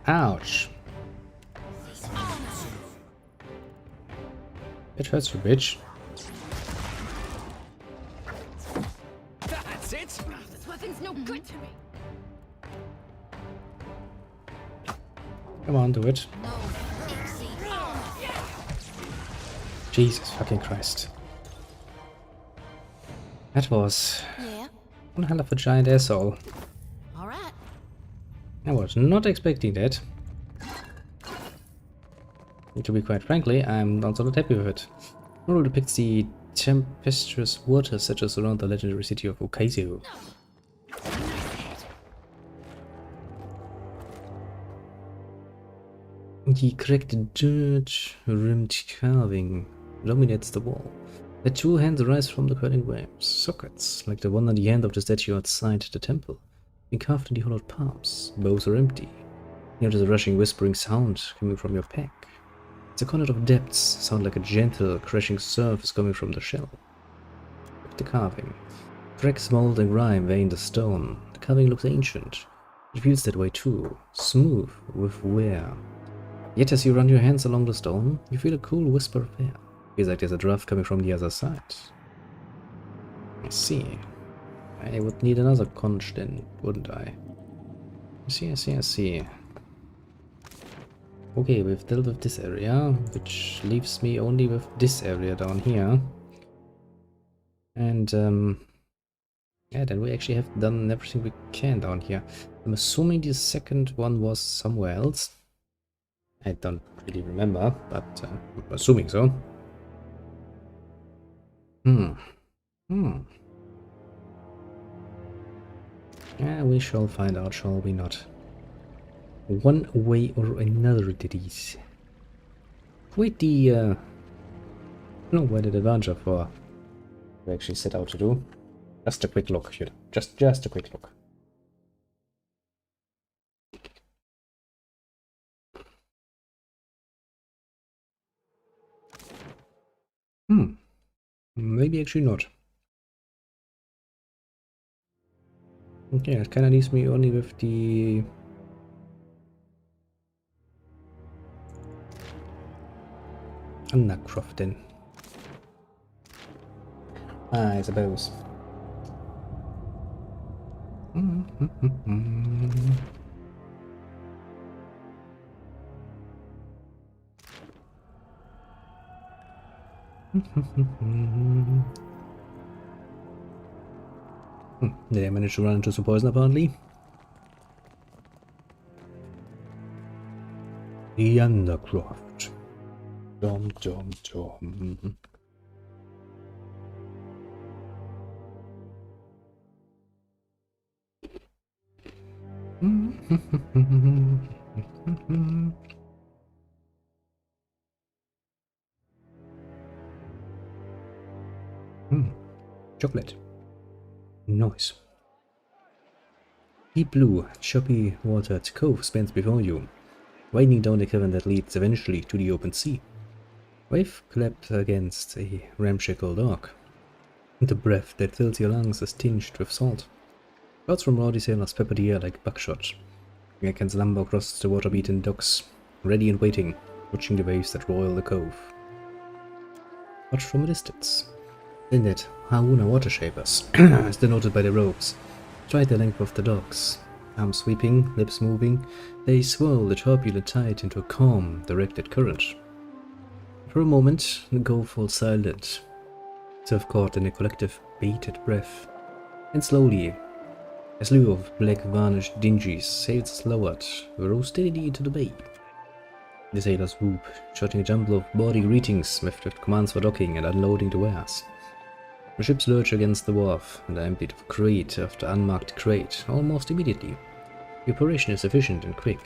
Ouch. It hurts you, bitch. That's it. This weapon's no good to me. Come on, do it. Jesus fucking Christ. That was one hell of a giant asshole. Alright. I was not expecting that. And to be quite frankly, I'm also not happy with it. Rule depicts the tempestuous water settles around the legendary city of Okazu. The cracked dirt-rimmed carving dominates the wall. The two hands rise from the curling waves, sockets, like the one on the hand of the statue outside the temple, being carved in the hollowed palms. Both are empty. You notice a rushing, whispering sound coming from your pack. The conduit of depths sound like a gentle, crashing surf is coming from the shell. Look at the carving. Cracks, mold, and grime vein the stone. The carving looks ancient. It feels that way too, smooth with wear. Yet as you run your hands along the stone, you feel a cool whisper of air. Feels like there's a draft coming from the other side. I see. I would need another conch then, wouldn't I? I see. Okay, we've dealt with this area, which leaves me only with this area down here. And, yeah, then we actually have done everything we can down here. I'm assuming the second one was somewhere else. I don't really remember, but I'm assuming so. Yeah, we shall find out, shall we not? One way or another it is. With the long-awaited adventure for we actually set out to do. Just a quick look, just a quick look. Maybe actually not. Okay, it kinda leaves me only with the Undercroft then. I suppose. Did I manage to run into some poison apparently? The Undercroft. Dom. Chocolate. Nice. Deep blue, choppy watered cove spans before you, widening down the cavern that leads eventually to the open sea. Wave clapped against a ramshackle dock. The breath that fills your lungs is tinged with salt. Clouds from rowdy sailors pepper the air like buckshot. I can slumber across the water-beaten docks, ready and waiting, watching the waves that roil the cove. Watch from a distance. Then that Hauna water shapers, as denoted by the ropes, stride the length of the docks. Arms sweeping, lips moving, they swirl the turbulent tide into a calm, directed current. For a moment, the cove falls silent, self caught in a collective bated breath, and slowly, a slew of black varnished dinghies sails lowered, row steadily into the bay. The sailors whoop, shouting a jumble of bawdy greetings with commands for docking and unloading the wares. The ships lurch against the wharf and are emptied of crate after unmarked crate almost immediately. The operation is efficient and quick.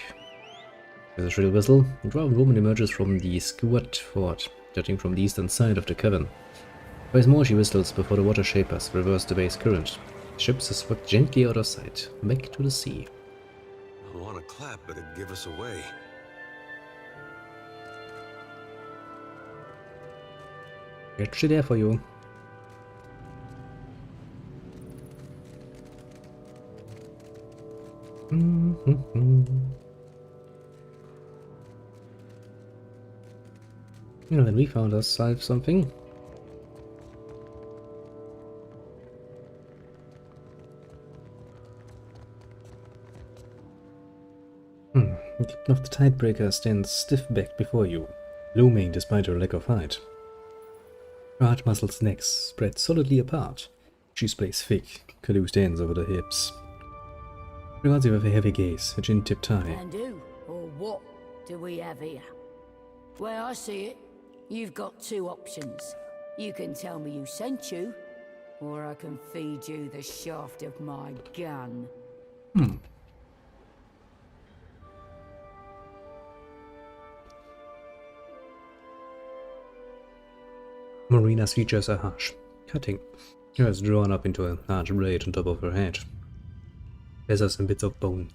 With a shrill whistle, a dwarven woman emerges from the squat fort, jutting from the eastern side of the cavern. Twice more she whistles before the water shapers reverse the bay's current. The ships are swept gently out of sight, back to the sea. I want to clap, but it'd give us away. Actually there for you. Well, then we found ourselves something. The captain of the Tidebreaker stands stiff-backed before you, looming despite her lack of height. Her hard-muscled necks spread solidly apart. She splays thick, calloused hands over the hips. Regards you with a heavy gaze, a chin tipped high. And who, or what, do we have here? Where I see it, you've got two options. You can tell me who sent you, or I can feed you the shaft of my gun. Marina's features are harsh, cutting. She is drawn up into a large braid on top of her head. Feathers and bits of bone,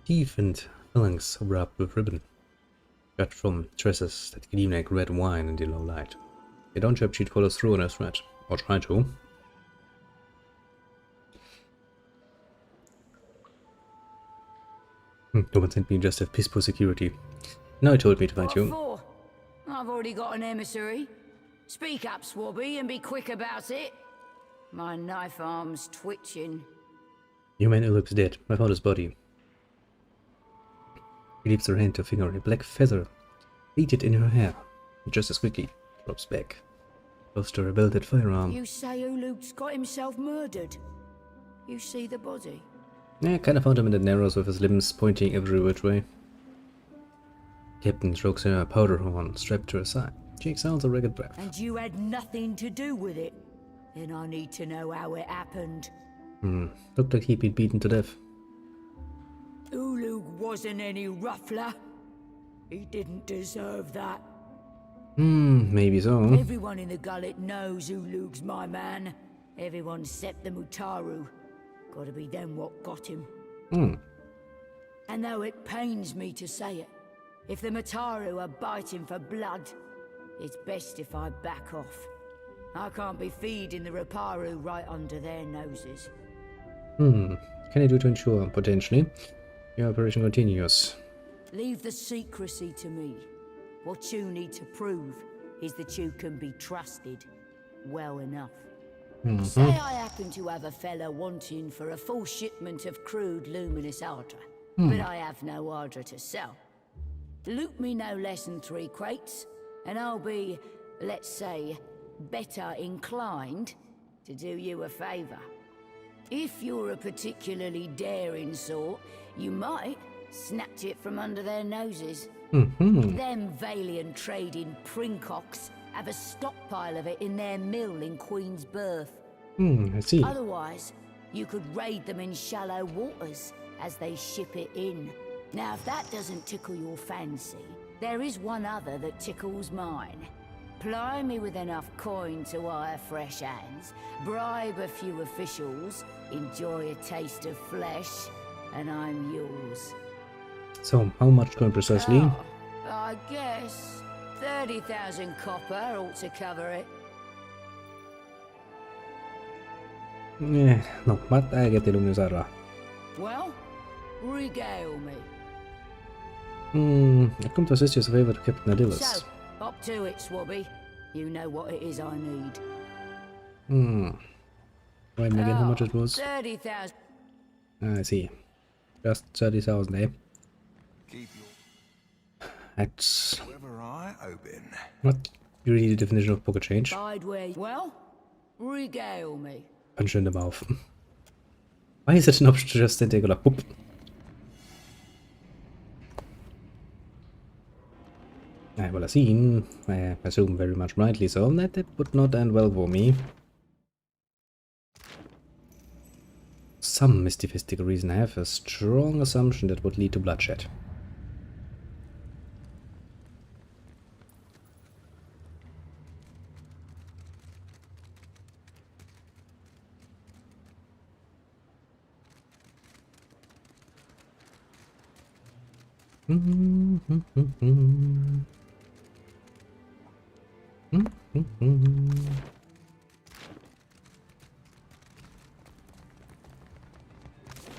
teeth and phalanx wrapped with ribbon, cut from tresses that gleam like red wine in the low light. They don't hope she'd follow through on her threat, or try to. No one sent me just have peaceful security. No, he told me to find you. For? I've already got an emissary. Speak up, Swabby, and be quick about it. My knife arm's twitching. Human Ulip's dead. I found his body. She leaves her hand to finger a black feather, beaded in her hair. Just as quickly, drops back. Close to her belted firearm. You say Uluk's got himself murdered? You see the body? Yeah, kind of found him in the narrows with his limbs pointing every which way. Captain strokes her powder horn strapped to her side. She exhales a ragged breath. And you had nothing to do with it? Then I need to know how it happened. Looked like he'd been beaten to death. Uluk wasn't any ruffler. He didn't deserve that. Maybe so. Everyone in the gullet knows Uluk's my man. Everyone except the Mutaru. Gotta be them what got him. And though it pains me to say it, if the Mutaru are biting for blood, it's best if I back off. I can't be feeding the Raparu right under their noses. Can I do to ensure, potentially, your operation continues? Leave the secrecy to me. What you need to prove is that you can be trusted well enough. Say I happen to have a fella wanting for a full shipment of crude luminous Ardra, but I have no Ardra to sell. Loot me no less than 3 crates, and I'll be, let's say, better inclined to do you a favor. If you're a particularly daring sort, you might snatch it from under their noses. Them Valiant trading Princocks have a stockpile of it in their mill in Queen's Berth. I see. Otherwise, you could raid them in shallow waters as they ship it in. Now, if that doesn't tickle your fancy, there is one other that tickles mine. Ply me with enough coin to hire fresh hands, bribe a few officials, enjoy a taste of flesh, and I'm yours. So, how much coin precisely? Oh, I guess 30,000 copper ought to cover it. Yeah, no, but I get the luminous Ardra. Well, regale me. I've come to assist you as a favor to Captain Adilus. So, up to it, Swabby. You know what it is I need. Wait again how much it was? 30,000. I see. Just 30,000, eh? Keep That's your eye open. not really the definition of pocket change. Well, regale me. Punch in the mouth. Why is it an option to just stand there and go like, boop? I will have seen, I assume very much rightly so, that it would not end well for me. Some mystical reason I have a strong assumption that would lead to bloodshed.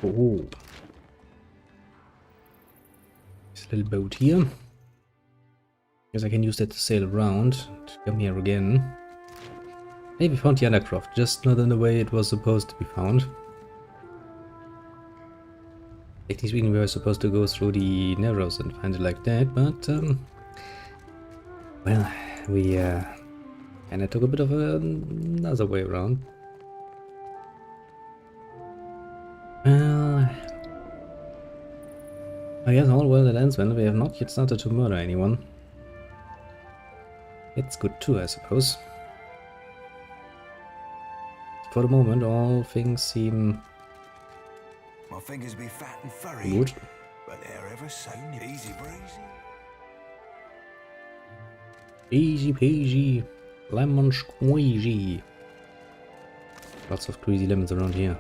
Oh, this little boat here. Guess I can use that to sail around to come here again. Maybe found the Undercroft, just not in the way it was supposed to be found. Technically speaking, we were supposed to go through the Narrows and find it like that, but well, we and I took a bit of another way around. Well, I guess all well that ends when we have not yet started to murder anyone. It's good too, I suppose. for the moment, all things seem My fingers be fat and furry, good. but they're ever so easy breezy. Easy peasy, lemon squeezy. Lots of crazy lemons around here.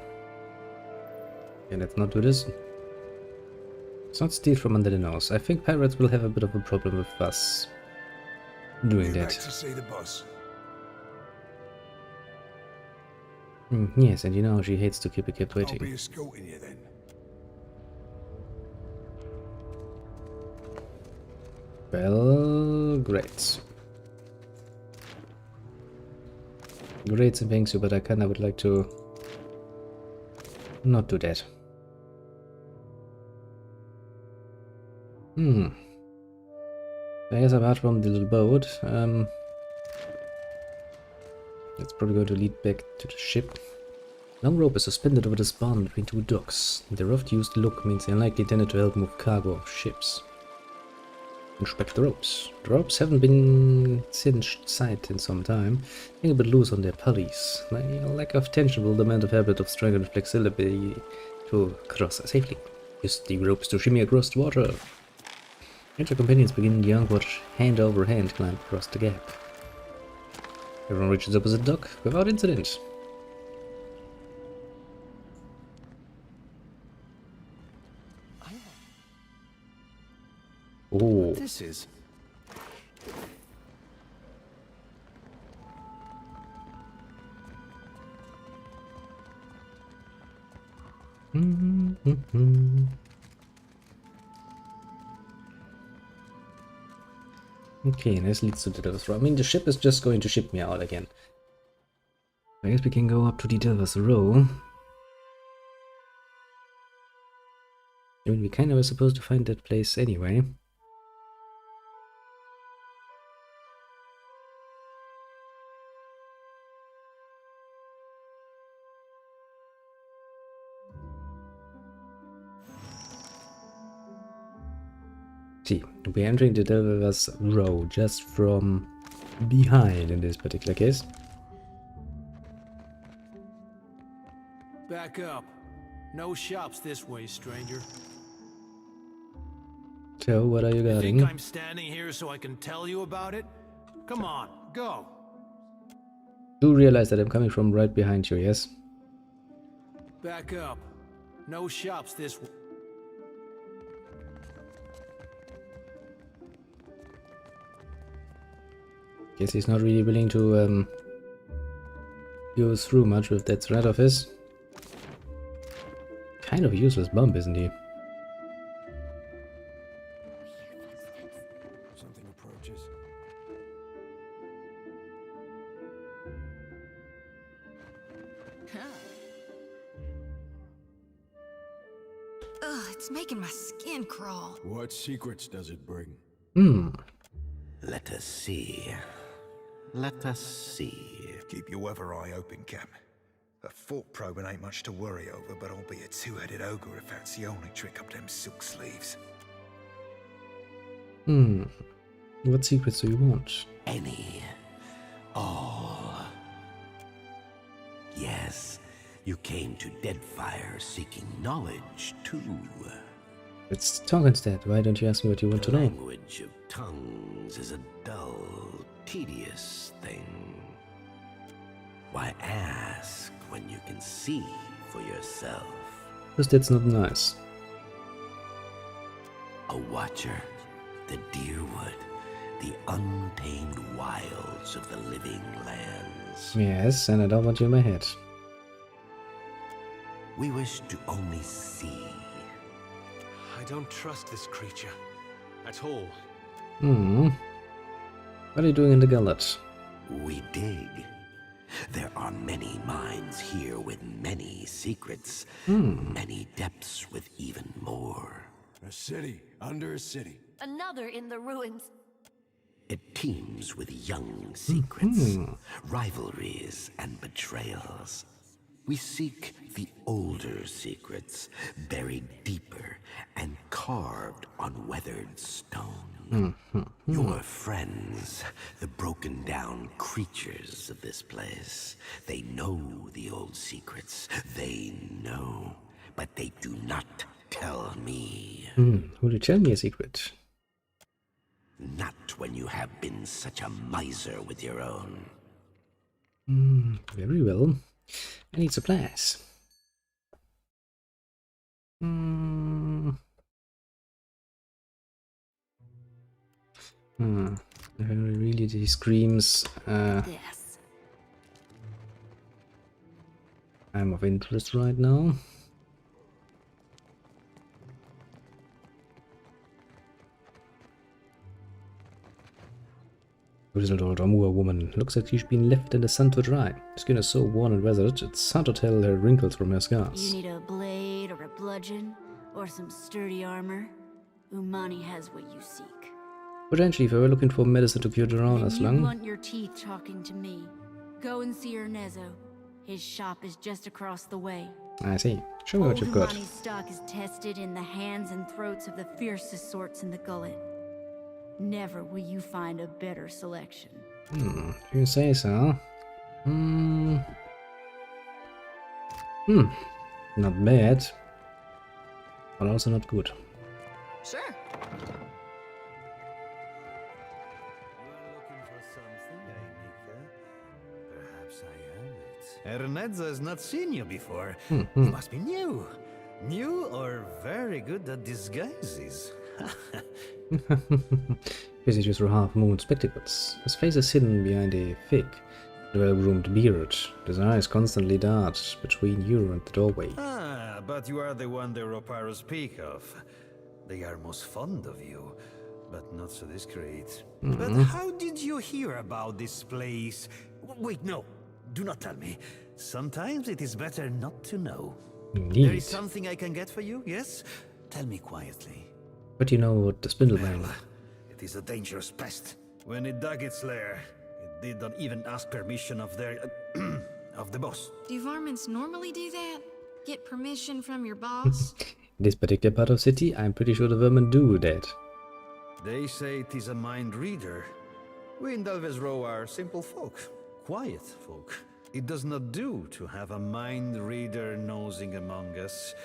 Okay, let's not do this. Let's not steal from under the nose. I think pirates will have a bit of a problem with us doing You're that. back to see the boss. Yes, and you know she hates to keep a kid I'll waiting. be escorting you then. Well, great. Great, and thanks you, but I kinda would like to not do that. I guess apart from the little boat, it's probably going to lead back to the ship. Long rope is suspended over the span between two docks. The rough used look means they are likely intended to help move cargo of ships. Inspect the ropes. The ropes haven't been cinched tight in some time, being a bit loose on their pulleys. A lack of tension will demand a fair bit of strength and flexibility to cross safely. Use the ropes to shimmy across the water. As your companions begin the onward hand over hand climb across the gap. Everyone reaches the opposite dock without incident. Oh. This is. Okay, this leads to the Delvers Row. I mean, the ship is just going to ship me out again. I guess we can go up to the Delvers Row. I mean, we kind of were supposed to find that place anyway. See, we're entering the Delvers Row just from behind in this particular case. Back up. No shops this way, stranger. So, what are you You guarding? think I'm standing here so I can tell you about it? Come on, go. Do realize that I'm coming from right behind you, yes? Back up. No shops this way. Guess he's not really willing to go through much with that threat of his. Kind of a useless bump, isn't he? Something approaches. Ugh, it's making my skin crawl. What secrets does it bring? Let us see. Let us see. Keep your weather eye open, Cap. A fork probing ain't much to worry over, but I'll be a two-headed ogre if that's the only trick up them silk sleeves. What secrets do you want? Any. All. Yes, you came to Deadfire seeking knowledge, too. Let's talk instead. Why don't you ask me what you want to know? Language of tongues is a dull, tedious thing. Why ask when you can see for yourself? Because that's not nice. A watcher, the deerwood, the untamed wilds of the living lands. Yes, and I don't want you in my head. We wish to only see. I don't trust this creature. At all. What are you doing in the gullet? We dig. There are many mines here with many secrets. Many depths with even more. A city under a city. Another in the ruins. It teems with young secrets, rivalries, and betrayals. We seek the older secrets, buried deeper and carved on weathered stone. Your friends, the broken down creatures of this place, they know the old secrets. They know, but they do not tell me. Will you tell me a secret? Not when you have been such a miser with your own. Very well. I need supplies. Really screams. Yes. I'm of interest right now. Grizzled old Amur woman. Looks like she's been left in the sun to dry. Skin is so worn and weathered, it's hard to tell her wrinkles from her scars. You need a blade or a bludgeon or some sturdy armor. Umani has what you seek. Potentially, if I were looking for medicine to cure Durana's You lung. want your teeth talking to me. Go and see Ernesto. His shop is just across the way. I see. Show me what you've got. Umani's stock is tested in the hands and throats of the fiercest sorts in the gullet. Never will you find a better selection. If you say so. Not bad. But also not good. Sure. Ernezzo has not seen you before. You must be new. New or very good at disguises. Busy just through half-moon spectacles. His face is hidden behind a thick, well-groomed beard. His eyes constantly dart between you and the doorway. Ah, but you are the one the Roparos speak of. They are most fond of you, but not so discreet. But how did you hear about this place? Wait, no. Do not tell me. Sometimes it is better not to know. Indeed. There is something I can get for you, yes? Tell me quietly. But you know what the Spindleman. It is a dangerous pest. When it dug its lair, it did not even ask permission of their... of the boss. Do varmints normally do that? Get permission from your boss? In this particular part of city, I'm pretty sure the vermin do that. They say it is a mind reader. We in Delves Row are simple folk. Quiet folk. It does not do to have a mind reader nosing among us.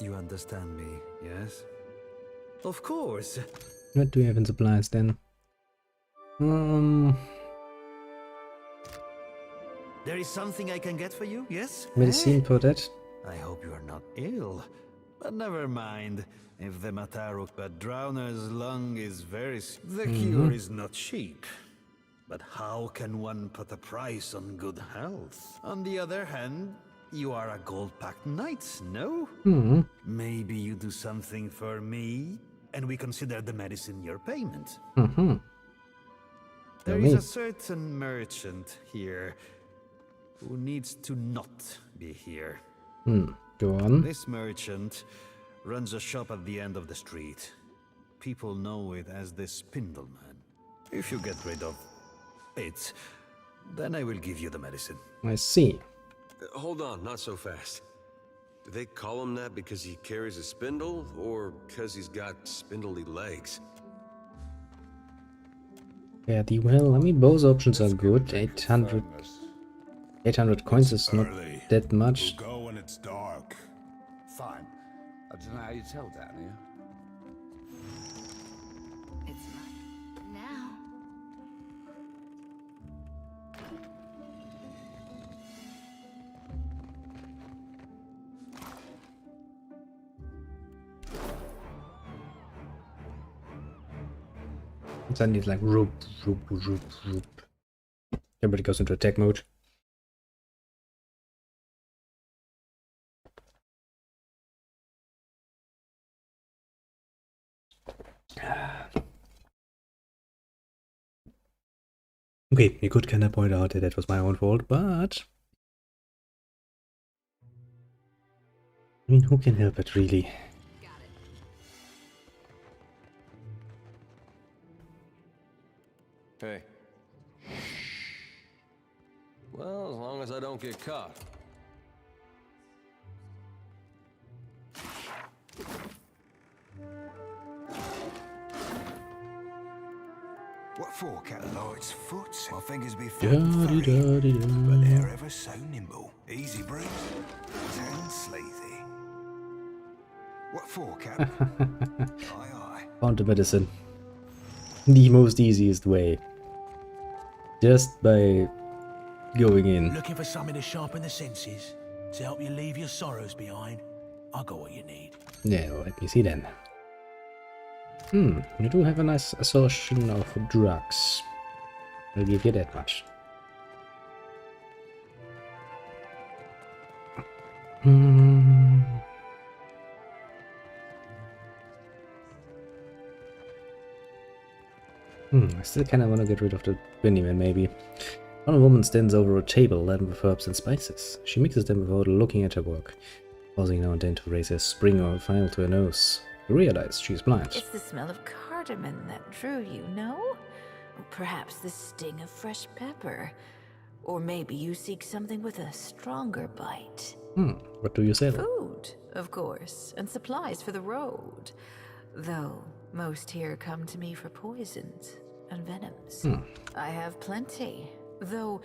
You understand me, yes? Of course. What do we have in supplies then? There is something I can get for you, yes? Medicine for that? I hope you are not ill. But never mind. If the Mataruk but Drowner's lung is very... The cure is not cheap. But how can one put a price on good health? On the other hand, you are a gold-packed knight, no? Maybe you do something for me, and we consider the medicine your payment. There is a certain merchant here who needs to not be here. Go on. This merchant runs a shop at the end of the street. People know it as the Spindleman. If you get rid of it, then I will give you the medicine. I see. Hold on, not so fast. Do they call him that because he carries a spindle, or because he's got spindly legs? Yeah, well, I mean, both options are good. 800 coins is not that much. We'll go when it's dark. Fine. I don't know how you tell down here. It's not now. Suddenly it's like roop, roop, roop, roop. Everybody goes into attack mode. Okay, you could kind of point out that that was my own fault, but... I mean, who can help it, really? Hey. Well, as long as I don't get caught. for, Captain? Lord's foot. My fingers be Da-di-da-di-da. but they're ever so nimble. Easy breeze. Sounds sleazy. What for, Captain? Found the medicine. The most easiest way. Just by going in. Looking for something to sharpen the senses, to help you leave your sorrows behind? I got what you need. Yeah, well, let me see then. You do have a nice assortment of drugs. I'll give you that much. I still kind of want to get rid of the Benjamin, maybe. One woman stands over a table laden with herbs and spices. She mixes them without looking at her work, pausing now and then to raise a spring or a vial to her nose. You realize she's blind. It's the smell of cardamom that drew you, no? Or perhaps the sting of fresh pepper. Or maybe you seek something with a stronger bite. What do you sell? Food, of course, and supplies for the road. Though most here come to me for poisons and venoms. I have plenty. Though,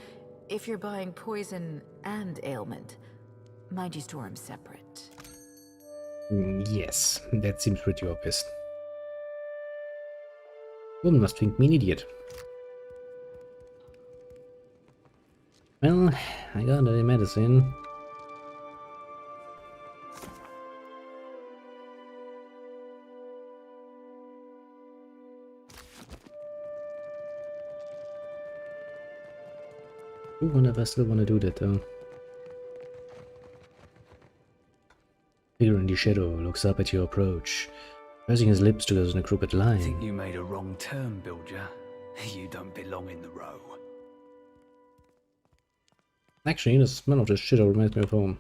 if you're buying poison and ailment, mind you store them separate. Yes, that seems pretty obvious. Woman must think me an idiot. Well, I got the medicine. I wonder if I still want to do that though. Figure in the shadow looks up at your approach, pressing his lips together in a crooked line. I think you made a wrong turn, Bilger. You don't belong in the row. Actually, the smell of this shit reminds me of home.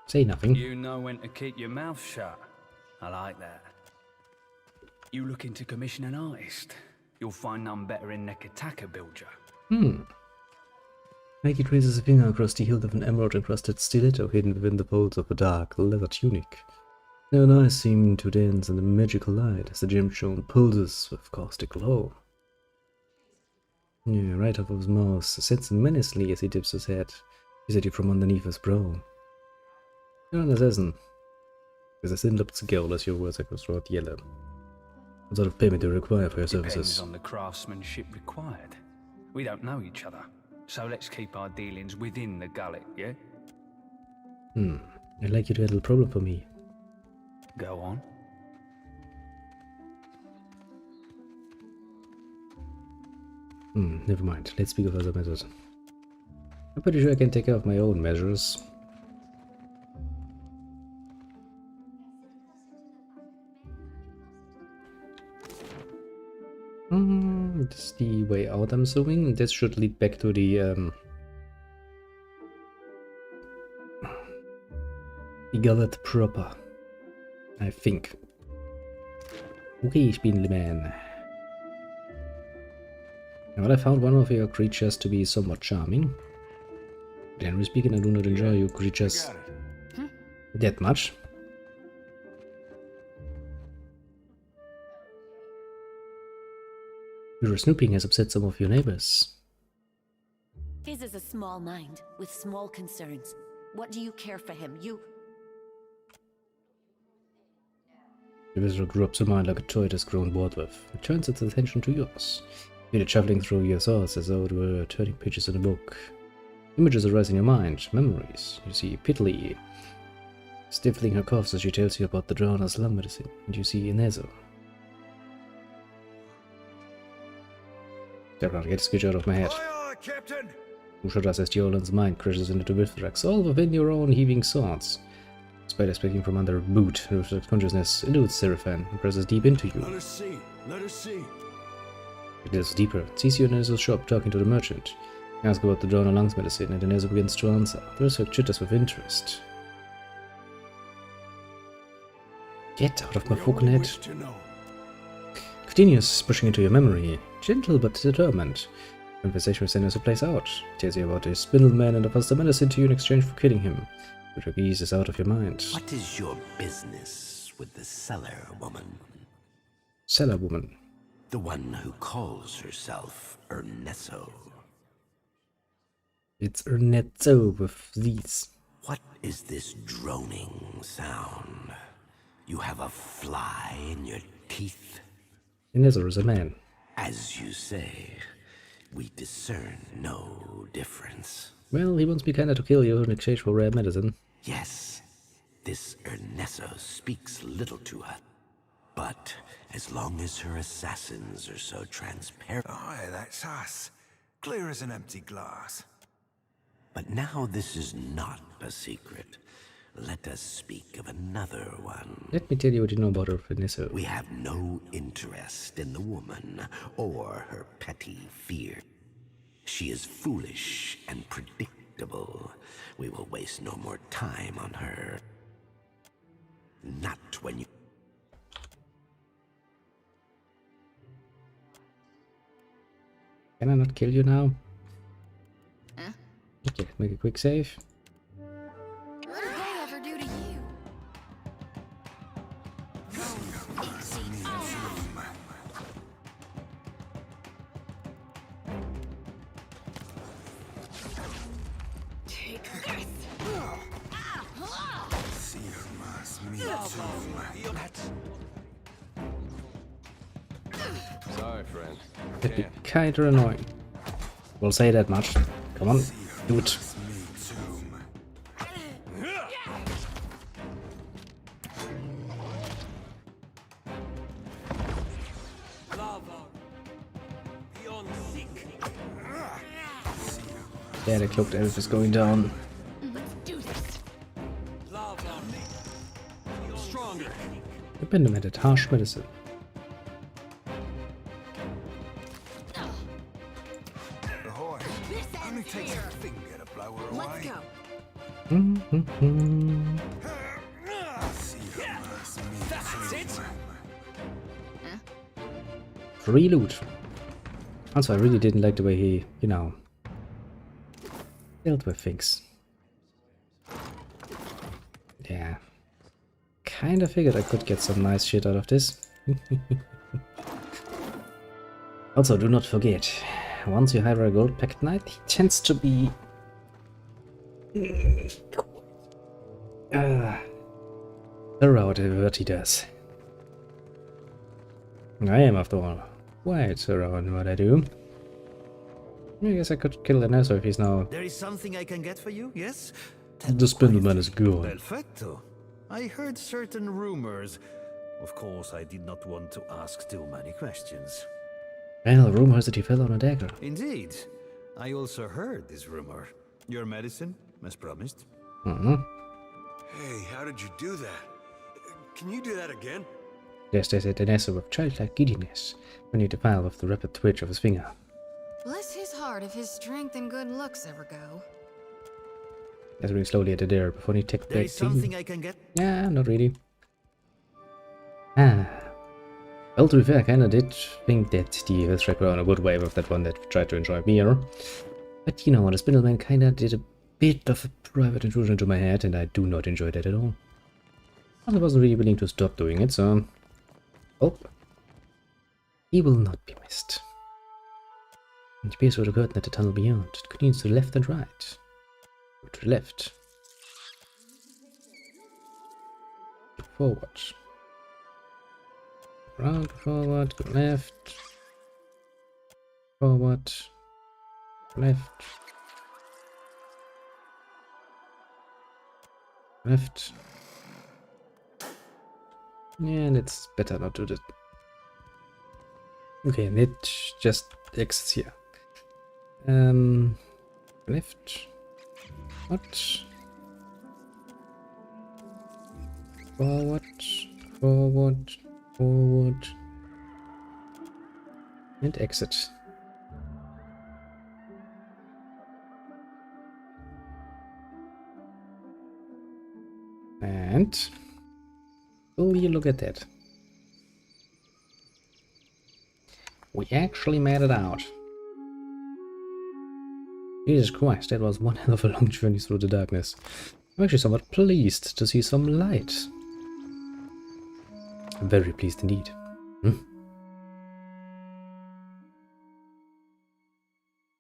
Say nothing. You know when to keep your mouth shut. I like that. You looking to commission an artist? You'll find none better in Nekataka, Bilger. Maggie traces a finger across the hilt of an emerald-encrusted stiletto hidden within the folds of a dark leather tunic. Their eyes seem to dance in the magical light as the gemstone pulses with caustic glow. Yeah, right off of his mouth, sits menacingly as he dips his head, is at you from underneath his brow. You're an assassin. With a thin-lipped scowl as your words echo throughout the yellow. What sort of payment do you require for your Depends services? on the craftsmanship required. We don't know each other, so let's keep our dealings within the gullet, yeah? I'd like you to handle a problem for me. Go on. Never mind. Let's speak of other matters. I'm pretty sure I can take care of my own measures. This is the way out, I'm assuming. This should lead back to the gullet proper. I think. Okay, Spindleman. Now, well, I found one of your creatures to be somewhat charming. Generally speaking, I do not enjoy your creatures that much. Your snooping has upset some of your neighbors. His is a small mind, with small concerns. What do you care for him? The visitor drops a mind like a toy it has grown bored with. It turns its attention to yours. You feel it shuffling through your thoughts as though it were turning pages in a book. Images arise in your mind, memories. You see Pitley stifling her coughs as she tells you about the drowner's lung medicine, and you see Inezo. Get this creature out of my head. Aye, aye, Captain! Usharas as Yolan's mind crashes into the Withrax, all within your own heaving thoughts. Despite speaking from under a boot, Withrax consciousness eludes Seraphan and presses deep into you. Let us see. Let us see. It delves deeper. It sees you in Inezo's shop talking to the merchant. You ask about the drowner lungs medicine, and Inezo begins to answer. Withrax chitters with interest. Get out of my fucking head. Continues pushing into your memory, gentle but determined. Conversation with Inezo plays out. Tells you about his spindleman and offers the medicine to you in exchange for killing him. Portuguese is out of your mind. What is your business with the cellar woman? Cellar woman. The one who calls herself Ernesto. It's Ernesto with these. What is this droning sound? You have a fly in your teeth? Ernesto is a man. As you say, we discern no difference. Well, he wants me kinda to kill you in exchange for rare medicine. Yes, this Ernesto speaks little to us. But as long as her assassins are so transparent... Aye, that's us. Clear as an empty glass. But now this is not a secret. Let us speak of another one. Let me tell you what you know about her, Ernesto. We have no interest in the woman or her petty fear. She is foolish and predictable. We will waste no more time on her. Not when you... Can I not kill you now? Huh? Okay, make a quick save. What did they ever do to you? Take this. Sorry, friend. That'd be kinda annoying. We'll say that much. Come on, do it. Yeah, the cloaked elf is going down. Let's do this. Stronger. Implemented harsh medicine. Ahoy. Only takes a finger to blow her away. Let's go. That's it. Free loot. Also, I really didn't like the way he, you know, dealt with things. Yeah. Kinda figured I could get some nice shit out of this. Also, do not forget, once you hire a gold packed knight, he tends to be... thorough at what he does. I am, after all, quite thorough in what I do. I guess I could kill Ernesto if he's now... There is something I can get for you, yes? The Spindleman is gone. Perfecto. I heard certain rumors. Of course, I did not want to ask too many questions. Well, rumors that he fell on a dagger. Indeed. I also heard this rumor. Your medicine, as promised. Hey, how did you do that? Can you do that again? Yes, they said Ernesto with childlike giddiness, when he defiled with the rapid twitch of his finger. Bless his heart if his strength and good looks ever go. Gathering slowly at the dare before he take back. There is something I can get. Yeah, not really. Well, to be fair, I kinda did think that the Earthstrike were on a good way with that one that tried to enjoy beer. But you know what, the Spindleman kinda did a bit of a private intrusion into my head, and I do not enjoy that at all. I wasn't really willing to stop doing it, so... Oh. He will not be missed. And he peers through the curtain at the tunnel beyond. It continues to the left and right. To the left. Forward. Round, forward, go left. Forward. Left. Left. Yeah, and it's better not to do that. Okay, and it just exits here. Left. What? Forward. Forward. Forward. And exit. And will you look at that? We actually made it out. Jesus Christ, that was one hell of a long journey through the darkness. I'm actually somewhat pleased to see some light. Very pleased indeed.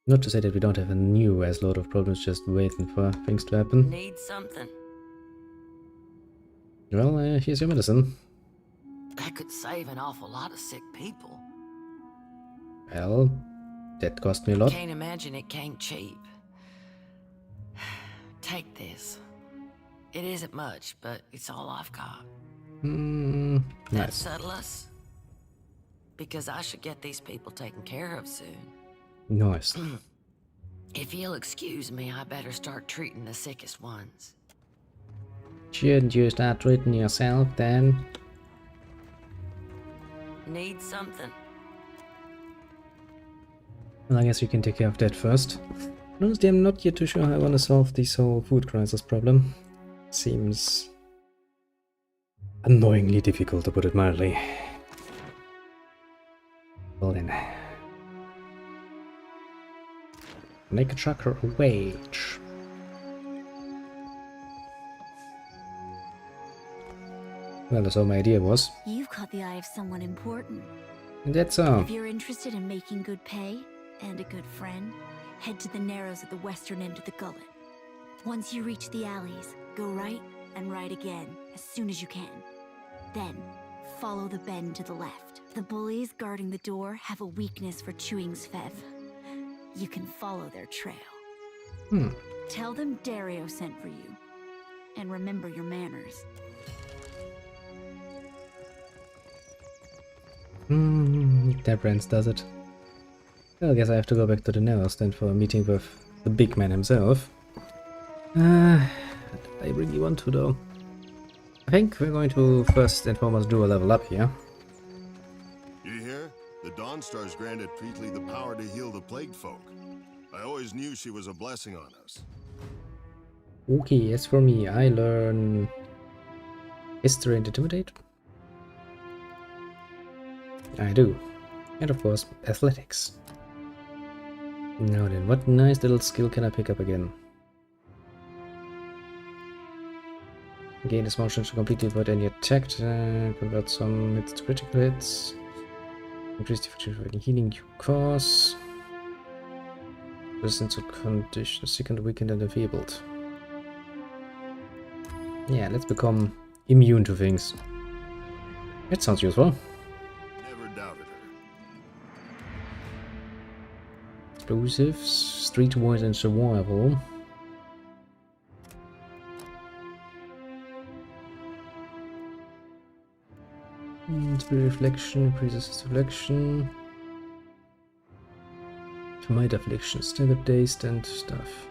Not to say that we don't have a new ass load of problems just waiting for things to happen. Need something? Well, here's your medicine. That could save an awful lot of sick people. Well, that cost me a lot. Can't imagine it came cheap. Take this. It isn't much, but it's all I've got. That Nice. settle us? Because I should get these people taken care of soon. Nice. If you'll excuse me, I better start treating the sickest ones. Shouldn't you start treating yourself then? Need something? Well, I guess you can take care of that first. Honestly, I'm not yet too sure how I want to solve this whole food crisis problem. Seems annoyingly difficult, to put it mildly. Well then. Make a trucker a wage. Well, that's all my idea was. You've caught the eye of someone important. And that's all. If you're interested in making good pay and a good friend, head to the narrows at the western end of the gullet. Once you reach the alleys, go right and right again as soon as you can. Then, follow the bend to the left. The bullies guarding the door have a weakness for chewing Svev. You can follow their trail. Tell them Dario sent for you. And remember your manners. That Brands does it. Well, I guess I have to go back to the Narrows then for a meeting with the big man himself. I really want to though. I think we're going to first and foremost do a level up here. You hear? The Dawnstar's granted Preetly the power to heal the plagued folk. I always knew she was a blessing on us. Okay, as for me, I learn History and Intimidate. I do. And of course, Athletics. Now then, what nice little skill can I pick up again? Gain a small chance to completely avoid any attack, convert some hits to critical hits, increase the effectiveness of any healing you cause, resistance to conditions, sick and weakened and enfeebled. Yeah, let's become immune to things. That sounds useful. Never doubted her. Explosives, streetwise and survival. Spirit reflection increases his reflection. Might affliction, standard dazed and stuff.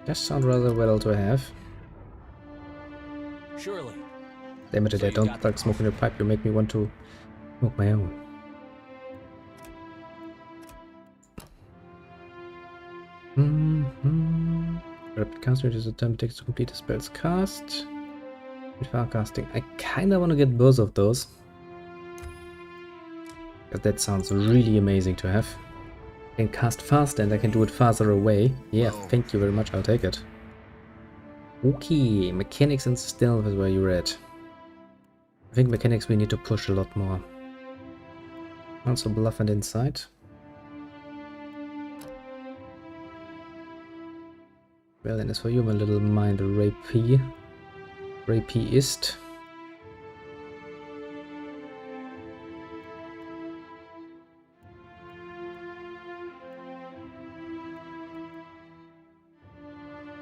Does sound rather well to have. Surely. Damn it, I don't like smoking a pipe, you make me want to smoke my own. Rapid cast rate is the time it takes to complete a spell's cast. With far casting. I kinda wanna get both of those. Because that sounds really amazing to have. I can cast faster and I can do it farther away. Yeah, thank you very much, I'll take it. Okay, mechanics and stealth is where you're at. I think mechanics we need to push a lot more. Also bluff and insight. Well, then as for you, my little mind rapey. Rapeyist.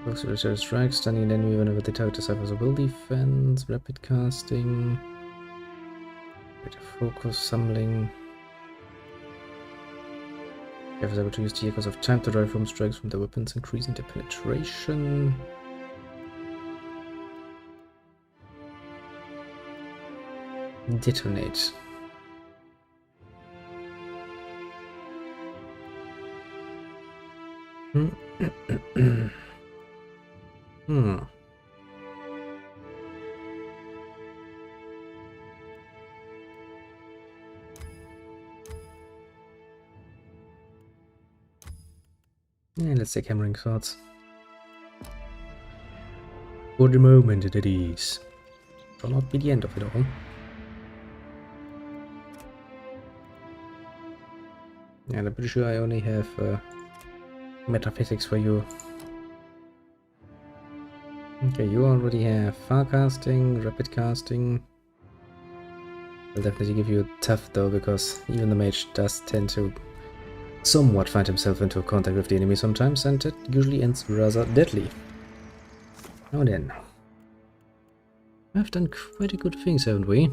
Looks to reserve strike, stunning an enemy whenever the target suffers a will defense, rapid casting, greater focus, summoning. Jeff is able to use the echoes of time to drive home strikes from the weapons, increasing their penetration. Detonate. And let's take hammering swords. For the moment it is. Shall not be the end of it all. And I'm pretty sure I only have metaphysics for you. Okay, you already have far casting, rapid casting. I'll definitely give you tough though, because even the mage does tend to somewhat find himself into contact with the enemy sometimes, and it usually ends rather deadly. Now then. We've done quite good things, haven't we?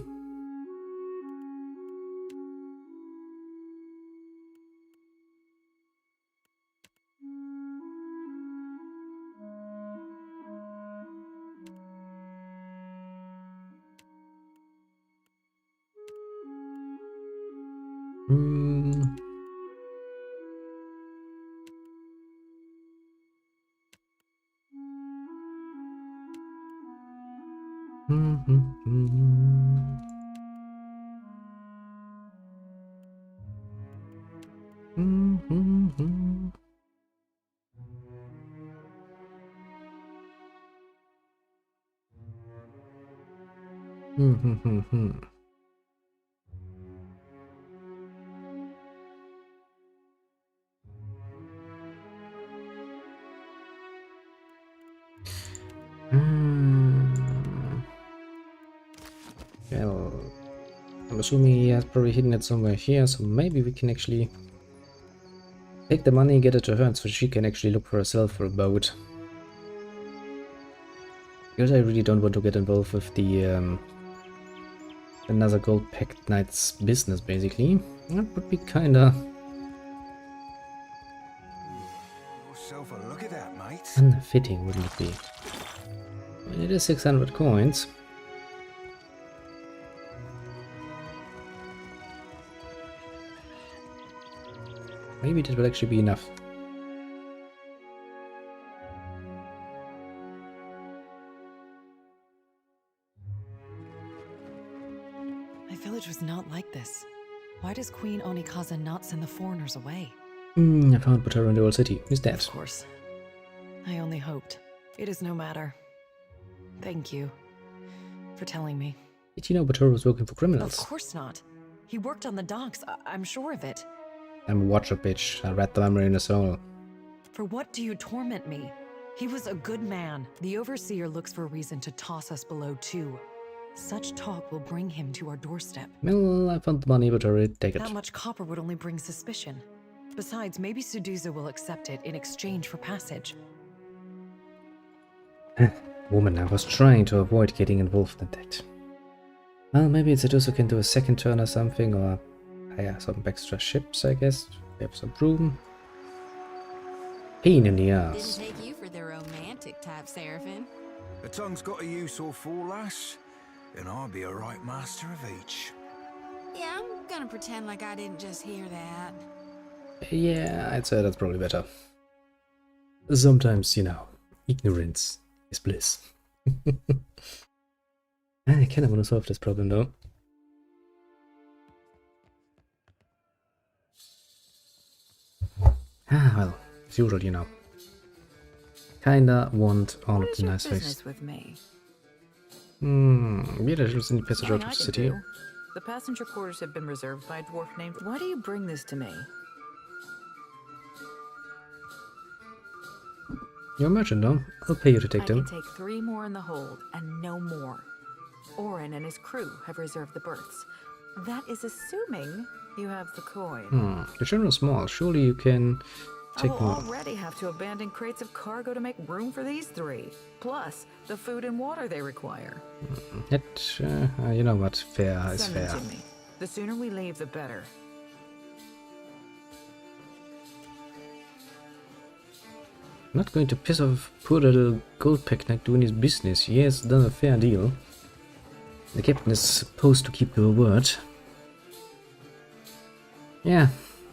Well, I'm assuming he has probably hidden it somewhere here, so maybe we can actually take the money and get it to her so she can actually look for herself for a boat. Because I really don't want to get involved with the another gold pact knight's business, basically. That would be kinda Yourself a look at that, mate. unfitting, wouldn't it be? I mean, it is 600 coins. Maybe that will actually be enough. My village was not like this. Why does Queen Onikaza not send the foreigners away? I found Butero in the old city. He's dead. Of course. I only hoped. It is no matter. Thank you for telling me. Did you know Butero was working for criminals? Of course not. He worked on the docks. I'm sure of it. I'm a watcher, bitch. I read the memory in the soul. For what do you torment me? He was a good man. The Overseer looks for a reason to toss us below too. Such talk will bring him to our doorstep. Well, I found the money, but already take it. That much copper would only bring suspicion. Besides, maybe Suduza will accept it in exchange for passage. Woman, I was trying to avoid getting involved in that. Well, maybe Suduza can do a second turn or something, or hire some extra ships, I guess. We have some room. Pain in the ass. Didn't take you for the romantic type, Seraphim. The tongue's got a use or four, lass, and I'll be a right master of each. Yeah, I'm gonna pretend like I didn't just hear that. Yeah, I'd say that's probably better. Sometimes, you know, ignorance is bliss. I kind of want to solve this problem though. Ah, well, as usual, you know. Kinda want all of the nice things. With me? We had a little in the passage out of the city. Do. The passenger quarters have been reserved by a dwarf named... Why do you bring this to me? You're a merchant, though. I'll pay you to take them. I can take 3 more in the hold, and no more. Orin and his crew have reserved the berths. That is assuming you have the coin. The general's small. Surely you can take I'll more. already have to abandon crates of cargo to make room for these 3. Plus, the food and water they require. You know what? Fair is Send fair. them to me. The sooner we leave, the better. I'm not going to piss off poor little gold pack knight doing his business. He has done a fair deal. The captain is supposed to keep your word. Yeah,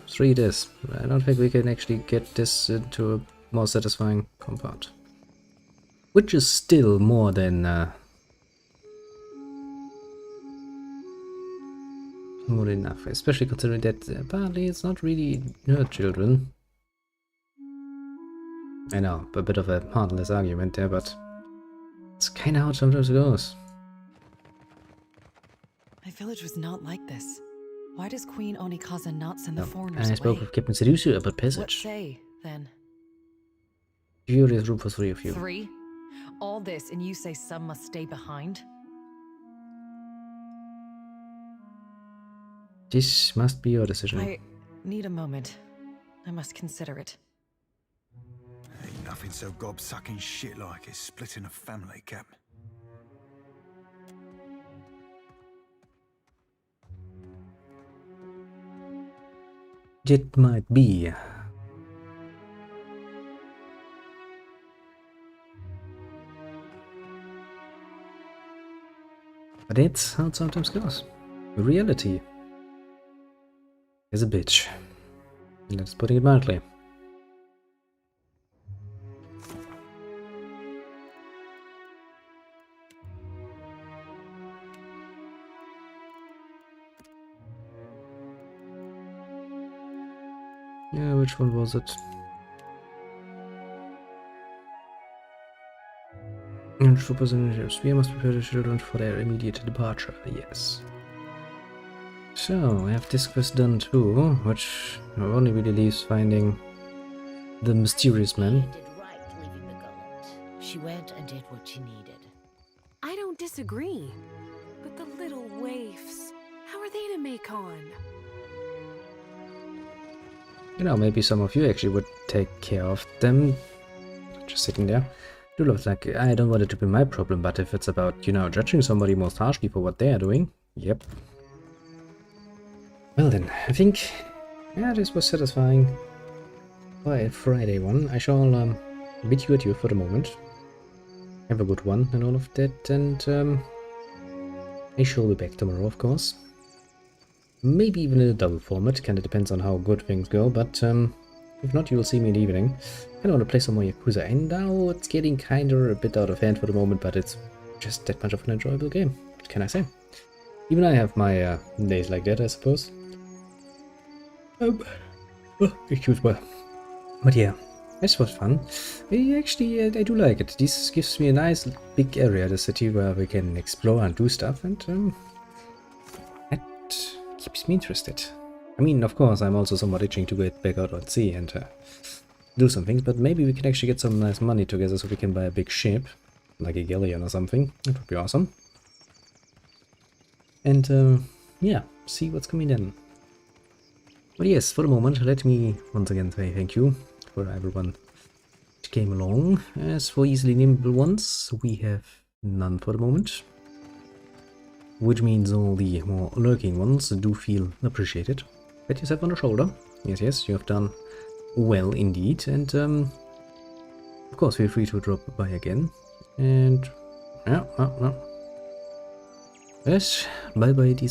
3 it is. I don't think we can actually get this into a more satisfying compound. Which is still more than more than enough, especially considering that apparently it's not really her children. I know, a bit of a heartless argument there, but it's kind of how it sometimes goes. My village was not like this. Why does Queen Onikaza not send the foreigners I spoke away? with Captain Sedusu about What passage. say, then? Here is room for 3 of you. 3? All this, and you say some must stay behind? This must be your decision. I need a moment. I must consider it. Ain't nothing so gob-sucking shit like is splitting a family, Cap. It might be. But that's how it sometimes goes. Reality is a bitch. Let's put it mildly. Yeah, which one was it? And troopers and initiatives. We must prepare the children for their immediate departure. Yes. So, I have this quest done too, which only really leaves finding the mysterious man. Did right leaving the gullet. She went and did what she needed. I don't disagree. But the little waifs, how are they to make on? You know, maybe some of you actually would take care of them. Just sitting there. Do look like I don't want it to be my problem, but if it's about, you know, judging somebody most harshly for what they are doing, yep. Well then, I think, yeah, this was satisfying for a Friday one. I shall bid you adieu for the moment. Have a good one and all of that, and I shall be back tomorrow, of course. Maybe even in a double format, kinda depends on how good things go, but if not, you will see me in the evening. I don't want to play some more Yakuza, and now it's getting kinda a bit out of hand for the moment, but it's just that much of an enjoyable game. What can I say? Even I have my days like that, I suppose. Excuse me. But yeah, this was fun. Actually, I do like it. This gives me a nice big area, the city, where we can explore and do stuff, and that keeps me interested. I mean, of course, I'm also somewhat itching to get back out at sea and do some things, but maybe we can actually get some nice money together so we can buy a big ship, like a galleon or something. That would be awesome. And yeah, see what's coming then. But yes, for the moment, let me once again say thank you for everyone that came along. As for easily nimble ones, we have none for the moment. Which means all the more lurking ones do feel appreciated. Pat yourself on the shoulder. Yes, yes, you have done well indeed. And of course, feel free to drop by again. And yeah, yes, bye bye.